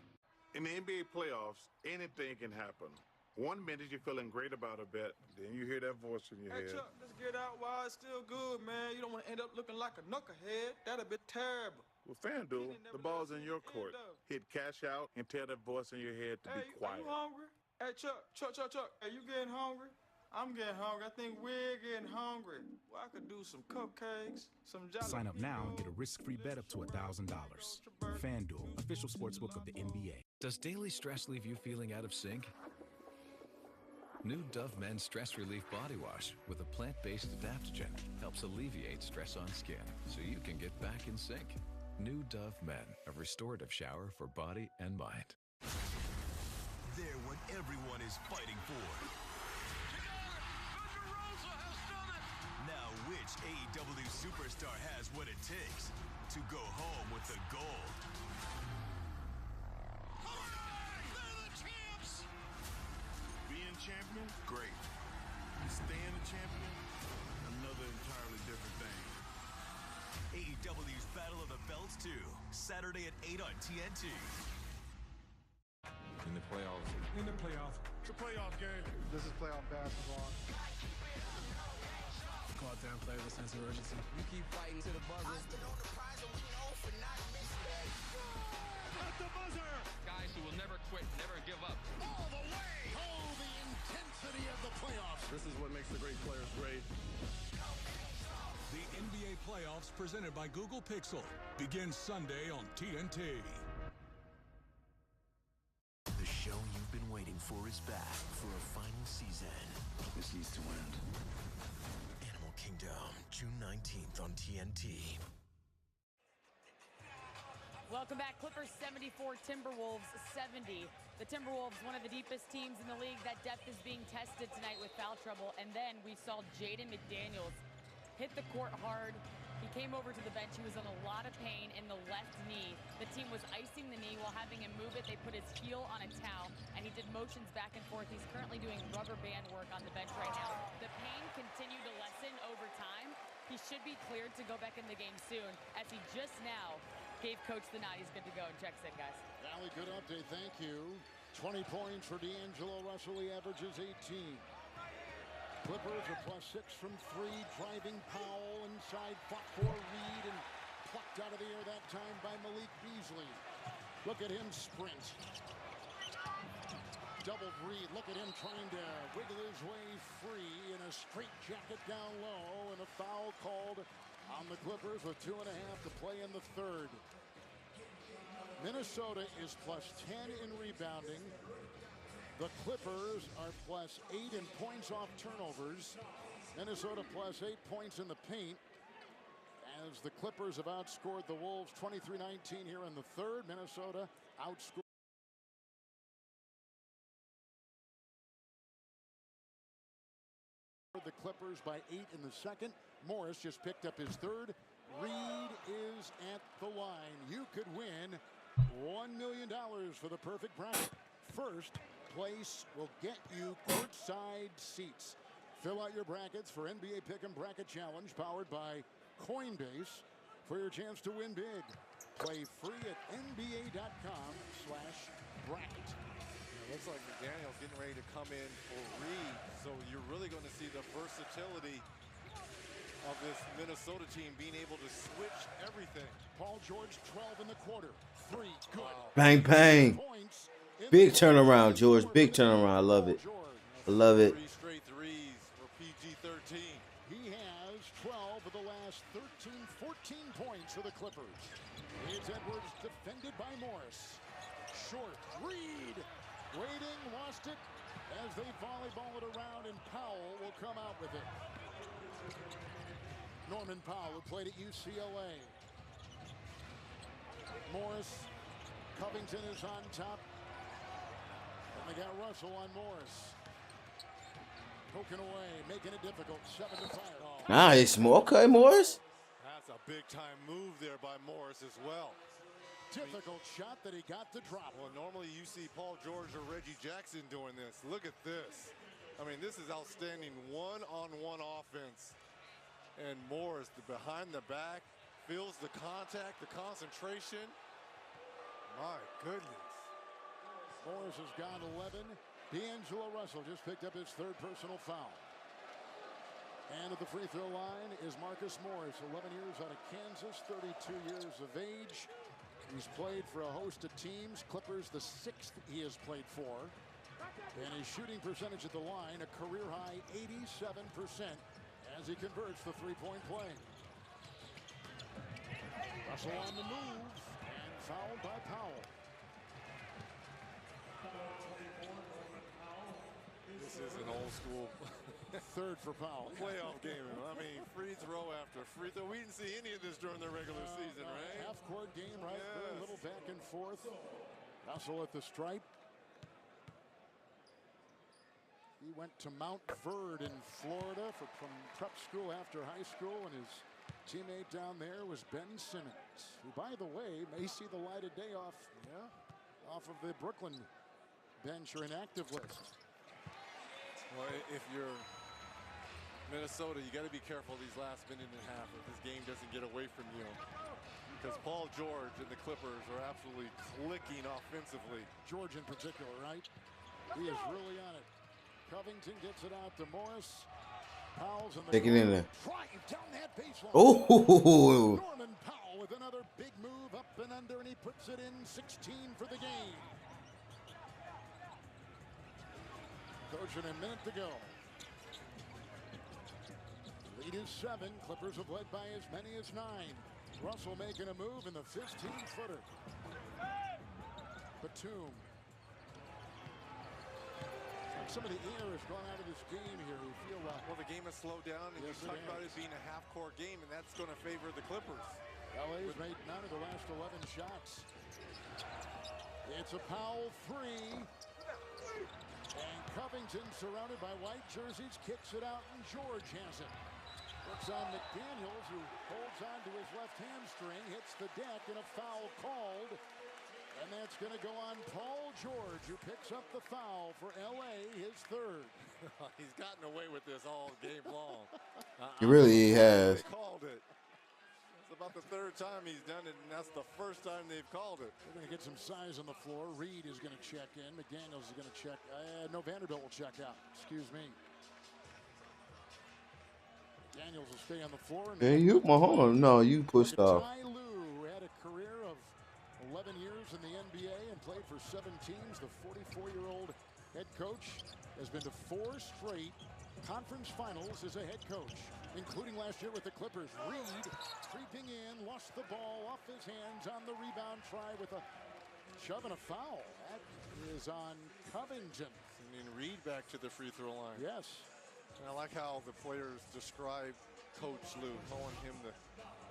In the NBA playoffs, anything can happen. 1 minute you're feeling great about a bet, then you hear that voice in your Hey, head. Chuck, let's get out while it's still good, man. You don't want to end up looking like a knucklehead. That'd be terrible. Well, FanDuel, the ball's in your court. Hit cash out and tell that voice in your head to Hey, be quiet. are you hungry? Hey, Chuck. Are you getting hungry? I'm getting hungry. I think we're getting hungry. Well, I could do some cupcakes, some jalapeno. Sign up now and get a risk-free bet up to $1,000. FanDuel, official sportsbook of the NBA. Does daily stress leave you feeling out of sync? New Dove Men's Stress Relief Body Wash with a plant-based adaptogen helps alleviate stress on skin so you can get back in sync. New Dove Men, a restorative shower for body and mind. They're what everyone is fighting for. Now, which AEW superstar has what it takes to go home with the gold? Being champion, great. Staying a champion, another entirely different thing. AEW's Battle of the Belts 2, Saturday at 8 on TNT. In the playoffs. In the playoffs. It's a playoff game. This is playoff basketball. Go out there and play with a sense of urgency. You keep fighting to the buzzer. At the buzzer! Guys who will never quit, never give up. All the way! Oh, the intensity of the playoffs. This is what makes the great players great. The NBA playoffs presented by Google Pixel begins Sunday on TNT. The show you've been waiting for is back for a final season. This needs to end. Animal Kingdom, June 19th on TNT. Welcome back. Clippers 74, Timberwolves 70. The Timberwolves, one of the deepest teams in the league. That depth is being tested tonight with foul trouble. And then we saw Jaden McDaniels hit the court hard. He came over to the bench. He was in a lot of pain in the left knee. The team was icing the knee while having him move it. They put his heel on a towel, and he did motions back and forth. He's currently doing rubber band work on the bench right now. The pain continued to lessen over time. He should be cleared to go back in the game soon, as he just now gave Coach the nod. He's good to go and checks in, guys. Valley, good update. Thank you. 20 points for D'Angelo Russell. He averages 18. Clippers are +6 from 3. Driving Powell inside. Fought for Reed and plucked out of the air that time by Malik Beasley. Look at him sprint. Double Reed. Look at him trying to wiggle his way free in a straight jacket down low, and a foul called on the Clippers with 2.5 to play in the third. Minnesota is +10 in rebounding. The Clippers are +8 in points off turnovers. Minnesota +8 points in the paint, as the Clippers have outscored the Wolves 23-19 here in the third. Minnesota outscored the Clippers by 8 in the second. Morris just picked up his third. Reed is at the line. You could win $1 million for the perfect bracket. First place will get you courtside seats. Fill out your brackets for NBA Pick'em Bracket Challenge powered by Coinbase for your chance to win big. Play free at nba.com/bracket. Looks like McDaniel's getting ready to come in for Reed, so you're really going to see the versatility of this Minnesota team being able to switch everything. Paul George, 12 in the quarter. 3, good. Bang, bang. Big turnaround, George. Big turnaround. I love it. I love it. 3 straight threes for PG-13. He has 12 of the last 13, 14 points for the Clippers. It's Edwards defended by Morris. Short, Reed. Waiting, lost it as they volleyball it around, and Powell will come out with it. Norman Powell, who played at UCLA. Morris, Covington is on top. And they got Russell on Morris. Poking away, making it difficult. 7 to 5. Oh. Nice. Okay, Morris. That's a big-time move there by Morris as well. Difficult shot that he got to drop. Well, normally you see Paul George or Reggie Jackson doing this. Look at this. I mean, this is outstanding one-on-one offense. And Morris, the behind the back, feels the contact, the concentration. My goodness. Morris has gone 11. D'Angelo Russell just picked up his third personal foul. And at the free throw line is Marcus Morris, 11 years out of Kansas, 32 years of age. He's played for a host of teams. Clippers, the 6th he has played for. And his shooting percentage at the line, a career-high 87% as he converts the three-point play. Russell on the move and fouled by Powell. This is an old school third for Powell. Playoff game. I mean, free throw after free throw. We didn't see any of this during the regular season, right? Half-court game, right? Yes. Very little back and forth. Russell at the stripe. He went to Mount Verde in Florida from prep school after high school, and his teammate down there was Ben Simmons, who, by the way, may see the light of day off of the Brooklyn bench or inactive list. Well, if you're Minnesota, you got to be careful these last minute and a half if this game doesn't get away from you. Because Paul George and the Clippers are absolutely clicking offensively. George in particular, right? He is really on it. Covington gets it out to Morris. Powell's in the Take it in there. Drive down that baseline. Oh! Norman Powell with another big move up and under, and he puts it in. 16 for the game. Coaching a minute to go. Lead is 7. Clippers have led by as many as 9. Russell making a move in the 15-footer. Batum. Some of the air has gone out of this game here. We feel well, the game has slowed down, and yes, you talked about it being a half-court game, and that's going to favor the Clippers. LA's made 9 of the last 11 shots. It's a Powell 3. And Covington, surrounded by white jerseys, kicks it out, and George has it. Looks on McDaniels, who holds on to his left hamstring, hits the deck, and a foul called. And that's going to go on Paul George, who picks up the foul for L.A., his third. He's gotten away with this all game long. He really has. They called it. It's about the third time he's done it, and that's the first time they've called it. We're going to get some size on the floor. Reed is going to check in. McDaniels is going to check. No, Vanderbilt will check out. Excuse me. McDaniels will stay on the floor. Hey, you my home. No, you pushed off. Ty Lue had a career of 11 years in the NBA and played for 7 teams. The 44-year-old head coach has been to 4 straight conference finals as a head coach, including last year with the Clippers. Reed creeping in, lost the ball off his hands on the rebound try with a shove and a foul. That is on Covington. Sending Reed back to the free throw line. Yes. And I like how the players describe Coach Lue, calling him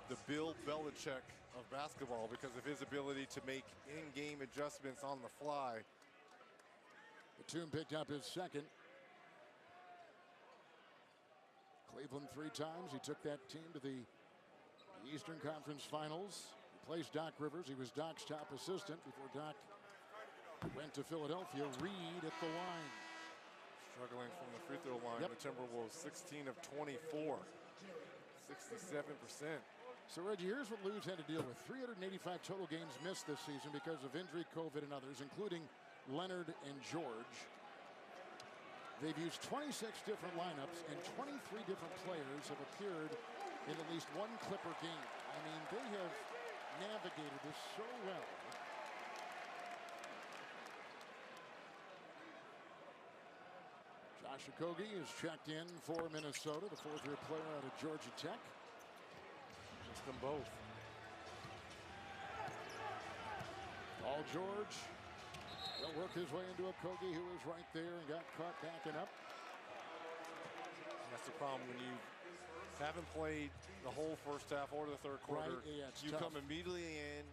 the the Bill Belichick of basketball because of his ability to make in-game adjustments on the fly. Batum picked up his second. Cleveland 3 times. He took that team to the Eastern Conference Finals. He replaced Doc Rivers. He was Doc's top assistant before Doc went to Philadelphia. Reed at the line. Struggling from the free throw line. The Timberwolves 16 of 24. 67%. So, Reggie, here's what Lou's had to deal with. 385 total games missed this season because of injury, COVID, and others, including Leonard and George. They've used 26 different lineups, and 23 different players have appeared in at least one Clipper game. I mean, they have navigated this so well. Josh Okogie is checked in for Minnesota, the fourth-year player out of Georgia Tech. Just them both. Paul George will work his way into Okogie, who was right there and got caught backing up. That's the problem when you haven't played the whole first half or the third quarter. Right, yeah, you tough. come immediately in,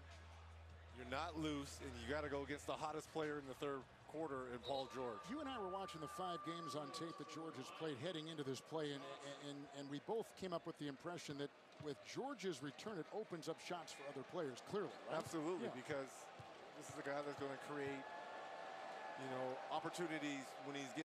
you're not loose, and you got to go against the hottest player in the third quarter in Paul George. You and I were watching the 5 games on tape that George has played heading into this play, and we both came up with the impression that with George's return, it opens up shots for other players, clearly, right? Absolutely, Yeah. because this is a guy that's going to create, you know, opportunities when he's getting.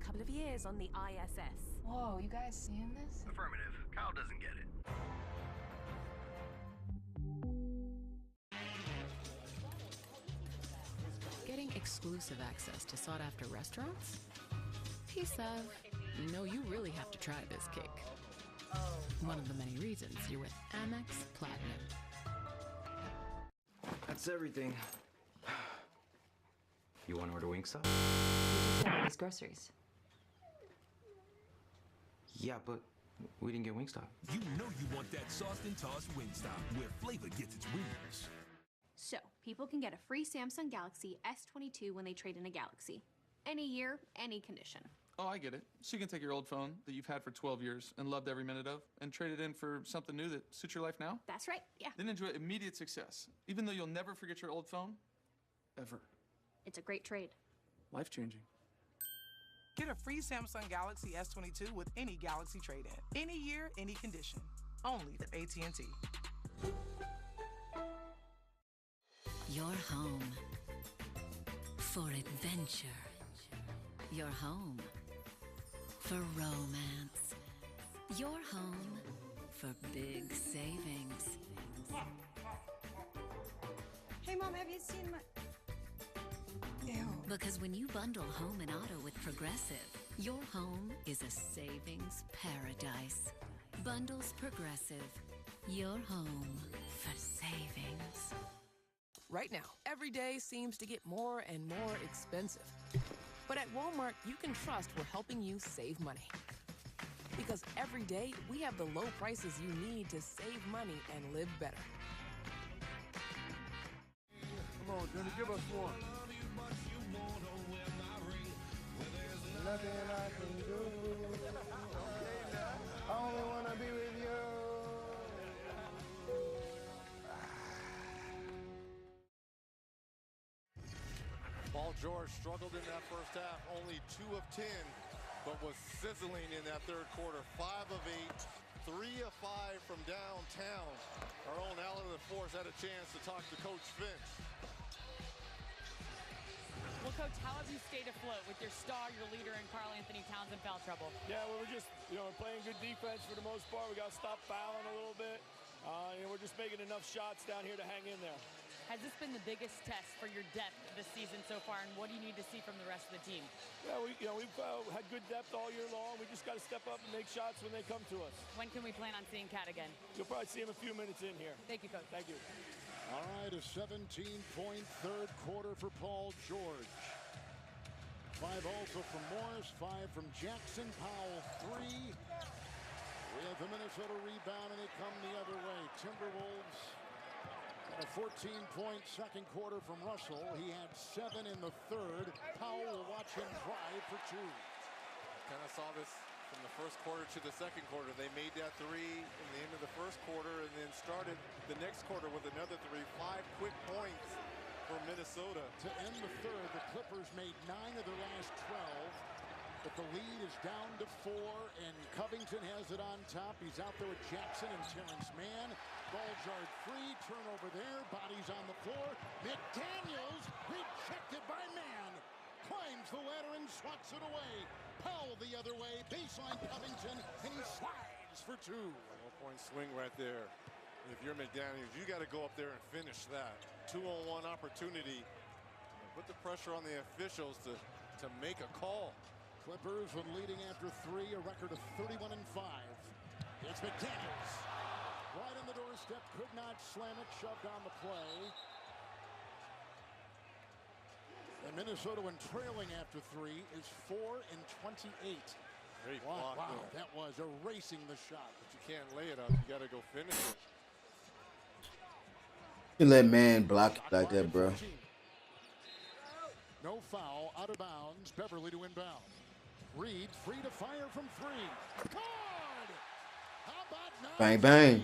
Couple of years on the ISS. Whoa, you guys seeing this? Affirmative. Kyle doesn't get it. Getting exclusive access to sought-after restaurants? Piece of, no, you really have to try this kick. One of the many reasons you're with Amex Platinum. That's everything. You want to order Wingstop? We just got all these groceries. Yeah, but we didn't get Wingstop. You know you want that sauced and tossed Wingstop, where flavor gets its wings. So, people can get a free Samsung Galaxy S22 when they trade in a Galaxy. Any year, any condition. Oh, I get it. So you can take your old phone that you've had for 12 years and loved every minute of and trade it in for something new that suits your life now? That's right, yeah. Then enjoy immediate success, even though you'll never forget your old phone, ever. It's a great trade. Life-changing. Get a free Samsung Galaxy S22 with any Galaxy trade-in. Any year, any condition. Only at AT&T. Your home for adventure. Your home for romance. Your home for big savings. Hey, Mom, have you seen my... Ew. Because when you bundle home and auto with Progressive, your home is a savings paradise. Bundles Progressive. Your home for savings. Right now, every day seems to get more and more expensive. But at Walmart, you can trust we're helping you save money. Because every day, we have the low prices you need to save money and live better. Come on, Jimmy, give us one. Nothing I can do. I only want to be with you. Paul George struggled in that first half, only 2 of 10, but was sizzling in that third quarter. 5 of 8, 3 of 5 from downtown. Our own Alan of the Force had a chance to talk to Coach Finch. Well, Coach, how have you stayed afloat with your star, your leader, and Karl Anthony Towns in foul trouble? Yeah, well, we're just, playing good defense for the most part. We got to stop fouling a little bit. We're just making enough shots down here to hang in there. Has this been the biggest test for your depth this season so far, and what do you need to see from the rest of the team? Yeah, we've had good depth all year long. We just got to step up and make shots when they come to us. When can we plan on seeing Cat again? You'll probably see him a few minutes in here. Thank you, Coach. Thank you. All right, a 17-point third quarter for Paul George. 5 also from Morris, 5 from Jackson. Powell, 3. We have the Minnesota rebound, and they come the other way. Timberwolves got a 14-point second quarter from Russell. He had 7 in the third. Powell will watch him drive for 2. Kind of saw this from the first quarter to the second quarter. They made that 3 in the end of the first quarter and then started the next quarter with another 3. 5 quick points for Minnesota. To end the third, the Clippers made 9 of their last 12. But the lead is down to 4, and Covington has it on top. He's out there with Jackson and Terrence Mann. Ball jarred free, turnover there, bodies on the floor. McDaniels rejected by Mann. Climbs the ladder and swats it away. Powell the other way, baseline Covington, and he slides for 2. 1-point swing right there. If you're McDaniels, you got to go up there and finish that. 2-on-1 opportunity. Put the pressure on the officials to make a call. Clippers when leading after 3, a record of 31-5. It's McDaniels. Right on the doorstep, could not slam it, shoved on the play. And Minnesota, when trailing after 3, is 4-28. Great Wow, block that was erasing the shot. But you can't lay it up. You got to go finish it. You let man block it like that, bro. No foul, out of bounds. Beverly to inbound. Reed free to fire from 3. Good! How about now? Bang, bang.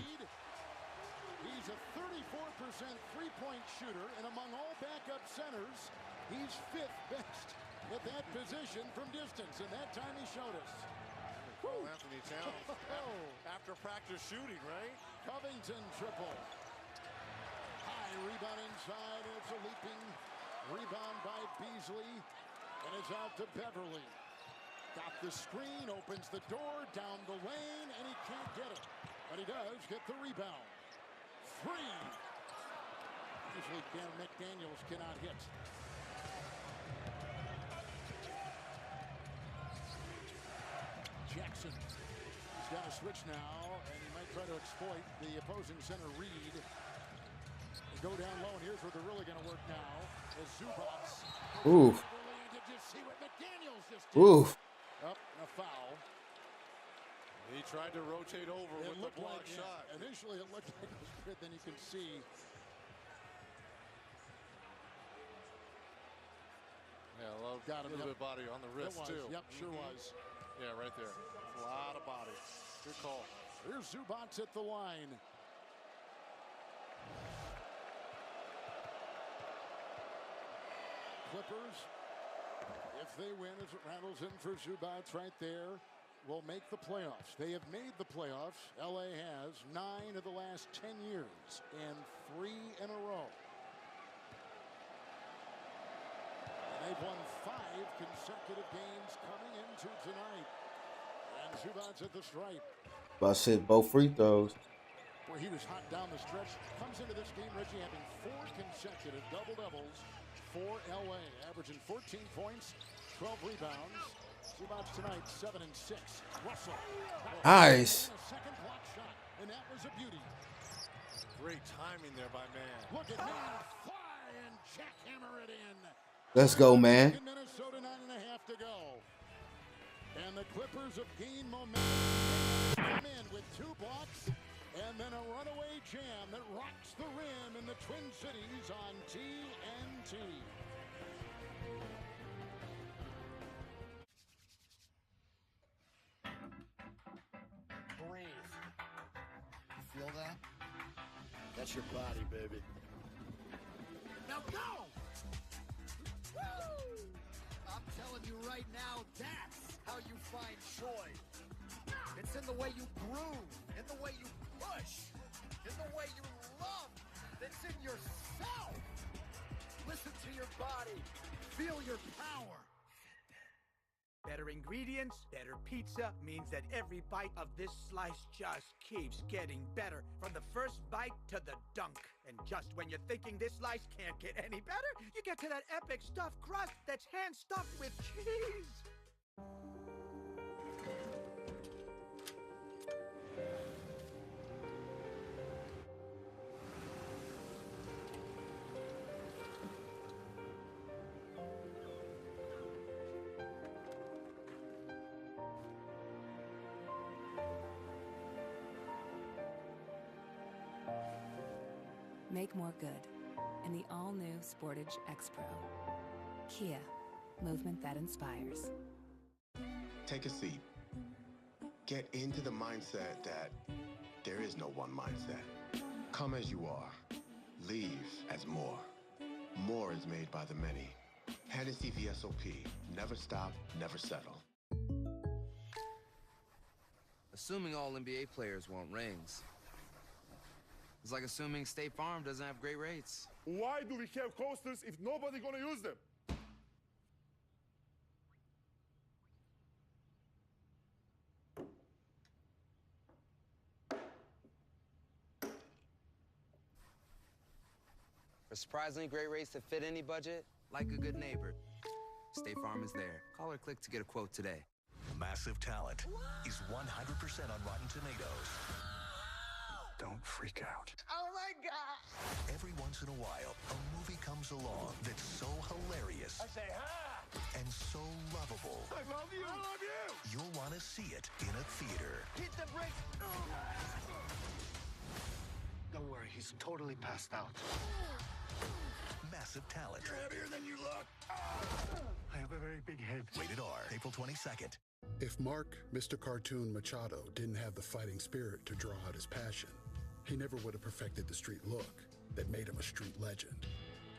He's a 34% three-point shooter, and among all backup centers, he's 5th best at that position from distance, and that time he showed us. Karl Anthony Towns after practice shooting, right? Covington triple. High rebound inside, and it's a leaping rebound by Beasley, and it's out to Beverly. Got the screen, opens the door, down the lane, and he can't get it. But he does get the rebound. 3. Usually McDaniels cannot hit. Jackson. He's got a switch now, and he might try to exploit the opposing center, Reed. They go down low, and here's where they're really going to work now. As Zubats. Ooh. Did you see what McDaniels just did? Ooh. Up and a foul. He tried to rotate over with the block shot. Initially, it looked like it was good. Then you can see. Yeah, a little bit of body on the wrist, too. Yep, sure was. Yeah, right there. A lot of body. Good call. Here's Zubats at the line. Clippers, if they win, as it rattles in for Zubats right there, will make the playoffs. They have made the playoffs. LA has 9 of the last 10 years and 3 in a row. And they've won 5 consecutive games coming into tonight. And Zubats at the stripe. About to hit both free throws. Where he was hot down the stretch. Comes into this game, Reggie, having 4 consecutive double-doubles for LA, averaging 14 points, 12 rebounds. Zubats tonight, 7 and 6. Russell. Nice. Second block shot, and that was a beauty. Great timing there by Mann. Look at Mann fly and jackhammer it in. Let's go, man. In Minnesota, 9.5 to go. And the Clippers Clippers have gained momentum. Come in with 2 blocks and then a runaway jam that rocks the rim in the Twin Cities on TNT. Breathe. You feel that? That's your body, baby. Now go! Woo! I'm telling you right now, that's how you find joy. It's in the way you groove, in the way you push, in the way you love. It's in yourself. Listen to your body. Feel your power. Better ingredients, better pizza means that every bite of this slice just keeps getting better. From the first bite to the dunk. And just when you're thinking this slice can't get any better, you get to that epic stuffed crust that's hand-stuffed with cheese. Make more good in the all-new Sportage X Pro. Kia, movement that inspires. Take a seat. Get into the mindset that there is no one mindset. Come as you are. Leave as more. More is made by the many. Hennessy VSOP. Never stop, never settle. Assuming all NBA players want rings. It's like assuming State Farm doesn't have great rates. Why do we have coasters if nobody gonna use them? For surprisingly great rates that fit any budget, like a good neighbor, State Farm is there. Call or click to get a quote today. Massive Talent is 100% on Rotten Tomatoes. Don't freak out. Oh my God! Every once in a while, a movie comes along that's so hilarious I say, ha! and so lovable. I love you! I love you! You'll want to see it in a theater. Hit the brakes! Don't worry, he's totally passed out. Massive Talent. You're heavier than you look. I have a very big head. Rated R, April 22nd. If Mark, Mr. Cartoon Machado, didn't have the fighting spirit to draw out his passion, he never would have perfected the street look that made him a street legend.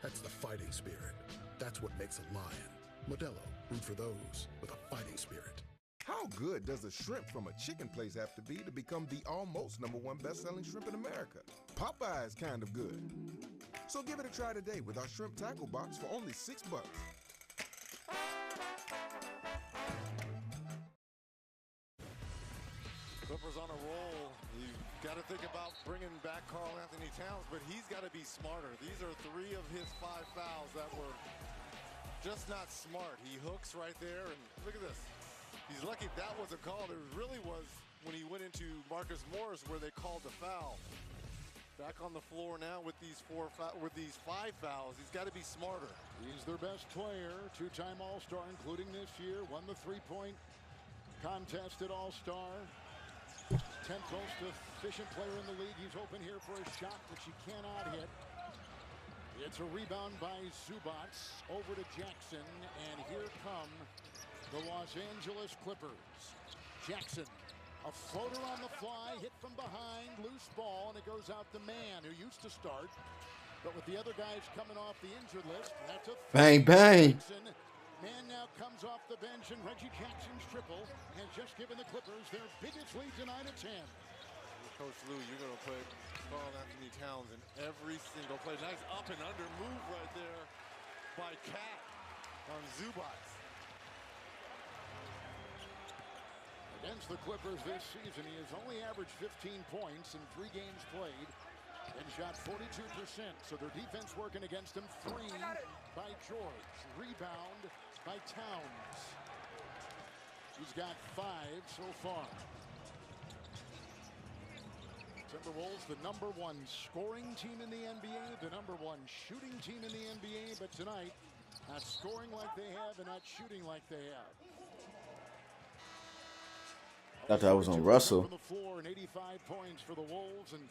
That's the fighting spirit. That's what makes a lion. Modelo, root for those with a fighting spirit. How good does a shrimp from a chicken place have to be to become the almost #1 best-selling shrimp in America? Popeye's kind of good. So give it a try today with our shrimp tackle box for only $6. Clippers on a roll. You've got to think about bringing back Karl Anthony Towns, but he's got to be smarter. These are 3 of his 5 fouls that were just not smart. He hooks right there, and look at this. He's lucky that wasn't called. It really was when he went into Marcus Morris where they called the foul. Back on the floor now with these 5 fouls. He's got to be smarter. He's their best player, 2-time All-Star, including this year. Won the 3-point contest at All-Star. 10th most efficient player in the league. He's open here for a shot, which he cannot hit. It's a rebound by Zubac over to Jackson, and here come the Los Angeles Clippers. Jackson, a floater on the fly, hit from behind, loose ball, and it goes out to Mann, who used to start. But with the other guys coming off the injured list, that's a Bang, bang. Mann now comes off the bench, and Reggie Jackson's triple has just given the Clippers their biggest lead tonight at 10. Coach Lou, you're going to put Karl Anthony Towns in every single play. Nice up and under move right there by Cat on Zubac. Against the Clippers this season, he has only averaged 15 points in 3 games played and shot 42%. So their defense working against him. 3 by George. Rebound by Towns. He's got 5 so far. Timberwolves, the #1 scoring team in the NBA, the #1 shooting team in the NBA, but tonight, not scoring like they have and not shooting like they have. Thought that was on Russell. From the floor and 85 points for the Wolves. And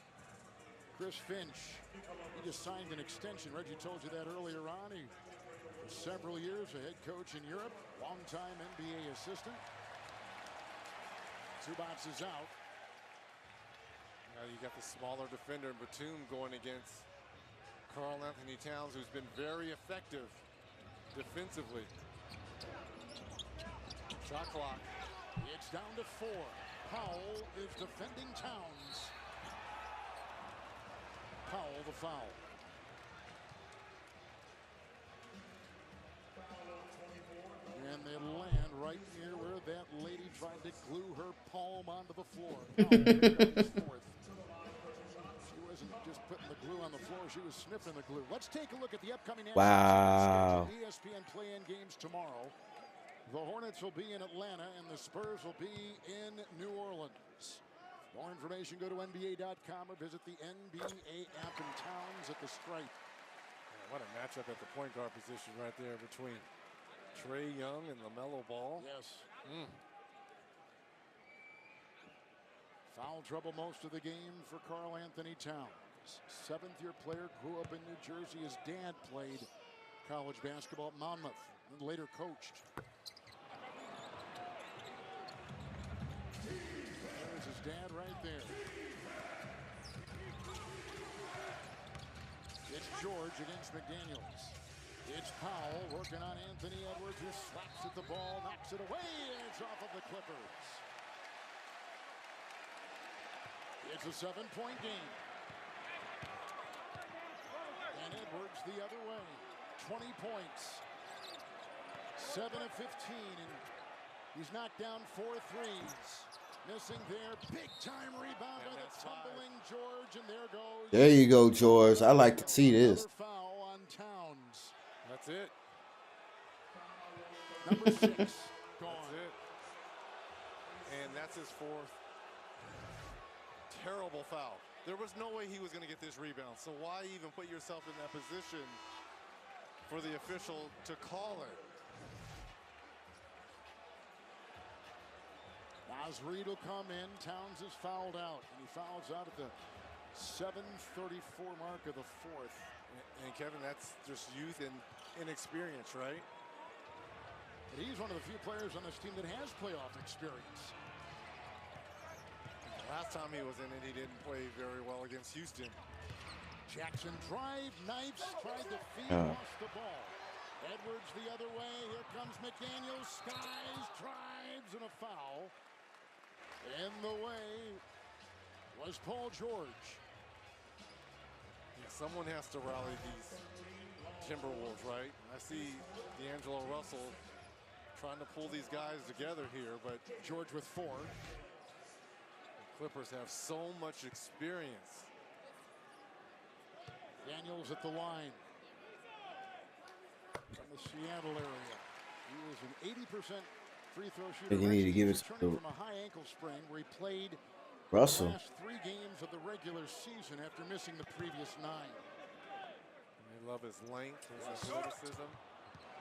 Chris Finch, he just signed an extension. Reggie told you that earlier on. He for several years a head coach in Europe, longtime NBA assistant. Zubats is out. Now you got the smaller defender Batum going against Karl Anthony Towns, who's been very effective defensively. Shot clock. It's down to 4. Powell is defending Towns. Powell the foul. And they land right near where that lady tried to glue her palm onto the floor. Fourth. She wasn't just putting the glue on the floor, she was sniffing the glue. Let's take a look at the upcoming Wow. ESPN play-in games tomorrow. The Hornets will be in Atlanta and the Spurs will be in New Orleans. More information, go to NBA.com or visit the NBA app in Towns at the stripe. Man, what a matchup at the point guard position right there between Trae Young and LaMelo Ball. Yes. Foul trouble most of the game for Karl Anthony Towns. 7th-year player, grew up in New Jersey. His dad played college basketball at Monmouth and later coached. There's his dad right there. It's George against McDaniels. It's Powell working on Anthony Edwards, who slaps at the ball, knocks it away, and it's off of the Clippers. It's a 7-point game. And Edwards the other way. 20 points. 7 of 15, and he's knocked down 4 threes. Missing there, big time rebound by the tumbling George, and there goes. There you go, George. I like to see this. Foul on Towns. That's it. Number 6 gone. That's it. And that's his 4th. Terrible foul. There was no way he was going to get this rebound. So why even put yourself in that position for the official to call it? As Reed will come in, Towns is fouled out, and he fouls out at the 7:34 mark of the 4th. And Kevin, that's just youth and inexperience, right? But he's one of the few players on this team that has playoff experience. Last time he was in it, he didn't play very well against Houston. Jackson drive, knifes, tried to feed, lost the ball. Edwards the other way, here comes McDaniels, skies, drives, and a foul. In the way was Paul George. Yeah, someone has to rally these Timberwolves, right? I see D'Angelo Russell trying to pull these guys together here, but George with 4. Clippers have so much experience. Daniels at the line. From the Seattle area. He was an 80% free throw shooter. You need to give it to from a high ankle sprain where he played Russell. the last 3 games of the regular season after missing the previous 9. They love his length, his athleticism.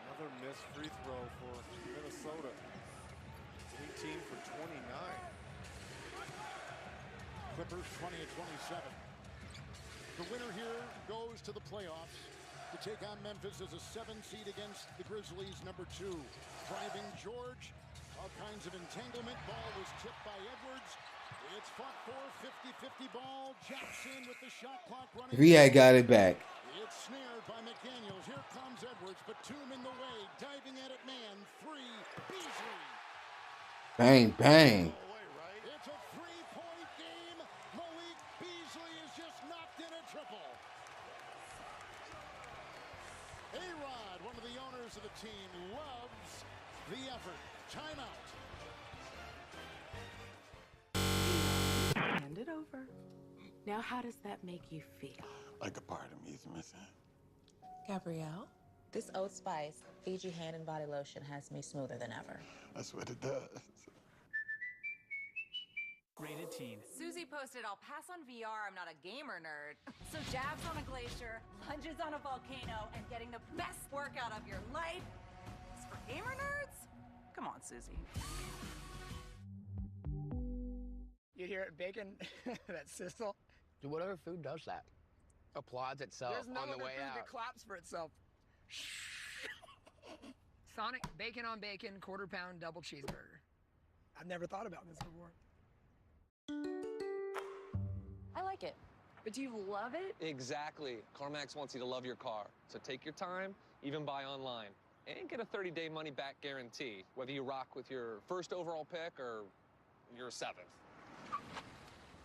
Another missed free throw for Minnesota. 18 for 29. Clippers 20 at 27. The winner here goes to the playoffs to take on Memphis as a 7 seed against the Grizzlies, number 2. Driving George, all kinds of entanglement. Ball was tipped by Edwards. It's fought for, 50-50 ball. Jackson with the shot clock running. He had got it back. It's snared by McDaniels. Here comes Edwards. Batum in the way, diving at it, man. 3, Beasley. Bang, bang. It's a 3-point game. Malik Beasley has just knocked in a triple. A-Rod, one of the owners of the team, loves the effort. Timeout. Hand it over. Now, how does that make you feel? Like a part of me is missing. Gabrielle? This Old Spice Fiji hand and body lotion has me smoother than ever. That's what it does. Rated teen. Susie posted, "I'll pass on VR, I'm not a gamer nerd." So jabs on a glacier, lunges on a volcano, and getting the best workout of your life is for gamer nerds? Come on, Susie. hear it? Bacon, that sizzle. Dude, what other food does that? Applauds itself There's no on the other way food out. that claps for itself. Sonic bacon on bacon, quarter-pound double cheeseburger. I've never thought about this before. I like it. But do you love it? Exactly. CarMax wants you to love your car. So take your time, even buy online. And get a 30-day money-back guarantee, whether you rock with your first overall pick or your 7th.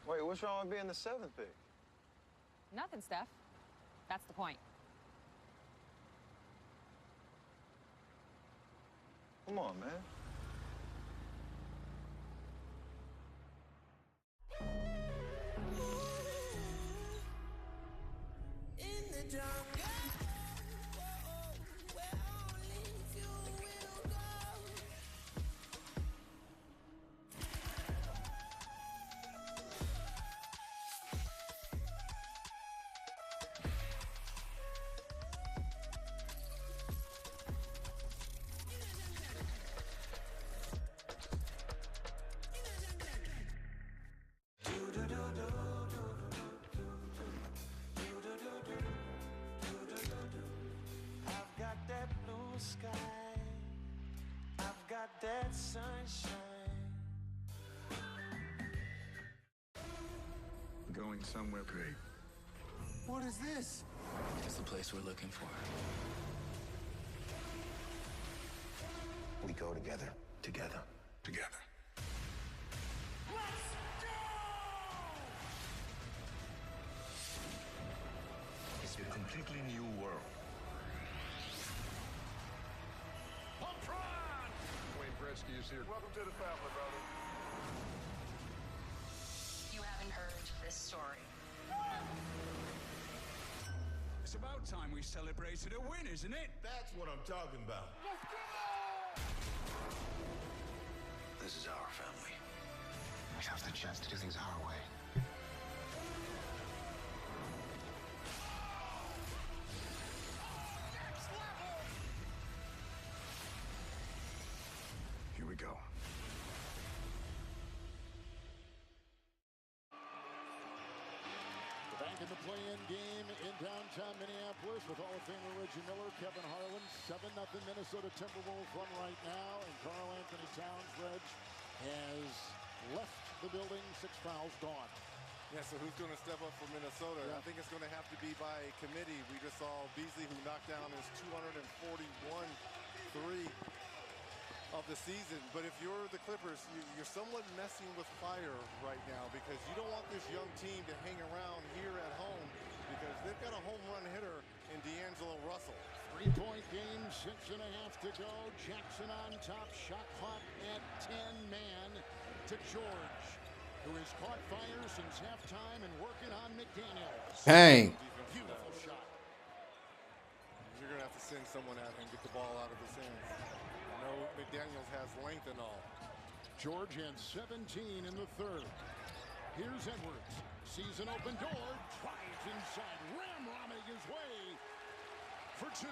Wait, what's wrong with being the 7th pick? Nothing, Steph. That's the point. Come on, man. In the jungle, where only few will go. I've got that blue sky. I've got that sunshine. Going somewhere great. What is this? It's the place we're looking for. We go together. Together. Together. It's a completely new world. Wayne Gretzky is here. Welcome to the family, brother. You haven't heard this story. It's about time we celebrated a win, isn't it? That's what I'm talking about. This is our family. We have the chance to do things our way. Here we go. Back in the play-in game in downtown Minneapolis with Hall of Famer Reggie Miller, Kevin Harlan. 7-0 Minnesota Timberwolves run right now, and Karl Anthony Towns, Reg, has left the building. 6 fouls gone. Yeah, so who's going to step up for Minnesota? I think it's going to have to be by committee. We just saw Beasley, who knocked down his 241 3 of the season. But if you're the Clippers, you're somewhat messing with fire right now, because you don't want this young team to hang around here at home, because they've got a home run hitter in D'Angelo Russell. 3-point game, 6.5 to go. Jackson on top, shot clock at 10 man to George, who has caught fire since halftime and working on McDaniels. Bang. Beautiful shot. You're going to have to send someone out and get the ball out of his hands. I know McDaniels has length and all. George had 17 in the third. Here's Edwards. Sees an open door. Drives inside. Ramming his way for 2.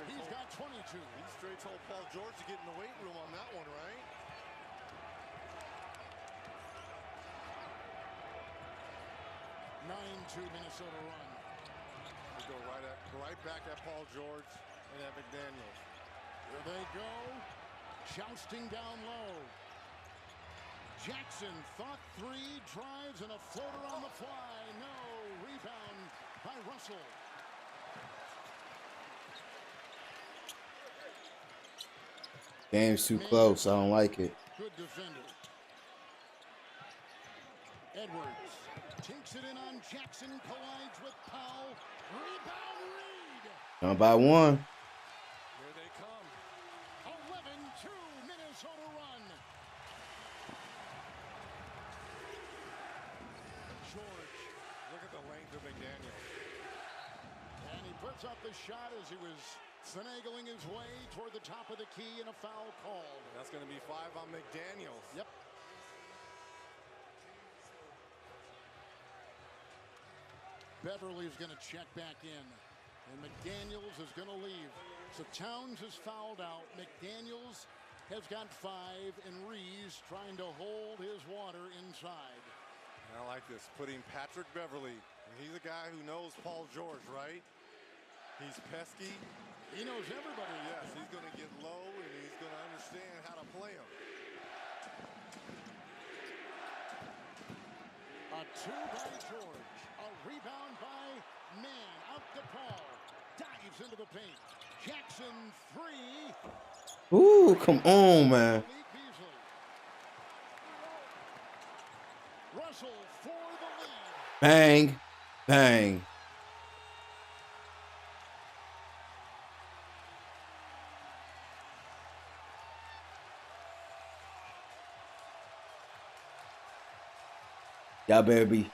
He's got 22. He straight told Paul George to get in the weight room on that one, right? (9-2) Minnesota run. We go right back at Paul George and at McDaniels. Here they go. Jousting down low. Jackson thought 3, drives, and a floater on the fly. No. Rebound by Russell. Game's too close. I don't like it. Good defender. Edwards takes it in on Jackson, collides with Powell. Rebound Reed. Down by 1. Here they come. 11-2 Minnesota run. George. Look at the length of McDaniels. And he puts up the shot as he was finagling his way toward the top of the key, and a foul called. That's going to be 5 on McDaniels. Yep. Beverly's going to check back in, and McDaniels is going to leave. So Towns is fouled out. McDaniels has got 5, and Rees trying to hold his water inside. I like this, putting Patrick Beverly. He's a guy who knows Paul George, right? He's pesky. He knows everybody. Yes, he's going to get low, and he's going to understand how to play him. A 2 by George. A rebound by Mane. Out to Paul. Dives into the paint. Jackson 3. Ooh, come on, man. Russell for the lead. Bang, bang. Y'all better be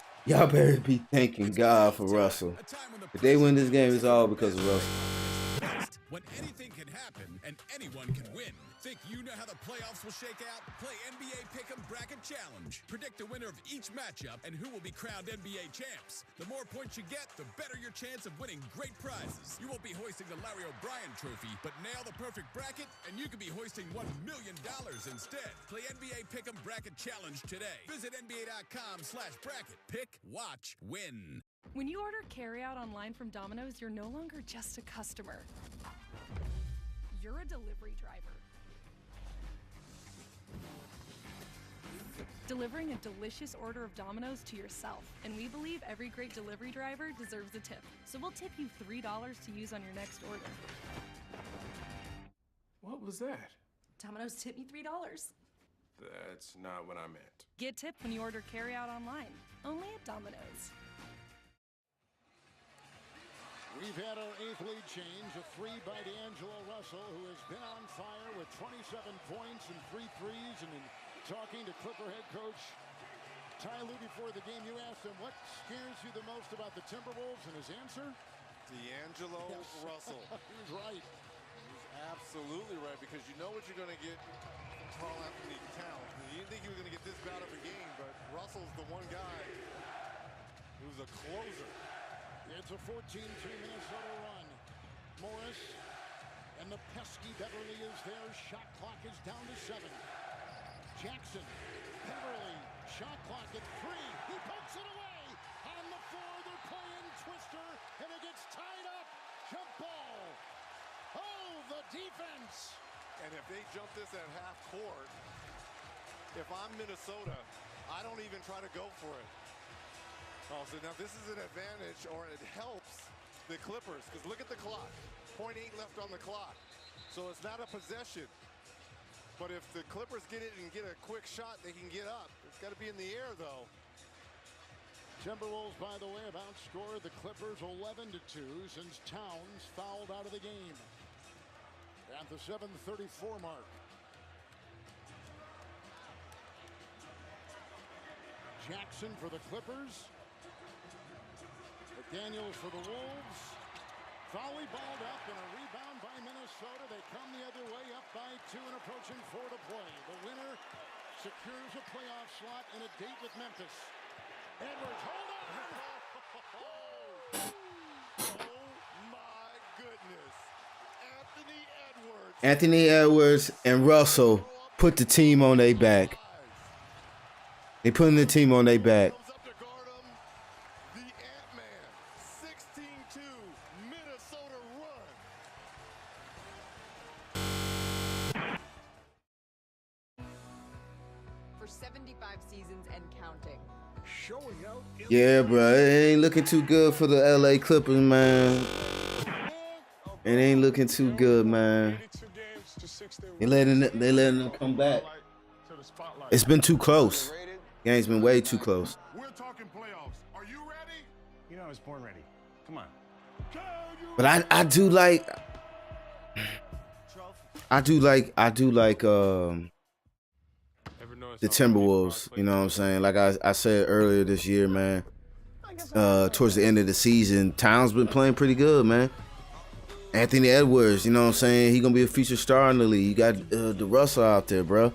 thanking God for Russell. If they win this game, it's all because of Russell. When anything can happen and anyone can win. Think you know how the playoffs will shake out? Play NBA Pick'em Bracket Challenge. Predict the winner of each matchup and who will be crowned NBA champs. The more points you get, the better your chance of winning great prizes. You won't be hoisting the Larry O'Brien trophy, but nail the perfect bracket and you could be hoisting $1 million instead. Play NBA Pick'em Bracket Challenge today. Visit NBA.com/bracket. Pick, watch, win. When you order carryout online from Domino's, you're no longer just a customer. You're a delivery driver. Delivering a delicious order of Domino's to yourself. And we believe every great delivery driver deserves a tip. So we'll tip you $3 to use on your next order. What was that? Domino's tipped me $3. That's not what I meant. Get tipped when you order carryout online. Only at Domino's. We've had our 8th lead change, a 3 by D'Angelo Russell, who has been on fire with 27 points and 3 threes. And in talking to Clipper head coach Ty Lue before the game, you asked him, what scares you the most about the Timberwolves? And his answer? D'Angelo Russell. He's right. He's absolutely right, because you know what you're going to get from Karl Anthony Towns. You didn't think you were going to get this bad of a game, but Russell's the one guy who's a closer. It's a 14-2 Minnesota run. Morris and the pesky Beverly is there. Shot clock is down to 7. Jackson, Beverly, shot clock at 3. He pokes it away. On the floor, they're playing Twister, and it gets tied up. Jump ball. Oh, the defense. And if they jump this at half court, if I'm Minnesota, I don't even try to go for it. Oh, so now this is an advantage, or it helps the Clippers, because look at the clock. 0.8 left on the clock. So it's not a possession. But if the Clippers get it and get a quick shot, they can get up. It's got to be in the air, though. Timberwolves, by the way, have outscored the Clippers 11-2 since Towns fouled out of the game. At the 7:34 mark. Jackson for the Clippers. McDaniels for the Wolves. Fowley balled up and a rebound by Minnesota. They come the other way up by 2 and approaching 4 to play. The winner secures a playoff slot and a date with Memphis. Edwards, hold on! Oh my goodness. Anthony Edwards and Russell put the team on their back. They putting the team on their back. For 75 seasons and counting. Showing out. Yeah, bro, it ain't looking too good for the LA Clippers, man. It ain't looking too good, man. They letting them come back. It's been too close. Game's been way too close. We're talking playoffs. Are you ready? You know I was born ready. Come on. But I do like the Timberwolves, you know what I'm saying? Like I said earlier this year, man. Towards the end of the season, Towns been playing pretty good, man. Anthony Edwards, you know what I'm saying? He gonna be a featured star in the league. You got the Russell out there, bro.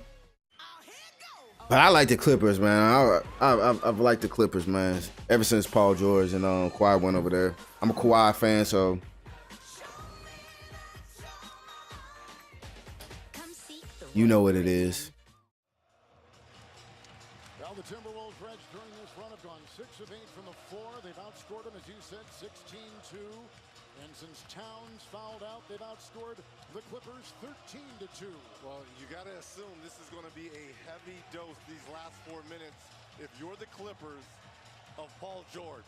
But I like the Clippers, man. I've liked the Clippers, man, ever since Paul George and Kawhi went over there. I'm a Kawhi fan, so. Come seek the You know what it is. Well, the Timberwolves, Reg, during this run have gone 6 of 8 from the floor. They've outscored them, as you said, 16-2. And since Towns fouled out, they've outscored the Clippers 13-2. Well, you got to assume this is going to be a heavy dose these last 4 minutes. If you're the Clippers of Paul George,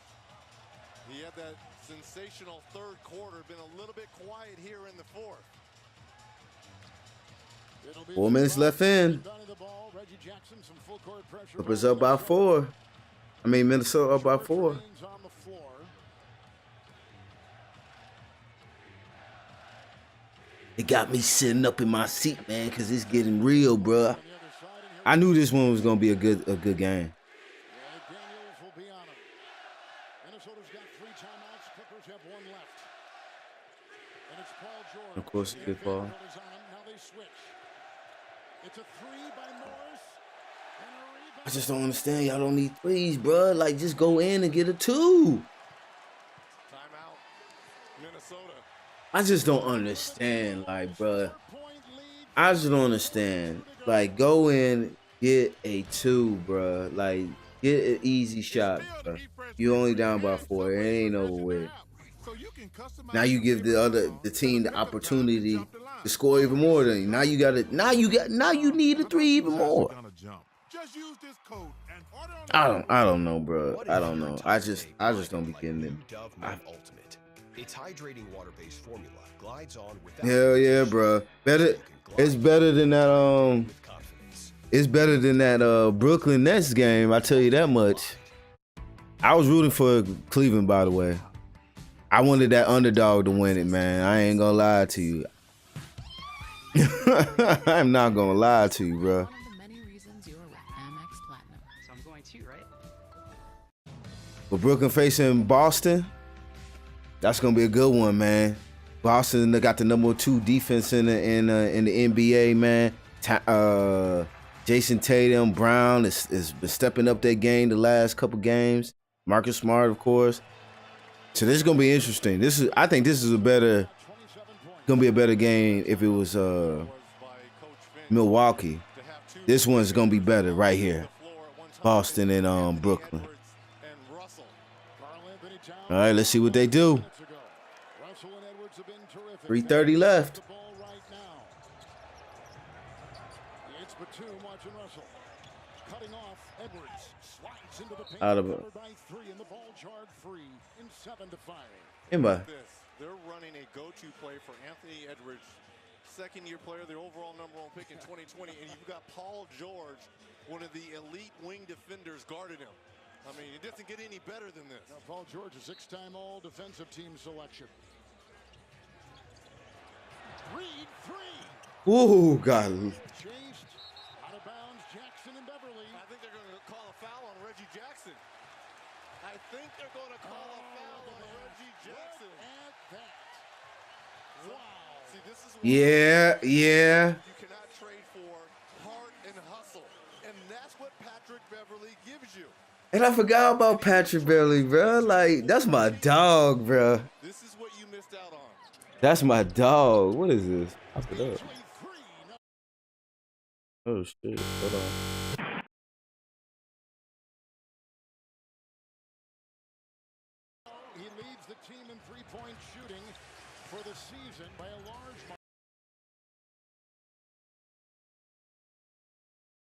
he had that sensational third quarter, been a little bit quiet here in the fourth. 4 minutes left in. Clippers up by 4. I mean, Minnesota up by 4. It got me sitting up in my seat, man, because it's getting real, bro. I knew this one was gonna be a good game. Of course, a good ball. I just don't understand. Y'all don't need threes, bro. Like, just go in and get a 2. Timeout, Minnesota. I just don't understand, like, bro. I just don't understand. Like, go in, get a 2, bro. Like, get an easy shot, bro. You only down by 4. It ain't over with. Now you give the team the opportunity to score even more than you. Now you need a 3 even more. I don't know, bro. I don't know. I just don't be getting it. Its hydrating water-based formula glides on without. Hell yeah, bro. It's better than that. It's better than that Brooklyn Nets game. I tell you that much. I was rooting for Cleveland, by the way. I wanted that underdog to win it, man. I ain't gonna lie to you. I'm not gonna lie to you, bro. But Brooklyn facing Boston, that's gonna be a good one, man. Boston, they got the number 2 defense in the NBA, man. Jason Tatum, Brown is stepping up their game the last couple games. Marcus Smart, of course. So this is gonna be interesting. I think this is gonna be a better game if it was Milwaukee. This one's gonna be better right here. Boston and Brooklyn. All right, let's see what they do. 3:30 left. Out of it. They're running a go-to play for Anthony Edwards, second-year player, the overall #1 pick in 2020, and you've got Paul George, one of the elite wing defenders, guarding him. I mean, it doesn't get any better than this. Now, Paul George, a 6-time all-defensive team selection. Reed, 3. Ooh, God. Chased out of bounds, Jackson and Beverly. I think they're going to call a foul on Reggie Jackson. I think they're going to call a foul on Reggie Jackson. At that. Wow. See, this is Yeah. You cannot trade for heart and hustle, and that's what Patrick Beverly gives you. And I forgot about Patrick Beverly, bro. Like, that's my dog, bro. This is what you missed out on. That's my dog. What is this? I forgot. Oh shit! Hold on. He leads the team in three-point shooting for the season by a large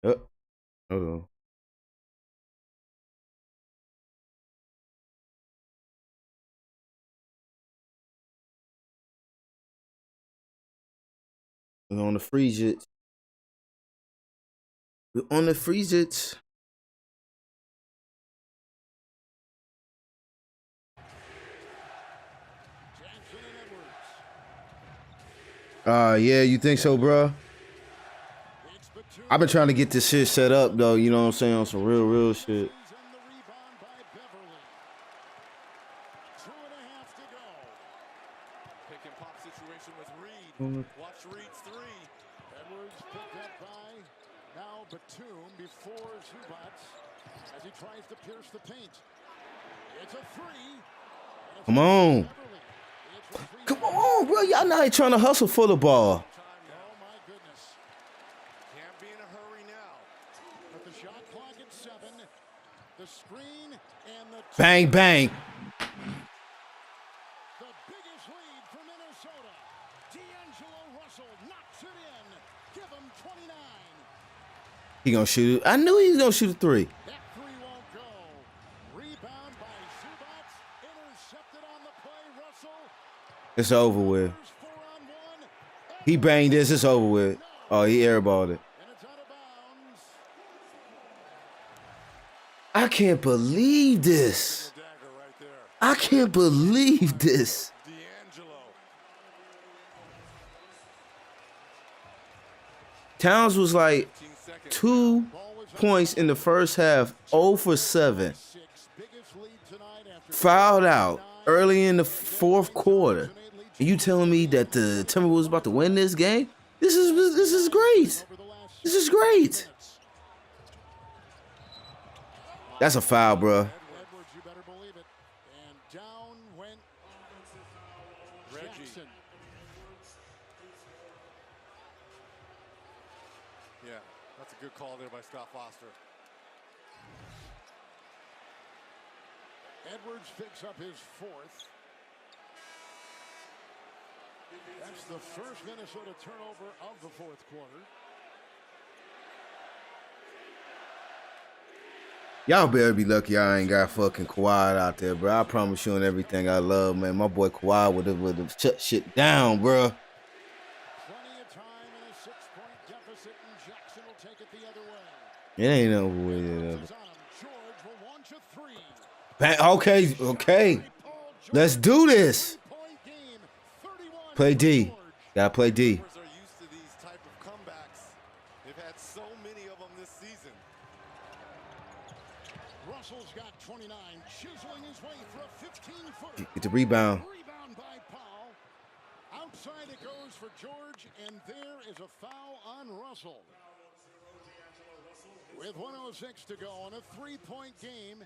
margin. Hold on. We're on the freeze it. We're on the freeze it. Yeah, you think so, bro? I've been trying to get this shit set up, though. You know what I'm saying? On some real shit. Pick and pop situation with Reed. Watch Reed's 3. Edwards picked up by now Batum before Zubac as he tries to pierce the paint. It's a 3. Come on. Come on, bro. Y'all not trying to hustle for the ball. The screen and the Bang, bang. The biggest lead for Minnesota. D'Angelo Russell knocks it in. Give him 29. He gonna shoot it. I knew he was gonna shoot a three. That three won't go. Rebound by Zubats. Intercepted on the play. Russell. It's over with. He banged this. It's over with. Oh, he airballed it. I can't believe this. I can't believe this. Towns was like 2 points in the first half, 0 for 7. Fouled out early in the fourth quarter. And you telling me that the Timberwolves about to win this game? This is great. This is great. That's a foul, bro. Edwards, you better believe it. And down went Jackson. Yeah, that's a good call there by Scott Foster. Edwards picks up his fourth. That's the first Minnesota turnover of the fourth quarter. Y'all better be lucky I ain't got fucking Kawhi out there, bro. I promise you and everything I love, man. My boy Kawhi would have shut shit down, bro. Plenty of time and a 6-point deficit, and Jackson will take it the other way. It ain't over with. George will launch a three. Okay. Let's do this. Play D. Gotta play D. Are used to these type of comebacks. They've had so many of them this season. Russell's got 29, chiseling his way for a 15-footer. Get the rebound. Rebound by Powell. Outside it goes for George, and there is a foul on Russell. With 1:06 to go in a 3-point game,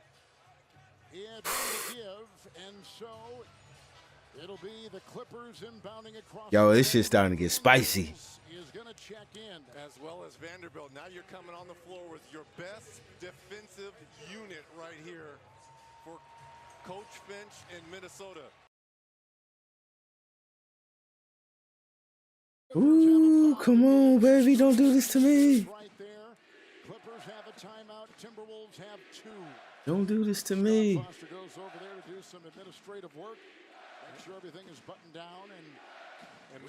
he had one to give, and so it'll be the Clippers inbounding across. Yo, this shit's starting to get spicy. Is going to check in. As well as Vanderbilt. Now you're coming on the floor with your best defensive unit right here for Coach Finch in Minnesota. Ooh, come on, baby. Don't do this to me. Right there. Clippers have a timeout. Timberwolves have 2. Don't do this to me. Foster goes over there to do some administrative work. Make sure everything is buttoned down and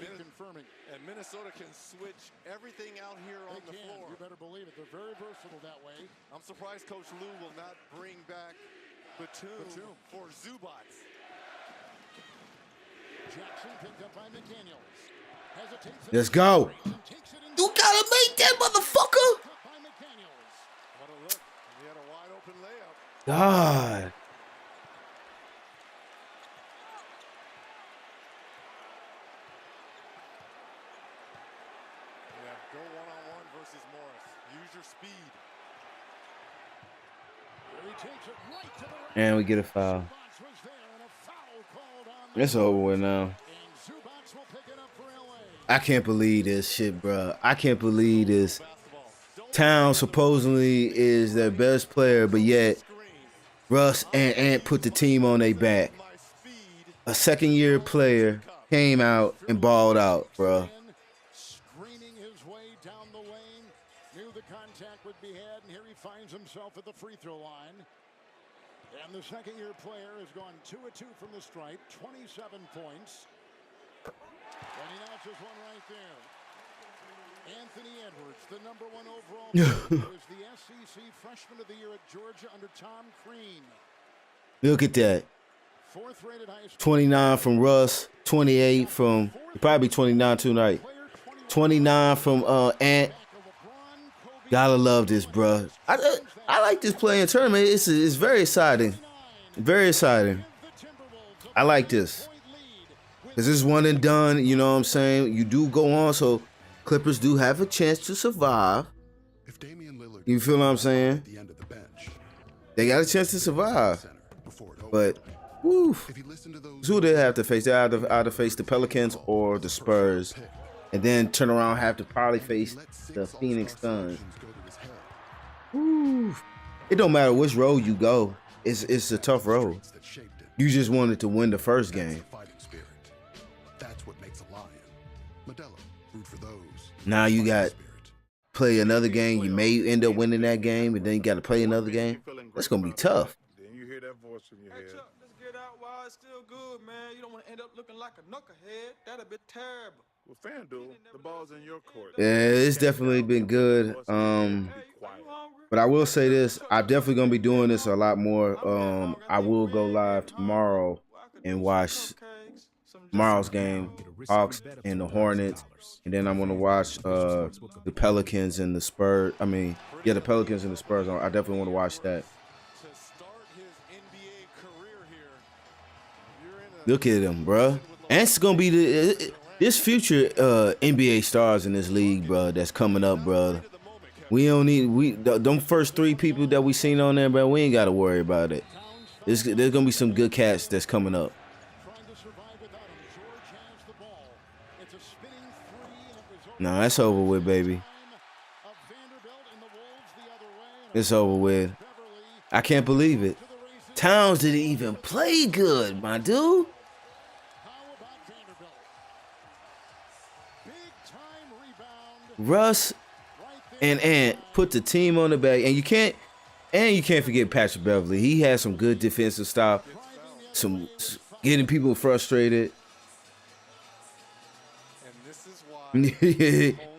reconfirming. And Minnesota can switch everything out here on the floor. You better believe it. They're very versatile that way. I'm surprised Coach Lou will not bring back Batum for Zubats. Jackson picked up by McDaniels. Let's go. You gotta make that motherfucker. What a look. He had a wide open layup. God. Go one-on-one versus Morris. Use your speed. And we get a foul. It's over with now. I can't believe this shit, bro. I can't believe this. Town supposedly is their best player, but yet Russ and Ant put the team on their back. A second-year player came out and balled out, bro. Finds himself at the free throw line. And the second-year player has gone 2 of 2 from the stripe, 27 points. And he notches one right there. Anthony Edwards, the #1 overall player, who is the SEC Freshman of the Year at Georgia under Tom Crean. Look at that. 4th-rated high school. 29 from Russ, 28 from, probably 29 tonight. 29 from Ant. Gotta love this, bro. I like this play in tournament. It's very exciting. Very exciting. I like this. Because this is one and done, you know what I'm saying? You do go on, so Clippers do have a chance to survive. You feel what I'm saying? They got a chance to survive. But, woo. Who they have to face? They either face the Pelicans or the Spurs. And then turn around and have to probably face the Phoenix Suns. Woo. it don't matter which road you go. It's a tough road. You just wanted to win the first game. That's what makes a lion. Modelo, root for those. Now you got play another game. You may end up winning that game, and then you got to play another game. That's gonna be tough. Then you hear that voice in your head. Chuck, let's get out while it's still good, man. You don't want to end up looking like a knucklehead. That'd be terrible. Well, FanDuel, the ball's in your court. Yeah, it's definitely been good. But I will say this: I'm definitely gonna be doing this a lot more. I will go live tomorrow and watch tomorrow's game, Hawks and the Hornets, and then I'm gonna watch the Pelicans and the Spurs. I mean, yeah, the Pelicans and the Spurs. I definitely want to watch that. Look at him, bro. And it's gonna be this future NBA stars in this league, bro. That's coming up, bro. We don't need them first 3 people that we seen on there, bro. We ain't gotta worry about it. There's gonna be some good cats that's coming up. No, that's over with, baby. It's over with. I can't believe it. Towns didn't even play good, my dude. Russ and Ant put the team on the back, and you can't forget Patrick Beverly. He had some good defensive stuff, some getting people frustrated.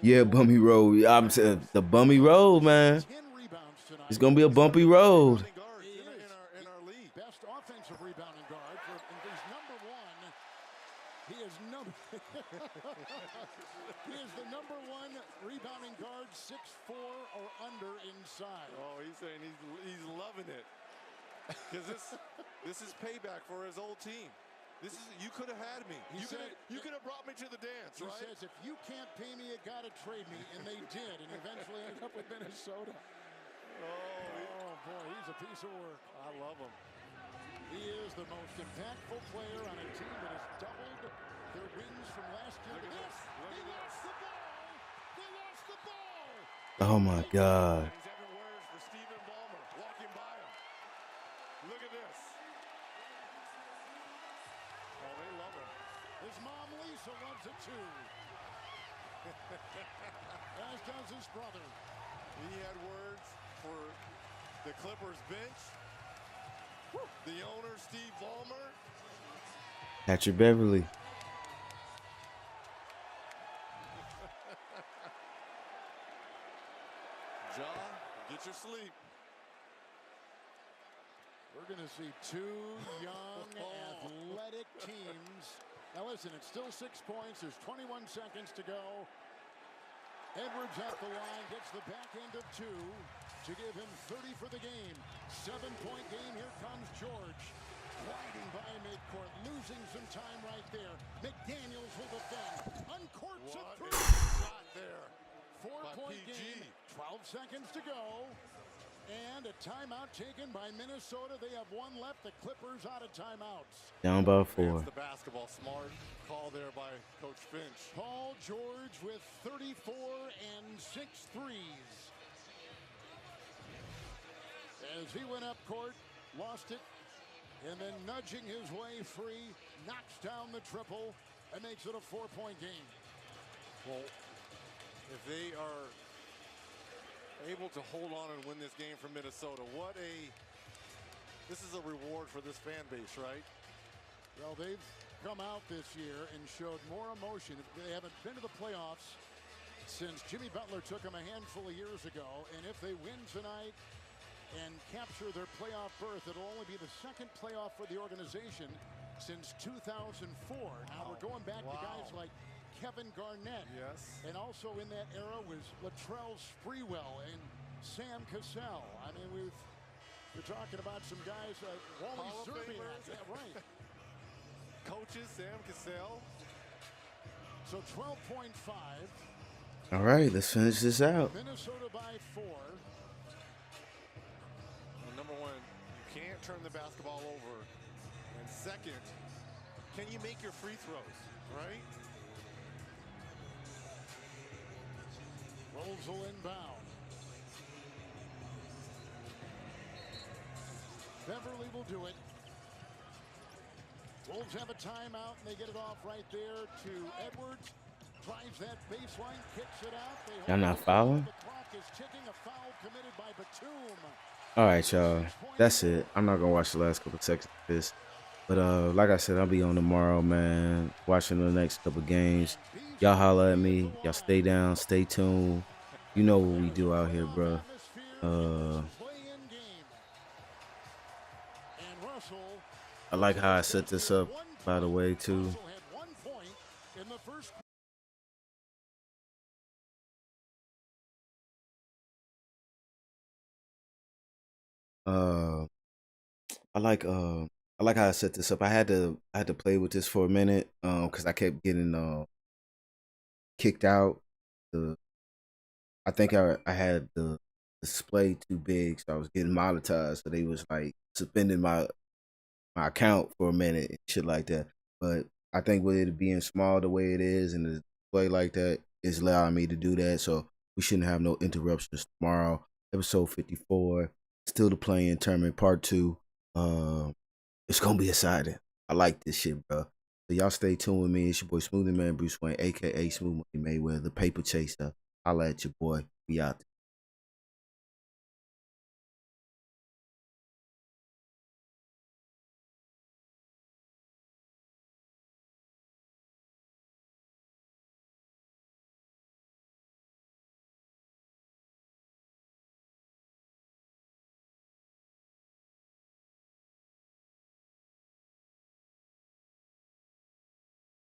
Yeah, bummy road. I'm saying the bummy road, man. It's gonna be a bumpy road. Best offensive rebounding guard. He's number 1. He is the number 1 rebounding guard, 6'4" or under inside. Oh, he's saying he's loving it because this is payback for his old team. You could have had me. You could have brought me to the dance, right? He says, if you can't pay me, you got to trade me. And they did, and eventually ended up with Minnesota. Oh, boy, he's a piece of work. I love him. He is the most impactful player on a team that has doubled their wins from last year. He lost the ball. They lost the ball. Oh, my God. He's having words for Stephen Ballmer walking by him. Look at this. Oh, they love him. His mom, Lisa, loves it, too. As does his brother. He had words for the Clippers bench. The owner, Steve Ballmer. Patrick Beverly. John, get your sleep. We're going to see 2 young, athletic teams. Now listen, it's still 6 points. There's 21 seconds to go. Edwards at the line, gets the back end of 2 to give him 30 for the game. 7-point game. Here comes George. Gliding by midcourt, losing some time right there. McDaniels will defend. Uncorks a 3. Shot there. 4-point game. 12 seconds to go. And a timeout taken by Minnesota. They have 1 left. The Clippers out of timeouts. Down by 4. The basketball smart call there by Coach Finch. Paul George with 34 and 6 threes. As he went up court, lost it, and then nudging his way free, knocks down the triple and makes it a 4-point game. Well, if they are able to hold on and win this game for Minnesota, this is a reward for this fan base, right? Well, they've come out this year and showed more emotion. They haven't been to the playoffs since Jimmy Butler took them a handful of years ago, and if they win tonight and capture their playoff berth, it'll only be the 2nd playoff for the organization since 2004. Now we're going back to guys like Kevin Garnett. Yes. And also in that era was Latrell Sprewell and Sam Cassell. I mean, we're talking about some guys, Wally Serbian. Yeah, right. Coaches, Sam Cassell. So 12.5. All right, let's finish this out. Minnesota by 4. Well, number 1, you can't turn the basketball over. And second, can you make your free throws, right? Wolves will inbound. Beverly will do it. Wolves have a timeout, and they get it off right there to Edwards. Drives that baseline, kicks it out. Y'all not fouling? The clock is ticking. A foul committed by Batum. All right, y'all. That's it. I'm not gonna watch the last couple seconds of this, but like I said, I'll be on tomorrow, man. Watching the next couple games. Y'all holla at me. Y'all stay down, stay tuned. You know what we do out here, bro. I like how I set this up, by the way, too. I like how I set this up. I had to play with this for a minute, because I kept getting kicked out. I think I had the display too big, so I was getting monetized. So they was like suspending my account for a minute and shit like that. But I think with it being small the way it is and the display like that is allowing me to do that. So we shouldn't have no interruptions tomorrow. Episode 54, still the playing tournament part 2. It's gonna be exciting. I like this shit, bro. So y'all stay tuned with me. It's your boy Smuvie Mane, Bruce Wayne, aka Smuive Mane, the paper chaser. Holla at your boy. We out.